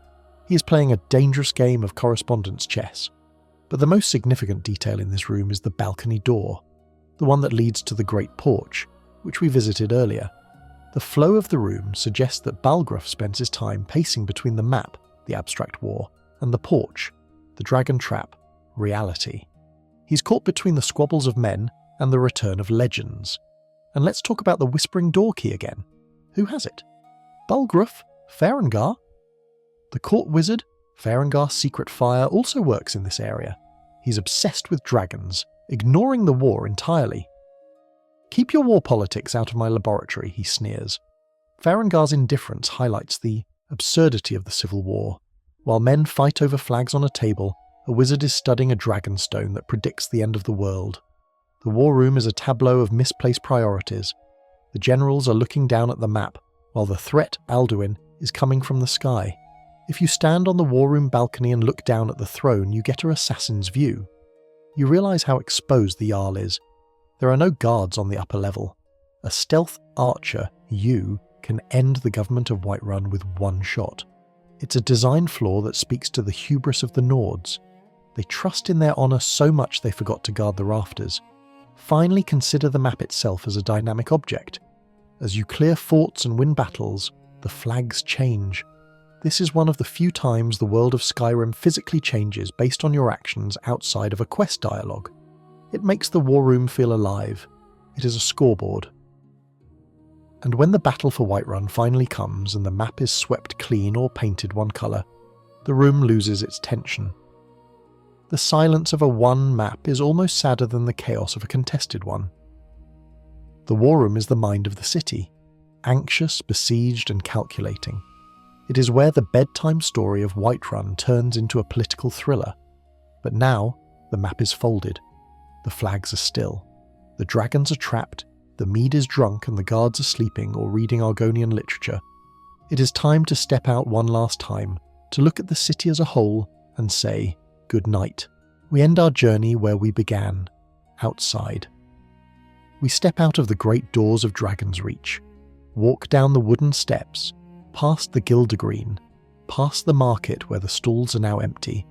He is playing a dangerous game of correspondence chess. But the most significant detail in this room is the balcony door, the one that leads to the Great Porch, which we visited earlier. The flow of the room suggests that Balgruuf spends his time pacing between the map, the abstract war, and the porch, the dragon trap, reality. He's caught between the squabbles of men and the return of legends. And let's talk about the Whispering Door key again. Who has it? Balgruuf? Farengar? The court wizard, Farengar's secret fire, also works in this area. He's obsessed with dragons, ignoring the war entirely. "Keep your war politics out of my laboratory," he sneers. Farengar's indifference highlights the absurdity of the civil war. While men fight over flags on a table, a wizard is studying a dragonstone that predicts the end of the world. The war room is a tableau of misplaced priorities. The generals are looking down at the map, while the threat, Alduin, is coming from the sky. If you stand on the war room balcony and look down at the throne, you get an assassin's view. You realise how exposed the Jarl is. There are no guards on the upper level. A stealth archer, you, can end the government of Whiterun with one shot. It's a design flaw that speaks to the hubris of the Nords. They trust in their honour so much they forgot to guard the rafters. Finally, consider the map itself as a dynamic object. As you clear forts and win battles, the flags change. This is one of the few times the world of Skyrim physically changes based on your actions outside of a quest dialogue. It makes the war room feel alive. It is a scoreboard. And when the battle for Whiterun finally comes and the map is swept clean or painted one colour, the room loses its tension. The silence of a won map is almost sadder than the chaos of a contested one. The war room is the mind of the city, anxious, besieged and calculating. It is where the bedtime story of Whiterun turns into a political thriller. But now, the map is folded. The flags are still. The dragons are trapped, the mead is drunk and the guards are sleeping or reading Argonian literature, it is time to step out one last time, to look at the city as a whole and say good night. We end our journey where we began, outside. We step out of the great doors of Dragon's Reach, walk down the wooden steps, past the Gildergreen, past the market where the stalls are now empty,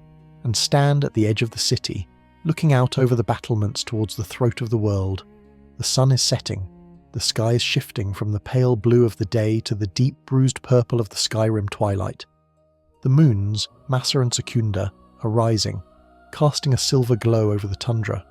and stand at the edge of the city, looking out over the battlements towards the throat of the world. The sun is setting, the sky is shifting from the pale blue of the day to the deep bruised purple of the Skyrim twilight. The moons, Massa and Secunda, are rising, casting a silver glow over the tundra.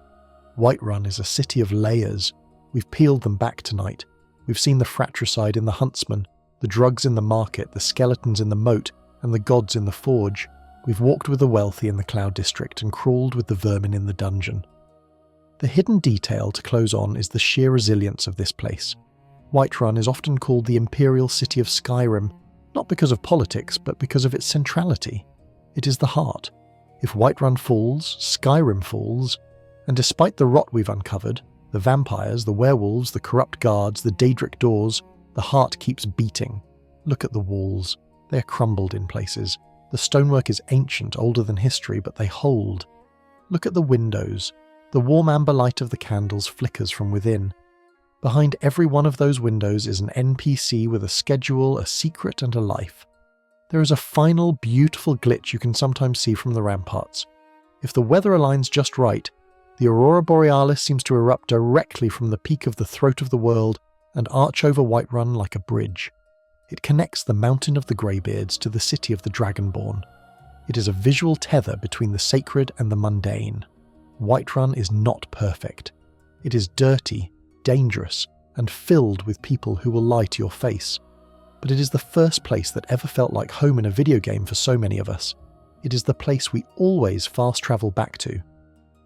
Whiterun is a city of layers. We've peeled them back tonight. We've seen the fratricide in the huntsman, the drugs in the market, the skeletons in the moat, and the gods in the forge. We've walked with the wealthy in the Cloud District and crawled with the vermin in the dungeon. The hidden detail to close on is the sheer resilience of this place. Whiterun is often called the Imperial City of Skyrim, not because of politics, but because of its centrality. It is the heart. If Whiterun falls, Skyrim falls, and despite the rot we've uncovered, the vampires, the werewolves, the corrupt guards, the daedric doors, the heart keeps beating. Look at the walls. They are crumbled in places. The stonework is ancient, older than history, but they hold. Look at the windows. The warm amber light of the candles flickers from within. Behind every one of those windows is an NPC with a schedule, a secret, and a life. There is a final, beautiful glitch you can sometimes see from the ramparts. If the weather aligns just right, the Aurora Borealis seems to erupt directly from the peak of the throat of the world and arch over Whiterun like a bridge. It connects the Mountain of the Greybeards to the city of the Dragonborn. It is a visual tether between the sacred and the mundane. Whiterun is not perfect. It is dirty, dangerous, and filled with people who will lie to your face. But it is the first place that ever felt like home in a video game for so many of us. It is the place we always fast travel back to.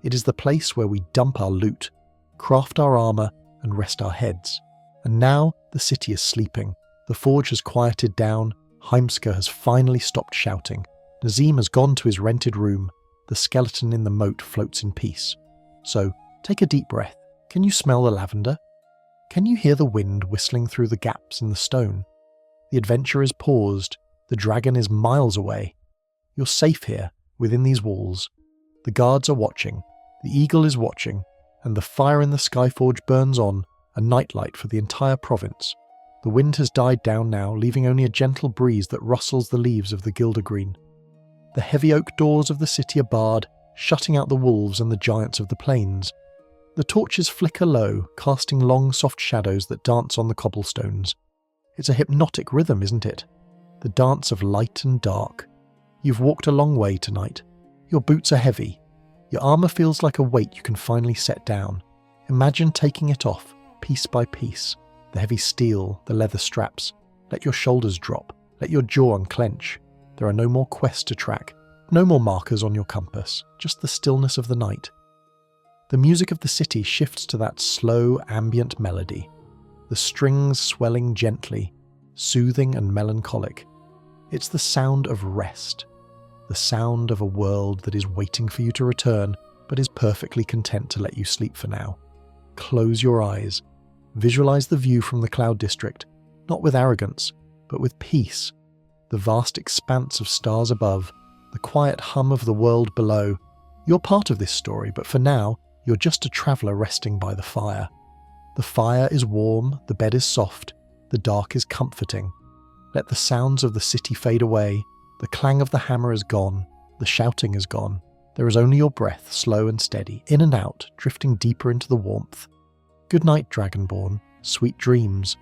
It is the place where we dump our loot, craft our armor, and rest our heads. And now the city is sleeping. The forge has quieted down, Heimskr has finally stopped shouting, Nazeem has gone to his rented room, the skeleton in the moat floats in peace. So, take a deep breath. Can you smell the lavender? Can you hear the wind whistling through the gaps in the stone? The adventure is paused, the dragon is miles away. You're safe here, within these walls. The guards are watching, the eagle is watching, and the fire in the Skyforge burns on, a nightlight for the entire province. The wind has died down now, leaving only a gentle breeze that rustles the leaves of the Gildergreen. The heavy oak doors of the city are barred, shutting out the wolves and the giants of the plains. The torches flicker low, casting long, soft shadows that dance on the cobblestones. It's a hypnotic rhythm, isn't it? The dance of light and dark. You've walked a long way tonight. Your boots are heavy. Your armor feels like a weight you can finally set down. Imagine taking it off, piece by piece. The heavy steel, the leather straps. Let your shoulders drop. Let your jaw unclench. There are no more quests to track. No more markers on your compass. Just the stillness of the night. The music of the city shifts to that slow, ambient melody. The strings swelling gently, soothing and melancholic. It's the sound of rest. The sound of a world that is waiting for you to return, but is perfectly content to let you sleep for now. Close your eyes. Visualize the view from the Cloud District, not with arrogance, but with peace. The vast expanse of stars above, the quiet hum of the world below. You're part of this story, but for now, you're just a traveller resting by the fire. The fire is warm, the bed is soft, the dark is comforting. Let the sounds of the city fade away. The clang of the hammer is gone, the shouting is gone. There is only your breath, slow and steady, in and out, drifting deeper into the warmth. Good night, Dragonborn. Sweet dreams.